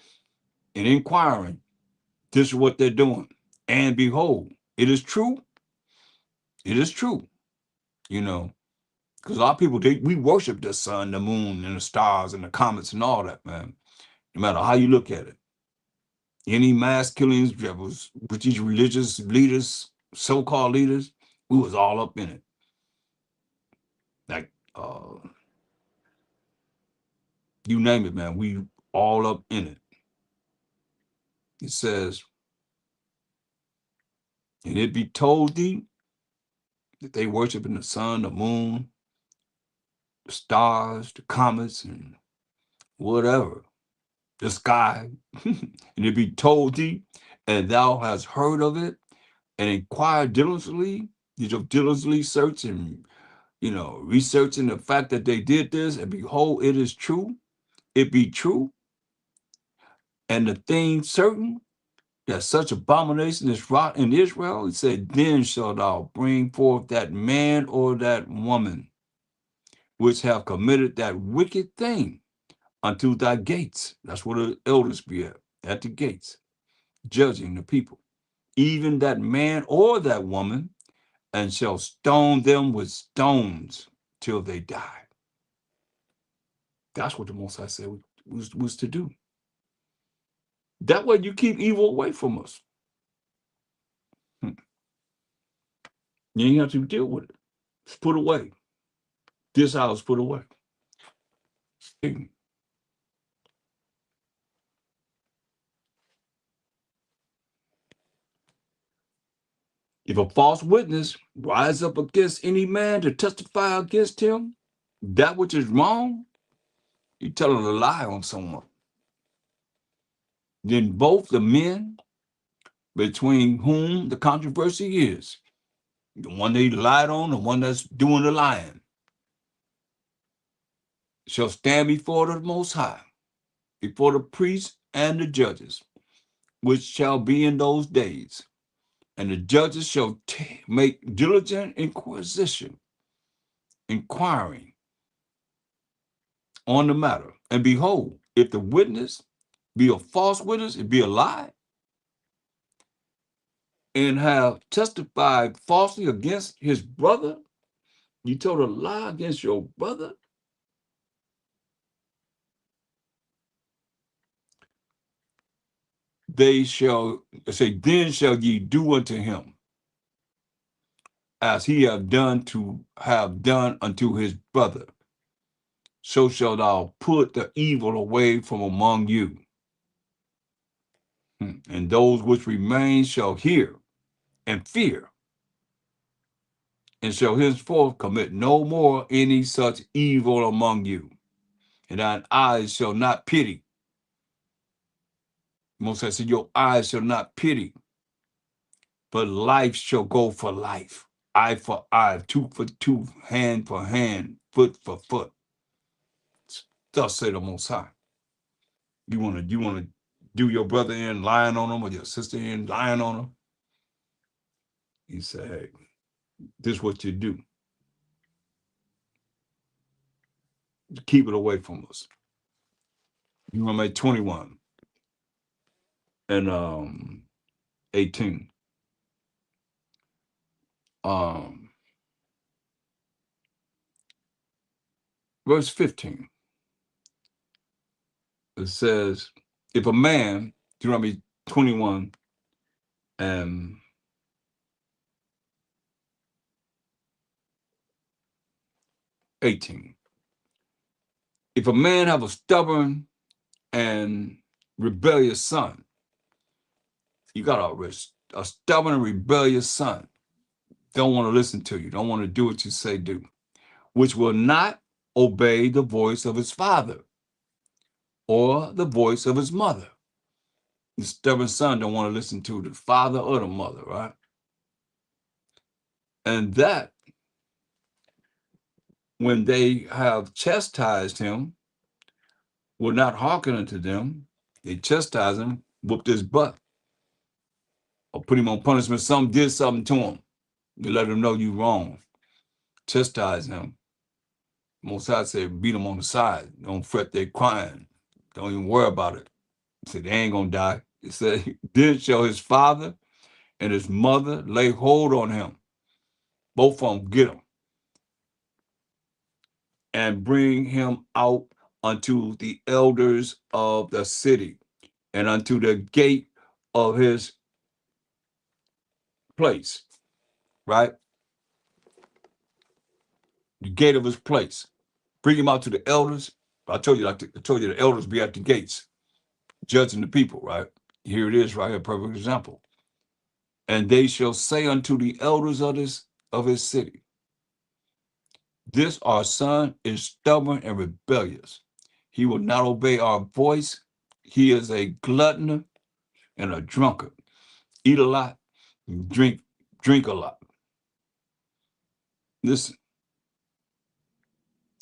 and inquiring. This is what they're doing. And behold, it is true. It is true. Because a lot of people, we worship the sun, the moon, and the stars, and the comets, and all that, man. No matter how you look at it. Any mass killings that was with these religious leaders, so-called leaders, we was all up in it. Like, you name it, man, we all up in it. It says, and it be told thee that they worship in the sun, the moon, the stars, the comets, and whatever, the sky. And it be told thee, and thou hast heard of it, and inquired diligently, you just diligently search and researching the fact that they did this, and behold, it is true. It be true. And the thing certain that such abomination is wrought in Israel, he said, then shalt thou bring forth that man or that woman which have committed that wicked thing unto thy gates. That's where the elders be at the gates, judging the people, even that man or that woman, and shall stone them with stones till they die. That's what the Most High said was to do. That way you keep evil away from us. You ain't have to deal with it. It's put away. This house put away. If a false witness rise up against any man to testify against him, that which is wrong, you're telling a lie on someone. Then both the men between whom the controversy is, the one they lied on, the one that's doing the lying, shall stand before the Most High, before the priests and the judges, which shall be in those days. And the judges shall make diligent inquiring on the matter. And behold, if the witness be a false witness, it be a lie, and have testified falsely against his brother, you told a lie against your brother, they shall say, then shall ye do unto him as he have done unto his brother. So shalt thou put the evil away from among you. And those which remain shall hear and fear, and shall henceforth commit no more any such evil among you. And thine eyes shall not pity. Moses said, your eyes shall not pity, but life shall go for life, eye for eye, tooth for tooth, hand for hand, foot for foot. Thus say the Most High. You want to do your brother in lying on him, or your sister in lying on him? He said, hey, this is what you do. Keep it away from us. You want to make 21 and 18. Verse 15. It says, if a man, Deuteronomy 21 and 18. If a man have a stubborn and rebellious son, you got a stubborn and rebellious son, don't want to listen to you, don't want to do what you say do, which will not obey the voice of his father or the voice of his mother. The stubborn son don't want to listen to the father or the mother, right? And that when they have chastised him, will not hearken unto them, they chastise him, whooped his butt, or put him on punishment. Some did something to him. You let him know you wrong. Chastise him. Most High said, beat him on the side. Don't fret, they crying. Don't even worry about it. He said, they ain't gonna die. He said, then shall his father and his mother lay hold on him. Both of them get him. And bring him out unto the elders of the city and unto the gate of his place, right? The gate of his place. Bring him out to the elders. I told you the elders be at the gates, judging the people, right? Here it is, right here, perfect example. And they shall say unto the elders of his city, this our son is stubborn and rebellious. He will not obey our voice. He is a glutton and a drunkard. Eat a lot, drink a lot. Listen.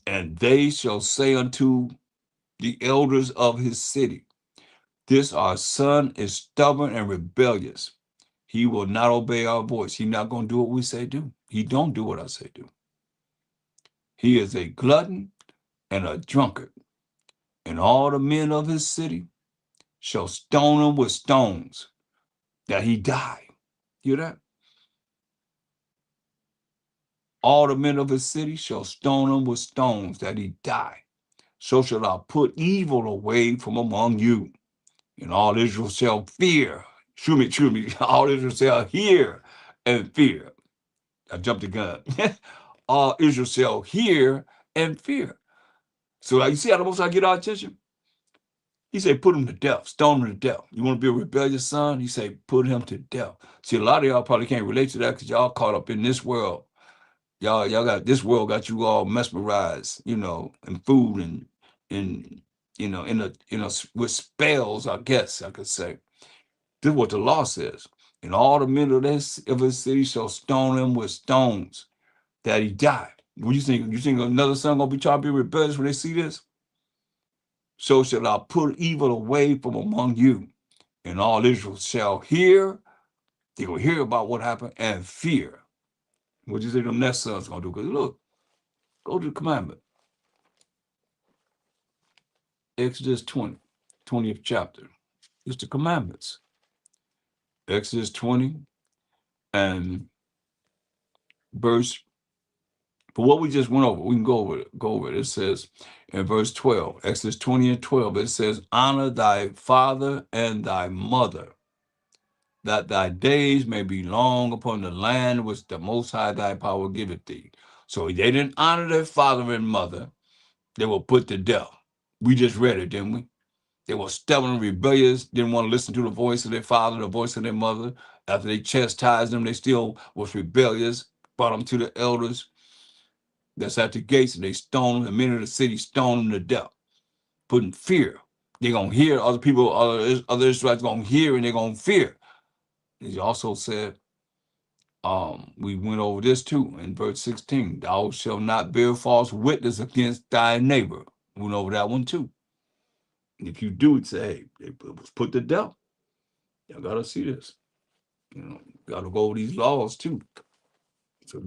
And they shall say unto the elders of his city, this our son is stubborn and rebellious. He will not obey our voice. He's not going to do what we say do. He don't do what I say do. He is a glutton and a drunkard, and all the men of his city shall stone him with stones, that he die. Hear that? All the men of his city shall stone him with stones, that he die. So shall I put evil away from among you, and all Israel shall fear. True me, all Israel shall hear and fear. I jumped the gun. All Israel shall hear and fear. So like, you see how the Most High get our attention? He said, put him to death, stone him to death. You want to be a rebellious son? He said, put him to death. See, a lot of y'all probably can't relate to that because y'all caught up in this world. Y'all got this world got you all mesmerized, and food and with spells, I guess I could say. This is what the law says. And all the men of his city shall stone him with stones, that he die. What do you think? You think another son gonna be trying to be rebellious when they see this? So shall I put evil away from among you, and all Israel shall hear. They will hear about what happened and fear. What do you think the next son's gonna do? Because look, go to the commandment. Exodus 20, 20th chapter. It's the commandments. Exodus 20 and verse, for what we just went over, we can go over it. It says in verse 12, Exodus 20 and 12, it says, honor thy father and thy mother, that thy days may be long upon the land which the Most High thy power giveth thee. So they didn't honor their father and mother, they were put to death. We just read it, didn't we? They were stubborn and rebellious, didn't want to listen to the voice of their father, the voice of their mother. After they chastised them, they still was rebellious, brought them to the elders that's at the gates, and they stoned them. The men of the city stoned them to death, putting fear. They're going to hear other people, other Israelites going to hear, and they're going to fear. He also said, we went over this too in verse 16, thou shalt not bear false witness against thy neighbor. We went over that one too. If you do, say, hey, it was put to death. Y'all gotta see this. Gotta go over these laws too. So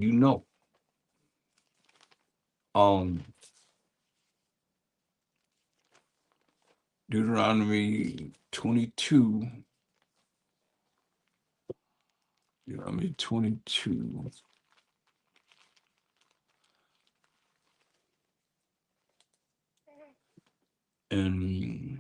Deuteronomy 22. Deuteronomy 22. And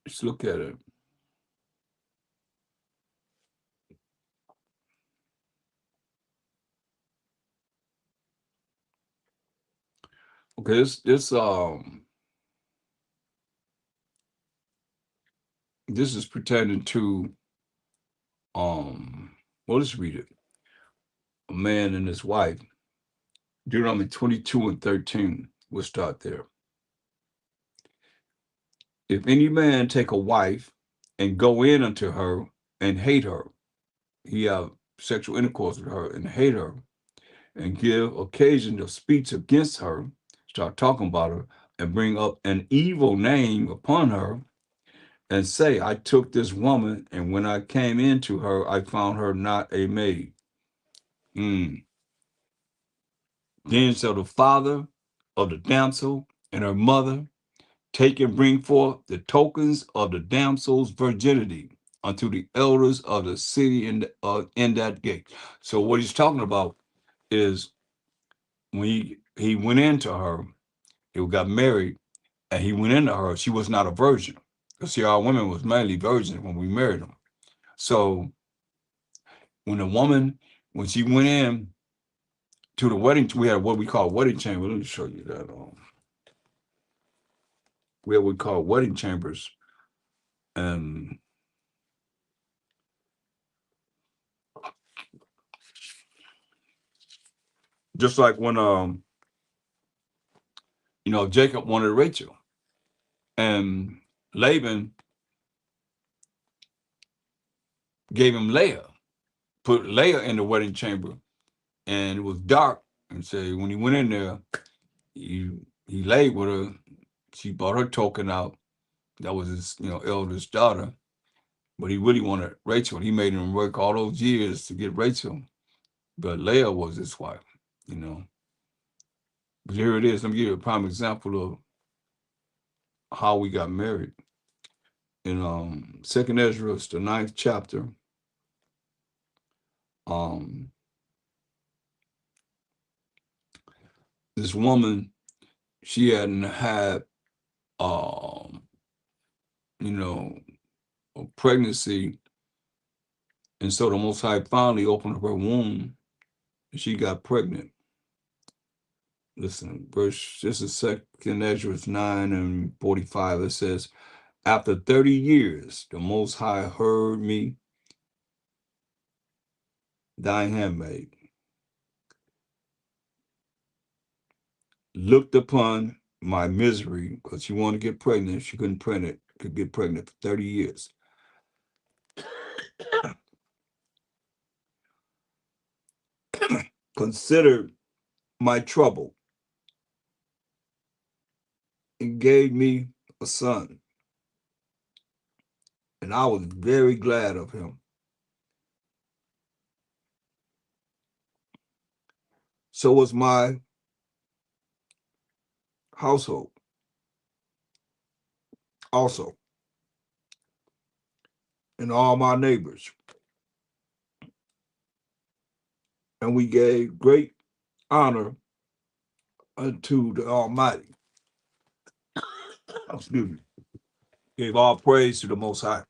let's look at it. Okay, this is pertaining to well, let's read it. A man and his wife. Deuteronomy 22 and 13. We'll start there. If any man take a wife and go in unto her and hate her, he have sexual intercourse with her and hate her, and give occasion of speech against her, start talking about her, and bring up an evil name upon her, and say, I took this woman, and when I came into her, I found her not a maid. Then shall the father of the damsel and her mother take and bring forth the tokens of the damsel's virginity unto the elders of the city in that gate. So what he's talking about is when he went into her, he got married, and he went into her, she was not a virgin. Because see, our women was mainly virgins when we married them. So when she went in to the wedding, we had what we call wedding chamber. Let me show you that. We had what we call wedding chambers. And just like when Jacob wanted Rachel, and Laban gave him Leah, put Leah in the wedding chamber, and it was dark. And say when he went in there, he laid with her. She brought her token out. That was his, eldest daughter. But he really wanted Rachel. He made him work all those years to get Rachel. But Leah was his wife, you know. But here it is. Let me give you a prime example of how we got married. In Second Ezra, the 9th chapter, um, this woman, she hadn't had, um, you know, a pregnancy, and so the Most High finally opened up her womb, and she got pregnant. Listen, verse. This is Second Ezra 9:45. It says, "After 30 years, the Most High heard me, thy handmaid, looked upon my misery," because she wanted to get pregnant. She could get pregnant for 30 years. Considered my trouble and gave me a son. And I was very glad of him. So was my household also, and all my neighbors. And we gave great honor unto the Almighty. Excuse me. Gave all praise to the Most High.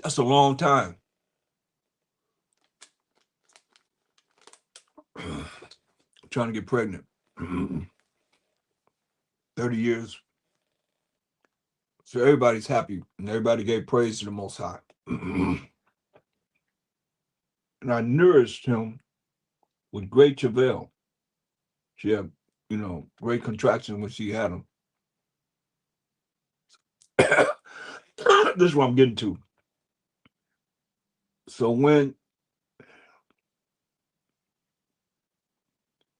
That's a long time. Trying to get pregnant. 30 years. So everybody's happy, and everybody gave praise to the Most High. And I nourished him with great travail. She had, great contractions when she had him. This is what I'm getting to. So when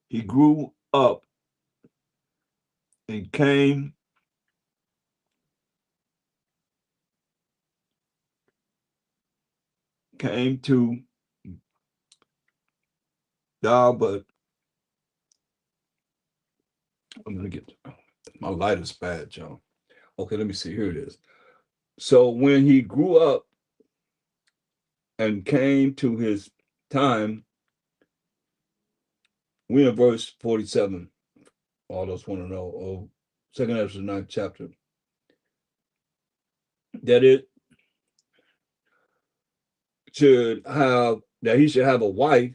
he grew up and came to thou, but I'm gonna get my light is bad, John. Okay, let me see. Here it is. So when he grew up and came to his time, we in verse 47. All those want to know. Oh, second Ezra 9th chapter. That he should have a wife,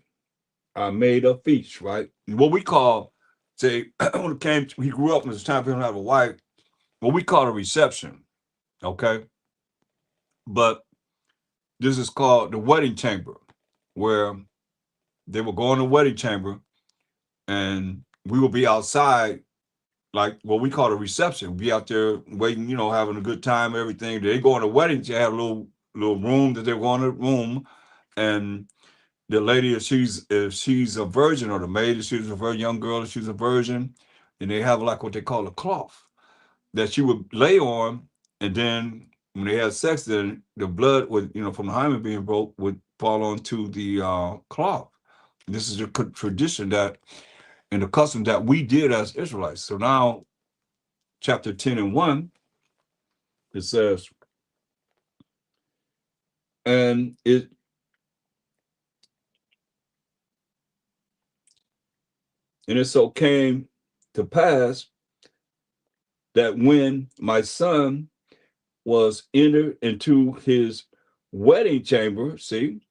I made a feast, right? What we call, say, when he grew up and it's time for him to have a wife, what we call a reception, okay? But this is called the wedding chamber, where they will go in the wedding chamber and we will be outside, like what we call a reception. Be out there waiting, having a good time, everything. They go in the wedding, they have a little room that they go in the room, and the lady, if she's a virgin, or the maid, if she's a virgin, young girl, if she's a virgin, and they have like what they call a cloth that she would lay on, and then when they had sex, then the blood would, from the hymen being broke, would fall onto the cloth. This is a tradition that, and the custom that we did as Israelites. So now, chapter 10:1, it says, and it so came to pass that when my son was entered into his wedding chamber, see,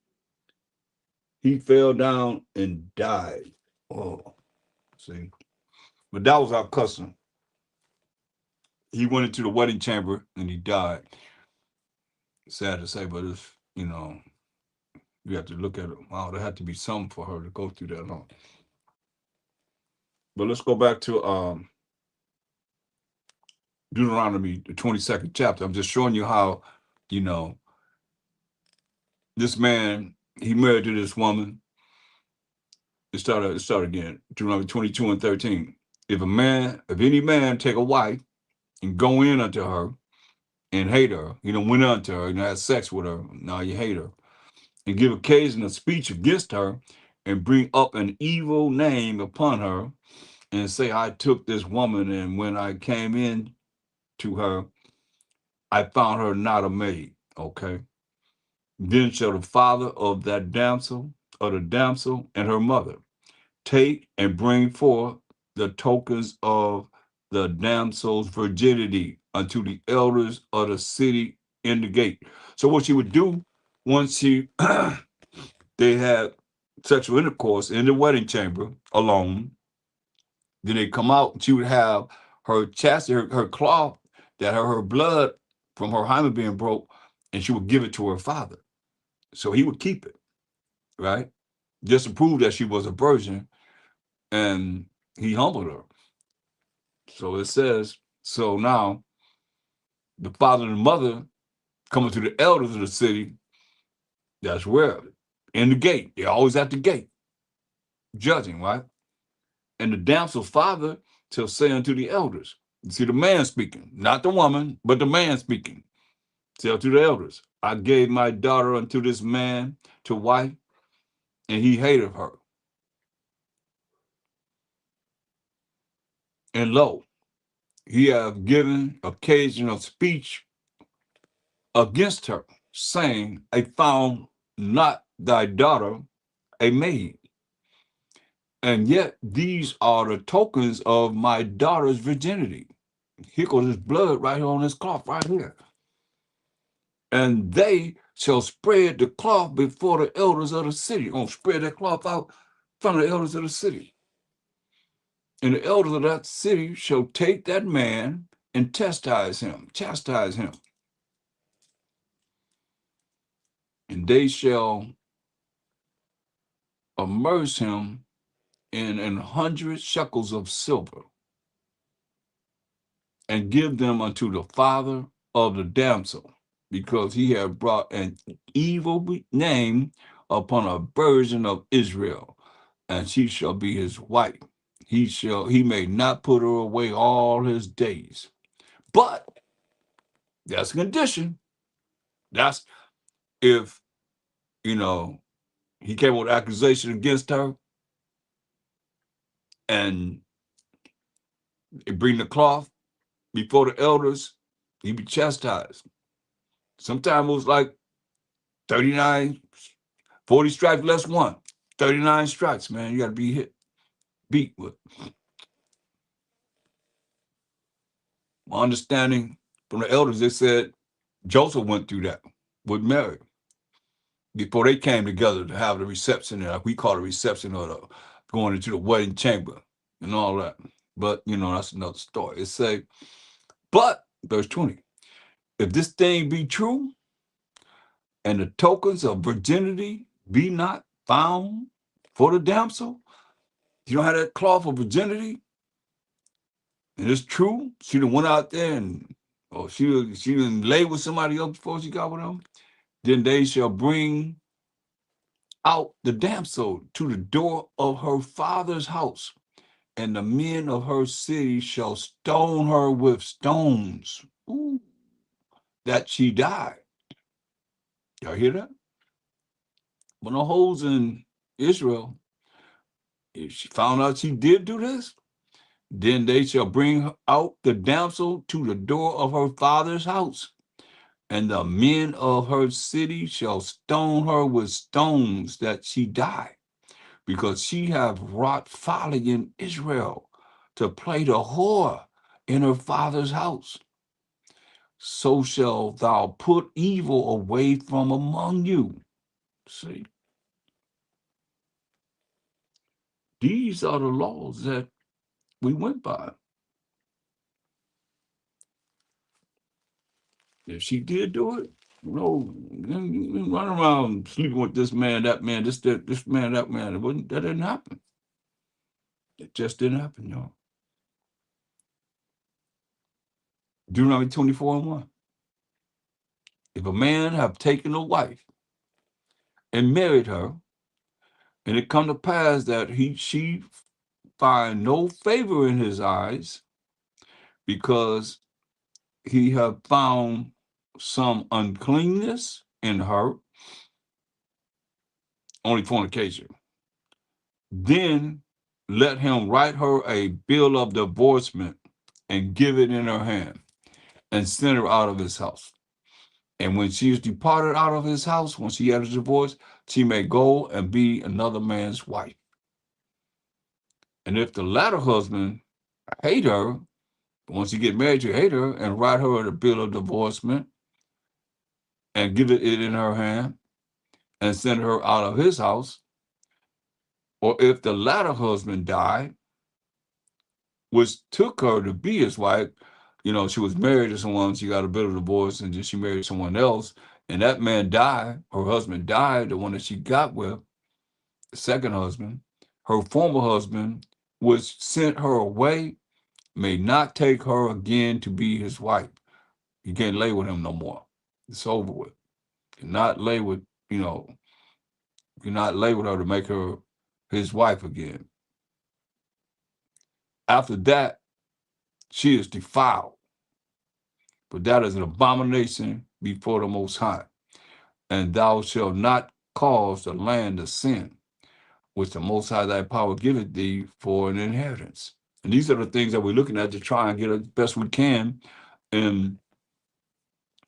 he fell down and died. Oh, see. But that was our custom. He went into the wedding chamber and he died. Sad to say, but it's, you have to look at it. Wow, there had to be something for her to go through that long. But let's go back to Deuteronomy, the 22nd chapter. I'm just showing you how, this man, he married to this woman. It started again. Deuteronomy 22:13. If any man take a wife and go in unto her and hate her. You know, went unto her and had sex with her. Now you hate her. And give occasion of speech against her and bring up an evil name upon her and say, I took this woman, and when I came in to her, I found her not a maid. Okay. Then shall the father of that damsel, or the damsel and her mother, take and bring forth the tokens of the damsel's virginity unto the elders of the city in the gate. So what she would do once she they had sexual intercourse in the wedding chamber alone, then they come out and she would have her chastity, her cloth that her blood from her hymen being broke, and she would give it to her father. So he would keep it, right? Just to prove that she was a virgin, and he humbled her. So it says, so now the father and the mother coming to the elders of the city, that's where, in the gate. They're always at the gate, judging, right? And the damsel's father shall say unto the elders, you see the man speaking, not the woman, but the man speaking. Tell to the elders, I gave my daughter unto this man to wife, and he hated her. And lo, he hath given occasion of speech against her, saying, I found not thy daughter a maid. And yet these are the tokens of my daughter's virginity. Here goes his blood right here on this cloth, right here. And they shall spread the cloth before the elders of the city. Gonna spread that cloth out in front of the elders of the city. And the elders of that city shall take that man and chastise him. And they shall immerse him in 100 shekels of silver, and give them unto the father of the damsel, because he had brought an evil name upon a virgin of Israel, and she shall be his wife. He may not put her away all his days. But that's a condition. That's if, you know, he came with accusation against her and they bring the cloth before the elders, he'd be chastised. Sometimes it was like 39, 40 stripes less one. 39 stripes, man. You got to be beat with. My understanding from the elders, they said Joseph went through that with Mary before they came together to have the reception, like we call the reception, or the going into the wedding chamber and all that. But, you know, that's another story. It say, but, verse 20, if this thing be true, and the tokens of virginity be not found for the damsel, you don't have that cloth of virginity, and it's true, she done went out there and, or she done lay with somebody else before she got with them, then they shall bring out the damsel to the door of her father's house, and the men of her city shall stone her with stones. Ooh, that she died. Y'all hear that? When the hoes in Israel, if she found out she did do this, then they shall bring out the damsel to the door of her father's house, and the men of her city shall stone her with stones that she die, because she hath wrought folly in Israel to play the whore in her father's house. So shall thou put evil away from among you. See, these are the laws that we went by. If she did do it, no, run around sleeping with this man, that man, this man, that man. That didn't happen. It just didn't happen, y'all. Deuteronomy 24:1. If a man have taken a wife and married her, and it come to pass that she find no favor in his eyes, because he have found some uncleanness in her, only fornication, then let him write her a bill of divorcement and give it in her hand and send her out of his house. And when she is departed out of his house, when she had a divorce, she may go and be another man's wife. And if the latter husband hate her, once you get married, you hate her, and write her a bill of divorcement and give it in her hand and send her out of his house. Or if the latter husband died, which took her to be his wife, she was married to someone, she got a bill of divorce, and then she married someone else, and that man died, her husband died, the one that she got with, the second husband, her former husband, which sent her away, may not take her again to be his wife. You can't lay with him no more. It's over with. You're not lay with, you're not lay with her to make her his wife again. After that, she is defiled. But that is an abomination before the Most High. And thou shalt not cause the land to sin, which the Most High thy power giveth thee for an inheritance. And these are the things that we're looking at to try and get as best we can in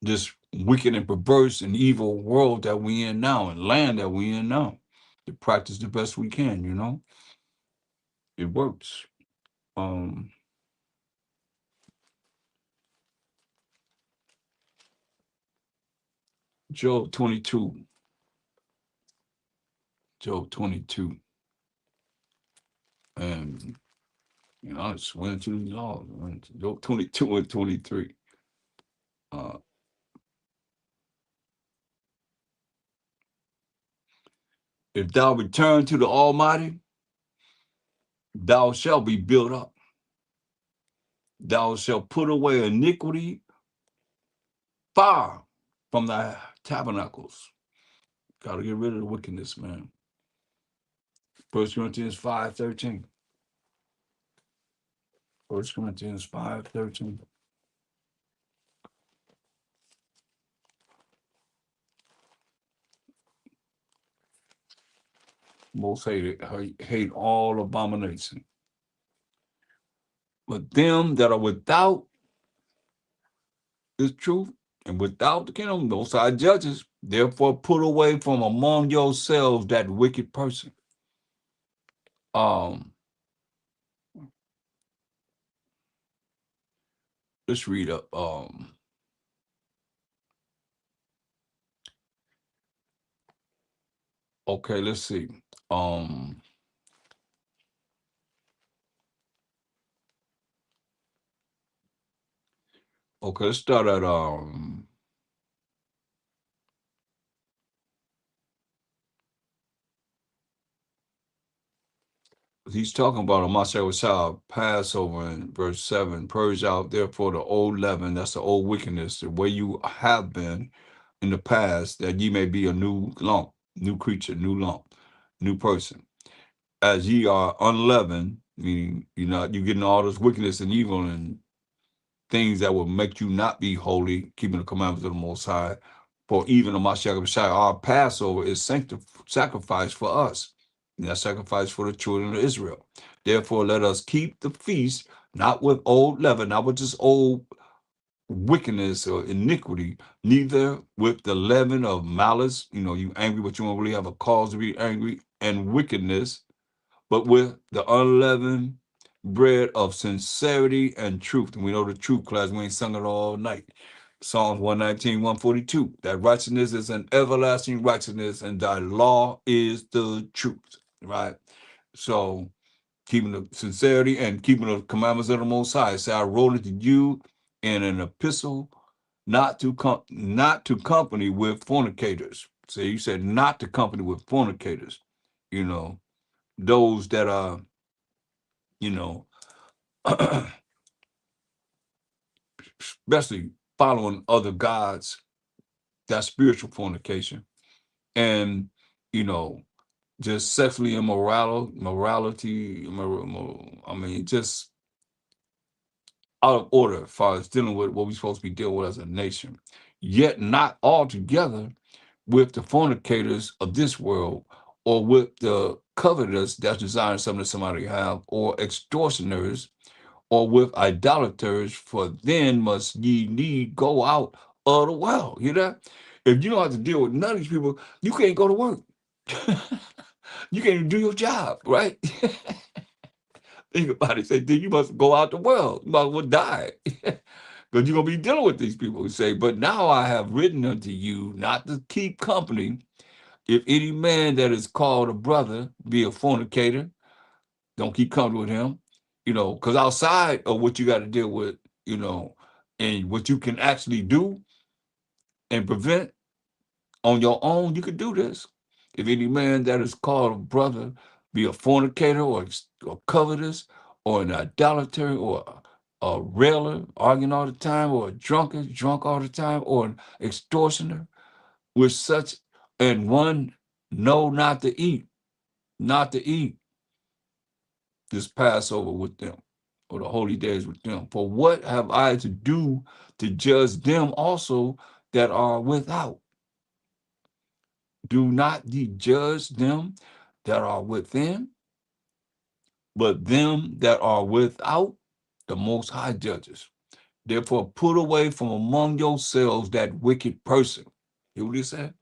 this wicked and perverse and evil world that we in now and land that we in now. To practice the best we can. It works. Job 22. Job 22. And I just went to these laws. Job 22 and 23. If thou return to the Almighty, thou shalt be built up. Thou shalt put away iniquity far from thy tabernacles. Got to get rid of the wickedness, man. 1 Corinthians 5:13. 1 Corinthians 5:13. Most hate all abomination. But them that are without is truth, and without the kingdom, those are judges. Therefore, put away from among yourselves that wicked person. Let's read up. Okay, let's see. Okay, let's start at he's talking about a Masha Passover in verse 7. Purge out therefore the old leaven, that's the old wickedness, the way you have been in the past, that ye may be a new lump, new creature, new lump, new person. As ye are unleavened, meaning you're getting all this wickedness and evil and things that will make you not be holy, keeping the commandments of the Most High. For even the Mashiach, our Passover is sacrifice for us. And that sacrifice for the children of Israel. Therefore, let us keep the feast, not with old leaven, not with this old wickedness or iniquity, neither with the leaven of malice. You angry, but you don't really have a cause to be angry, and wickedness, but with the unleavened bread of sincerity and truth. And we know the truth, class. We ain't sung it all night. Psalms 119, 142. That righteousness is an everlasting righteousness, and thy law is the truth. Right? So keeping the sincerity and keeping the commandments of the Most High. Say, I wrote it to you in an epistle, not to company with fornicators. So you said not to company with fornicators. Those that are, you know, especially following other gods, that's spiritual fornication. And, you know, just sexually morality, just out of order as far as dealing with what we're supposed to be dealing with as a nation. Yet not altogether with the fornicators of this world, or with the covetous that's desiring something that somebody have, or extortioners, or with idolaters, for then must ye need go out of the world. You know? If you don't have to deal with none of these people, you can't go to work. You can't even do your job, right? Think about it. Say, then you must go out the world. You might as well die. Because you're going to be dealing with these people who say, but now I have written unto you not to keep company, if any man that is called a brother be a fornicator, don't keep company with him. Because outside of what you got to deal with, and what you can actually do and prevent on your own, you can do this. If any man that is called a brother be a fornicator, or covetous, or an idolater, or a railer, arguing all the time, or a drunkard, drunk all the time, or an extortioner, with such, and one know not to eat this Passover with them, or the holy days with them. For what have I to do to judge them also that are without? Do not ye judge them that are within, but them that are without, the Most High judges. Therefore, put away from among yourselves that wicked person. Hear what he said?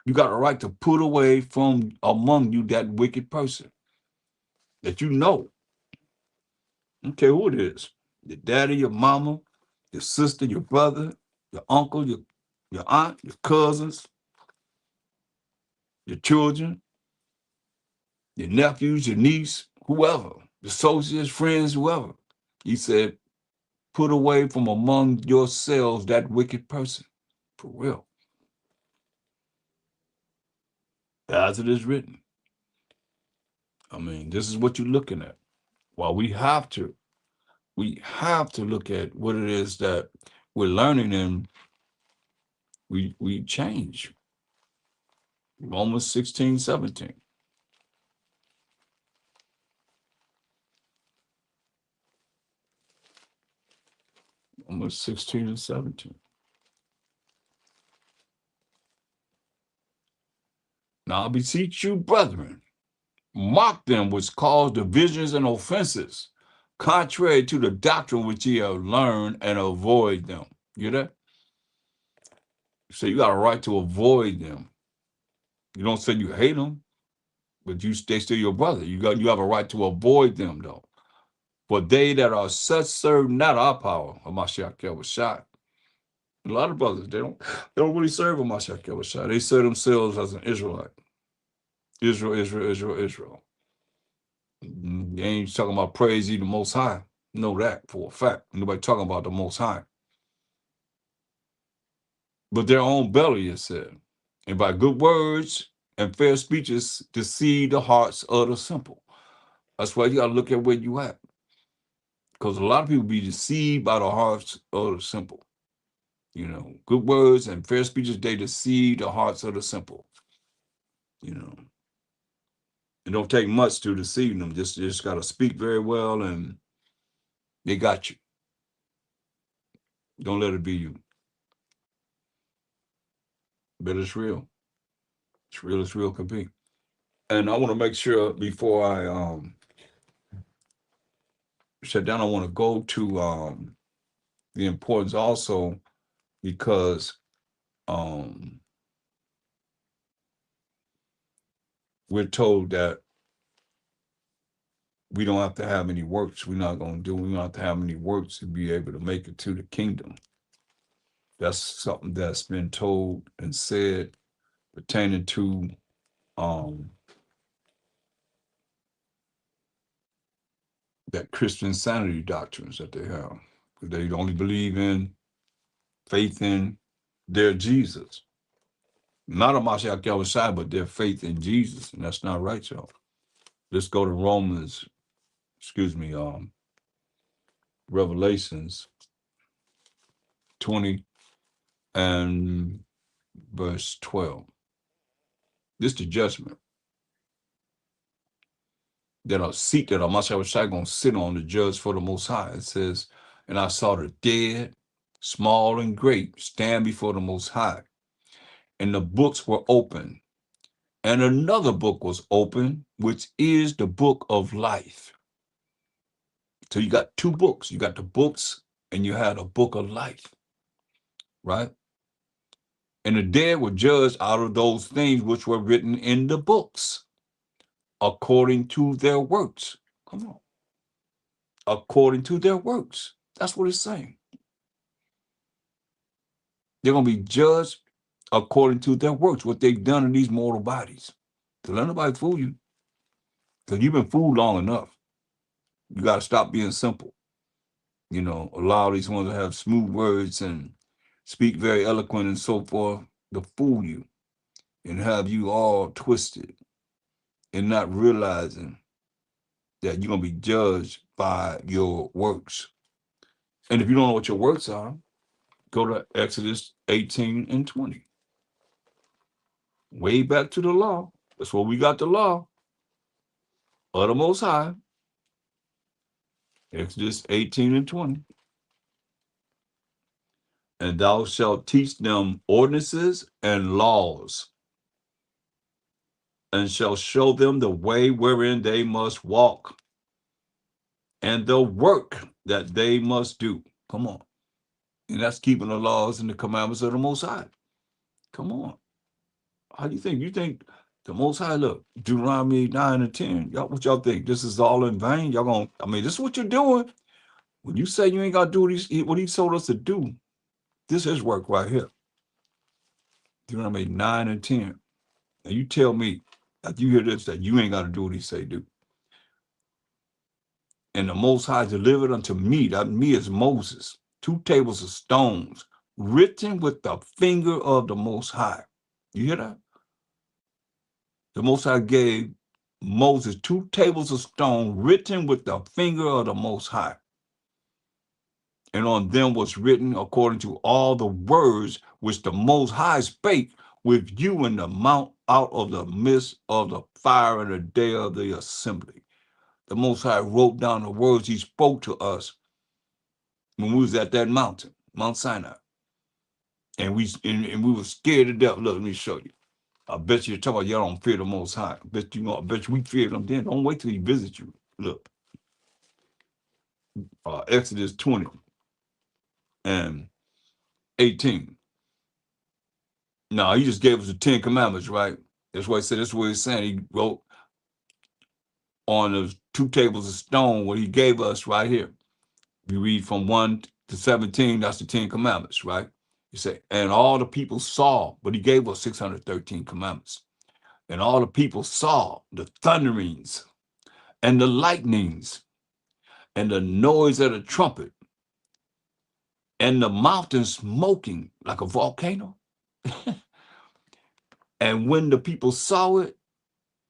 You got a right to put away from among you that wicked person that you know. Okay, who it is? Your daddy, your mama, your sister, your brother, your uncle, your aunt, your cousins, your children, your nephews, your niece, whoever, associates, friends, whoever. He said, put away from among yourselves that wicked person. For real. As it is written. I mean, this is what you're looking at. Well, we have to look at what it is that we're learning, and we change. Romans 16, 17. Romans 16 and 17. Now I beseech you, brethren, mark them which cause divisions and offenses, contrary to the doctrine which ye have learned, and avoid them. You get that? So you got a right to avoid them. You don't say you hate them, but they still your brother. You have a right to avoid them, though. For they that are such serve not our power. Hamashiach was shot. A lot of brothers, they don't really serve Hamashiach was shot. They serve themselves as an Israelite. Israel, Israel, Israel, Israel. They ain't talking about praise ye the Most High. Know that for a fact. Nobody talking about the Most High. But their own belly is said. And by good words and fair speeches deceive the hearts of the simple. That's why you got to look at where you at. Because a lot of people be deceived by the hearts of the simple. Good words and fair speeches, they deceive the hearts of the simple. It don't take much to deceive them. Just got to speak very well, and they got you. Don't let it be you. But it's real. It's real as real can be. And I want to make sure before I shut down, I want to go to the importance also, because um, we're told that we don't have to have any works. We don't have to have any works to be able to make it to the kingdom. That's something that's been told and said pertaining to um, that Christian sanity doctrines that they have. They only believe in faith in their Jesus. Not a Mashiach Yahushua, but their faith in Jesus. And that's not right, y'all. Let's go to Revelations 20 and verse 12. This is the judgment that a seat that a Mashiach Yahushua going to sit on, the judge for the Most High. It says, And I saw the dead, small and great, stand before the Most High. And the books were open. And another book was open, which is the book of life. So you got two books. You got the books and you had a book of life, right? And the dead were judged out of those things which were written in the books, according to their works. Come on. According to their works. That's what it's saying. They're going to be judged according to their works, what they've done in these mortal bodies. So let nobody fool you. Because you've been fooled long enough. You got to stop being simple. You know, allow these ones to have smooth words and speak very eloquent and so forth to fool you and have you all twisted and not realizing that you're going to be judged by your works. And if you don't know what your works are, go to Exodus 18 and 20. Way back to the law. That's where we got the law of the Most High. Exodus 18 and 20. And thou shalt teach them ordinances and laws, and shall show them the way wherein they must walk, and the work that they must do. Come on. And that's keeping the laws and the commandments of the Most High. Come on. How do you think? You think the Most High, look, Deuteronomy 9 and 10, y'all, what y'all think? This is all in vain? Y'all gonna, I mean, this is what you're doing. When you say you ain't got to do what he told us to do, this is work right here. Deuteronomy 9 and 10. Now you tell me, after you hear this, that you ain't got to do what he say do. And the Most High delivered unto me, that me is Moses, 2 tables of stones, written with the finger of the Most High. You hear that? The Most High gave Moses 2 tables of stone, written with the finger of the Most High. And on them was written according to all the words which the Most High spake with you in the mount out of the midst of the fire in the day of the assembly. The Most High wrote down the words he spoke to us when we was at that mountain, Mount Sinai. And we were scared to death. Look, let me show you. I bet you're talking about y'all don't fear the Most High. I bet you we fear them then. Don't wait till he visits you. Look. Exodus 20 and 18. No, he just gave us the 10 commandments, right? That's what he said. That's what he's saying. He wrote on those 2 tables of stone what he gave us right here. We read from 1 to 17, that's the 10 commandments, right? He said, and all the people saw, but he gave us 613 commandments. And all the people saw the thunderings and the lightnings and the noise of the trumpet and the mountain smoking like a volcano. And when the people saw it,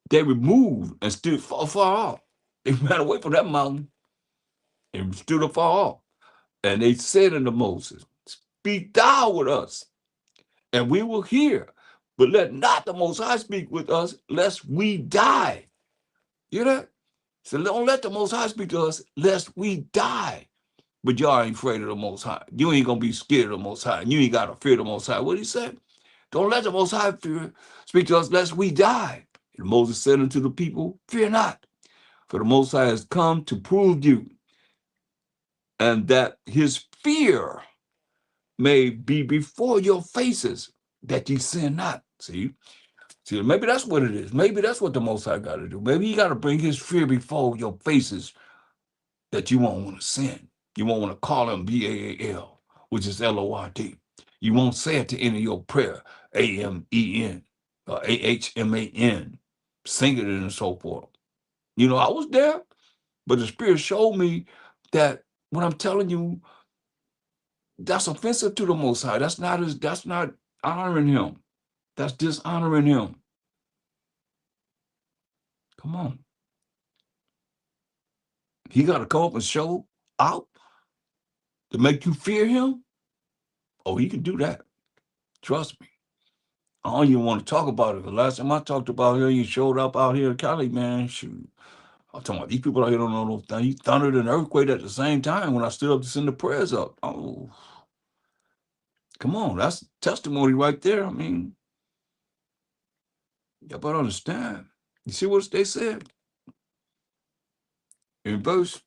they removed and stood far, far off. They ran away from that mountain and stood afar off. And they said unto Moses, speak thou with us, and we will hear. But let not the Most High speak with us, lest we die. You hear that? So don't let the Most High speak to us, lest we die. But y'all ain't afraid of the Most High. You ain't going to be scared of the Most High. You ain't got to fear the Most High. What did he say? Don't let the Most High speak to us, lest we die. And Moses said unto the people, fear not, for the Most High has come to prove you, and that his fear may be before your faces, that ye sin not. See, maybe that's what it is. Maybe that's what the Most High got to do. Maybe he got to bring his fear before your faces, that you won't want to sin. You won't want to call him B-A-A-L, which is L-O-R-D. You won't say it to end of your prayer, A-M-E-N, or A-H-M-A-N, sing it and so forth. You know, I was there, but the Spirit showed me that what I'm telling you, that's offensive to the Most High. That's not honoring him. That's dishonoring him. Come on. He got to come up and show out to make you fear him? Oh, he can do that. Trust me. I don't even want to talk about it. The last time I talked about him, he showed up out here in Cali, man. Shoot. I'm talking about these people out here don't know no thing. He thundered and earthquake at the same time when I stood up to send the prayers up. Oh, come on, that's testimony right there. I mean, y'all better understand. You see what they said in verse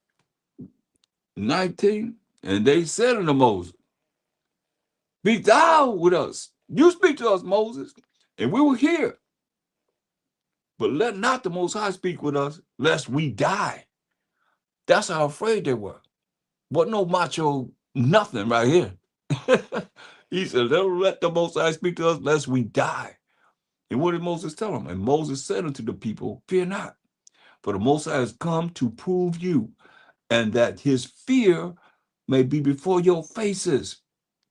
19? And they said unto Moses, "Speak thou with us. You speak to us, Moses, and we will hear. But let not the Most High speak with us, lest we die." That's how afraid they were. Wasn't no macho nothing right here. He said, let the Most High speak to us, lest we die. And what did Moses tell them? And Moses said unto the people, "Fear not, for the Most High has come to prove you, and that his fear may be before your faces,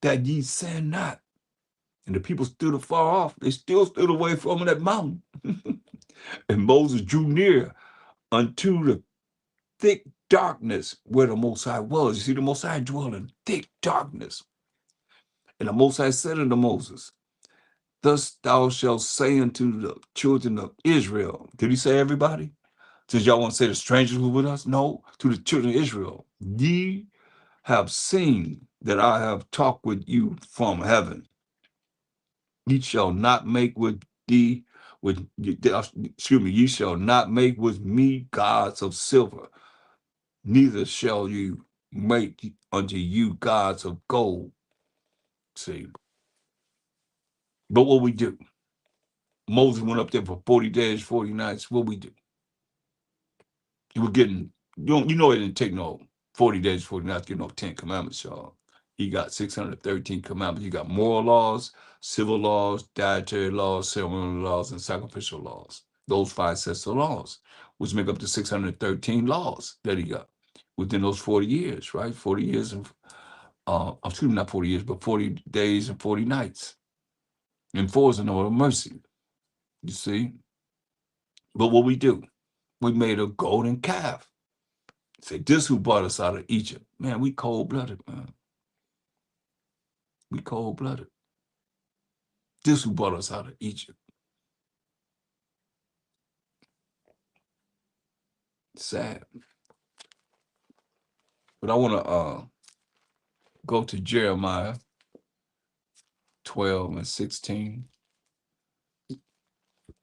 that ye sin not." And the people stood afar off. They still stood away from that mountain. And Moses drew near unto the thick darkness where the Most High was. You see, the Most High dwelled in thick darkness. And the Most High said unto Moses, "Thus thou shalt say unto the children of Israel." Did he say everybody? Since y'all want to say the strangers were with us? No, to the children of Israel. "Ye have seen that I have talked with you from heaven. Ye shall not make with thee, ye shall not make with me gods of silver, neither shall you make unto you gods of gold." See, but what we do? Moses went up there for 40 days, 40 nights. What we do? You were getting, you know, it didn't take no 40 days, 40 nights to get no 10 commandments, y'all. He got 613 commandments. You got moral laws, civil laws, dietary laws, ceremonial laws, and sacrificial laws. Those 5 sets of laws, which make up the 613 laws that he got within those 40 years, right? 40 years of, excuse me, not 40 years, but 40 days and 40 nights. And 4 is an order of mercy, you see? But what we do? We made a golden calf. Say, this who brought us out of Egypt. Man, we cold-blooded, man. We cold-blooded. This who brought us out of Egypt. Sad. But I want to go to Jeremiah 12 and 16.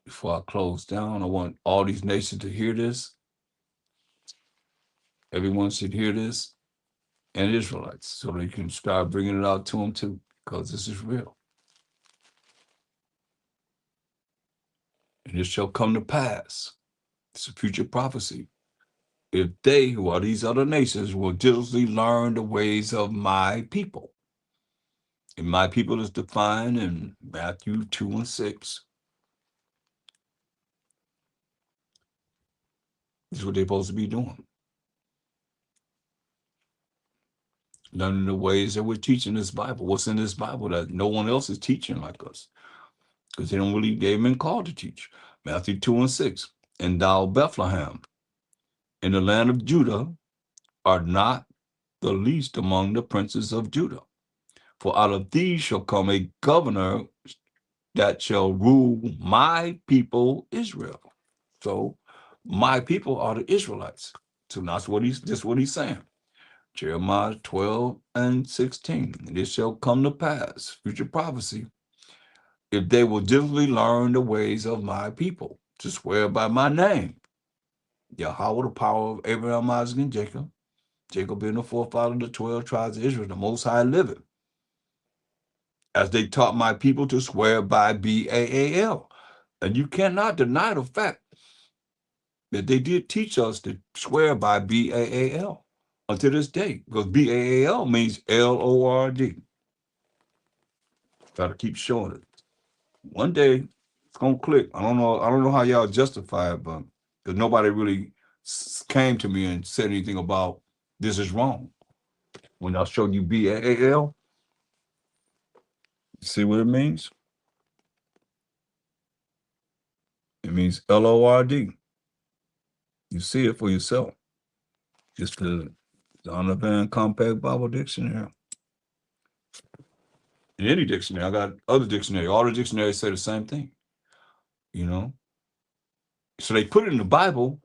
Before I close down, I want all these nations to hear this. Everyone should hear this, and Israelites, so they can start bringing it out to them too, because this is real. "And it shall come to pass," it's a future prophecy, "if they, who are these other nations, will diligently learn the ways of my people." And my people is defined in Matthew 2 and 6. This is what they're supposed to be doing. Learning the ways that we're teaching this Bible. What's in this Bible that no one else is teaching like us? Because they haven't been called to teach. Matthew 2 and 6. "And thou, Bethlehem, in the land of Judah, art not the least among the princes of Judah. For out of thee shall come a governor that shall rule my people Israel." So my people are the Israelites. So that's what he's saying. Jeremiah 12 and 16. "And it shall come to pass," future prophecy, "if they will diligently learn the ways of my people, to swear by my name, Yahweh, the power of Abraham, Isaac, and Jacob, Jacob being the forefather of the 12 tribes of Israel, the Most High liveth, as they taught my people to swear by Baal." And you cannot deny the fact that they did teach us to swear by Baal until this day, because Baal means Lord. Got to keep showing it. One day it's gonna click. I don't know. I don't know how y'all justify it, but because nobody really came to me and said anything about this is wrong. When I showed you Baal, see what it means? It means Lord. You see it for yourself. Just the Donovan Compact Bible Dictionary. In any dictionary, I got other dictionary. All the dictionaries say the same thing. You know, so they put it in the Bible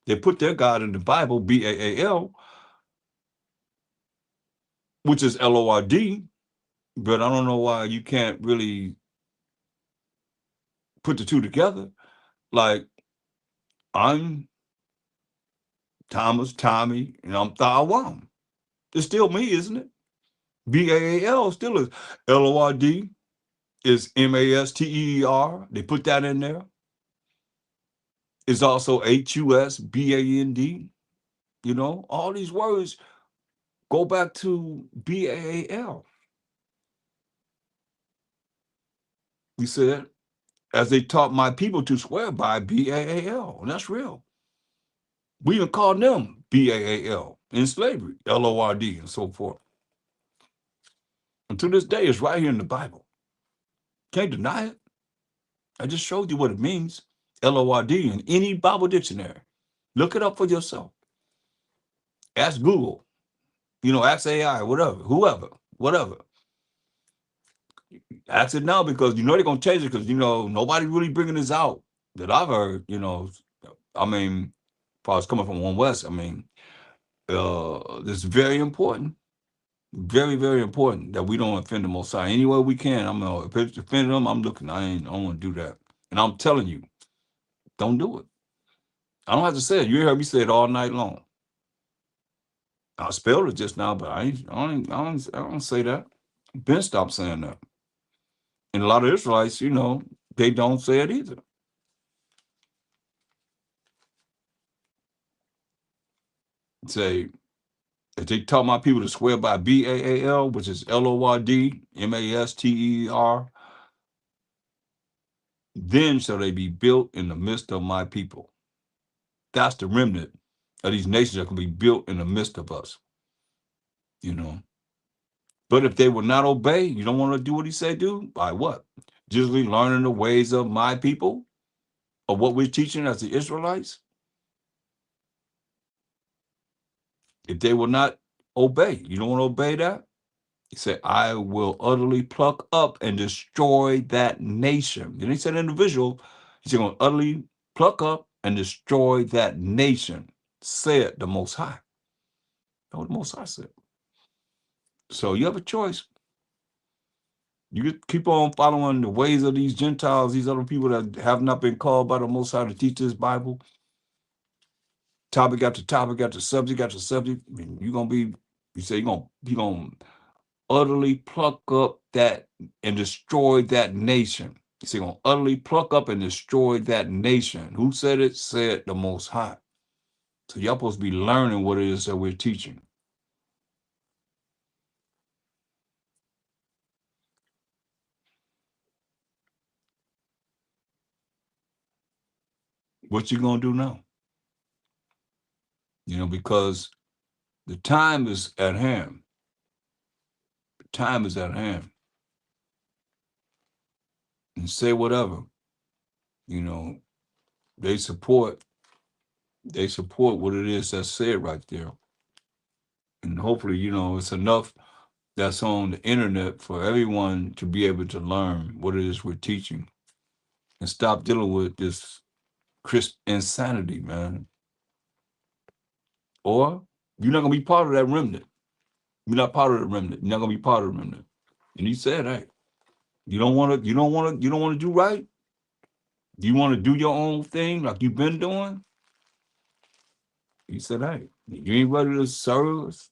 They put their God in the Bible, Baal, which is Lord, but I don't know why you can't really put the two together. Like, I'm Thomas, Tommy, and I'm Thawam. It's still me, isn't it? Baal still is. Lord is Master. They put that in there. It's also Husband. You know, all these words go back to Baal. He said, as they taught my people to swear by Baal. And that's real. We even called them Baal in slavery, Lord, and so forth. And to this day, it's right here in the Bible. Can't deny it. I just showed you what it means. Lord in any Bible dictionary. Look it up for yourself. Ask Google, ask AI, whatever, whoever, whatever. Ask it now because they're going to change it because, nobody really bringing this out that I've heard, I mean, if I was coming from One West, I mean, this is very important. Very, very important that we don't offend the Most High. Any way we can, if it's offending them, I'm looking, I don't want to do that. And I'm telling you, don't do it. I don't have to say it. You heard me say it all night long. I spelled it just now, but I don't say that. Ben stopped saying that. And a lot of Israelites, they don't say it either. Say, if they taught my people to swear by Baal, which is Lordmaster, then shall they be built in the midst of my people. That's the remnant of these nations that can be built in the midst of us. But if they will not obey, you don't want to do what he said do? By what? Just learning the ways of my people, of what we're teaching as the Israelites? If they will not obey, you don't want to obey that? He said, I will utterly pluck up and destroy that nation. And he said individual, he's going to utterly pluck up and destroy that nation, said the Most High. That's what the Most High said. So you have a choice. You keep on following the ways of these Gentiles, these other people that have not been called by the Most High to teach this Bible. Topic after topic after subject after subject. I mean, you're going to utterly pluck up that and destroy that nation. He's going to utterly pluck up and destroy that nation. Who said it? Said the Most High. So y'all supposed to be learning what it is that we're teaching. What you going to do now? Because the time is at hand. The time is at hand. And say whatever. They support what it is that's said right there. And hopefully, it's enough that's on the internet for everyone to be able to learn what it is we're teaching and stop dealing with this crisp insanity, man. Or you're not gonna be part of that remnant. You're not part of the remnant. You're not gonna be part of the remnant. And he said, hey, you don't want to do right. You want to do your own thing like you've been doing. He said, hey, you ain't ready to serve us.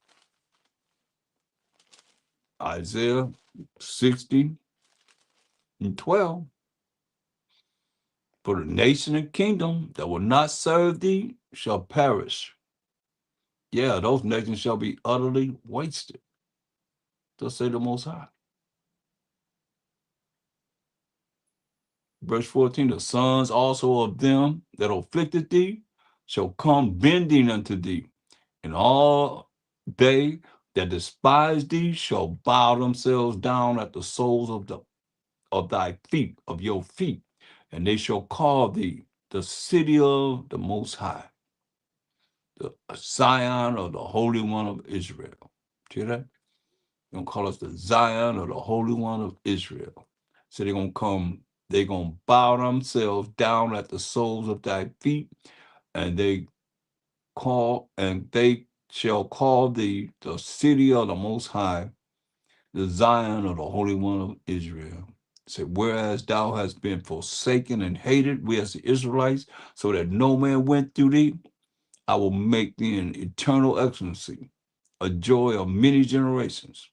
Isaiah 60:12. For the nation and kingdom that will not serve thee shall perish. Yeah, those nations shall be utterly wasted. Thus say the Most High. Verse 14, the sons also of them that afflicted thee shall come bending unto thee, and all they that despise thee shall bow themselves down at the soles of thy feet, of your feet, and they shall call thee the city of the Most High, the Zion of the Holy One of Israel. See that? They're going to call us the Zion of the Holy One of Israel. So they're going to bow themselves down at the soles of thy feet, and they they shall call thee the city of the Most High, the Zion of the Holy One of Israel. Said, whereas thou hast been forsaken and hated, we as the Israelites, so that no man went through thee, I will make thee an eternal excellency, a joy of many generations.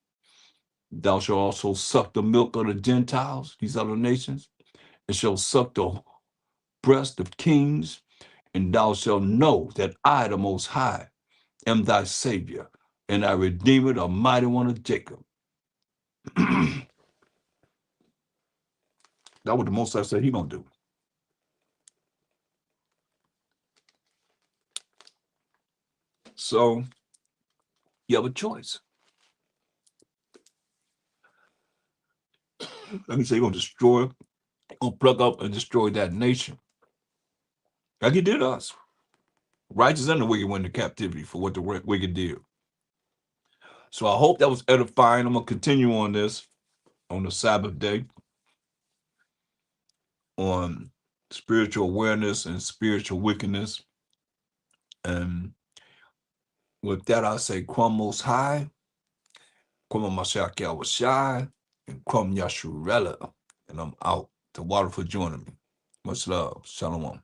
Thou shalt also suck the milk of the Gentiles, these other nations, and shalt suck the breast of kings, and thou shalt know that I, the Most High, am thy Savior, and thy Redeemer, the mighty one of Jacob. That's what the Most High said he gonna do. So you have a choice. Let me say, you're gonna plug up and destroy that nation. Like he did us. Righteous and the wicked went into captivity for what the wicked did. So I hope that was edifying. I'm gonna continue on this on the Sabbath day on spiritual awareness and spiritual wickedness. And with that, I say, Kwam Most High, Kwam Mashiach Yahweh, and Kwam Yashurella. And I'm out. To water for joining me. Much love. Shalom.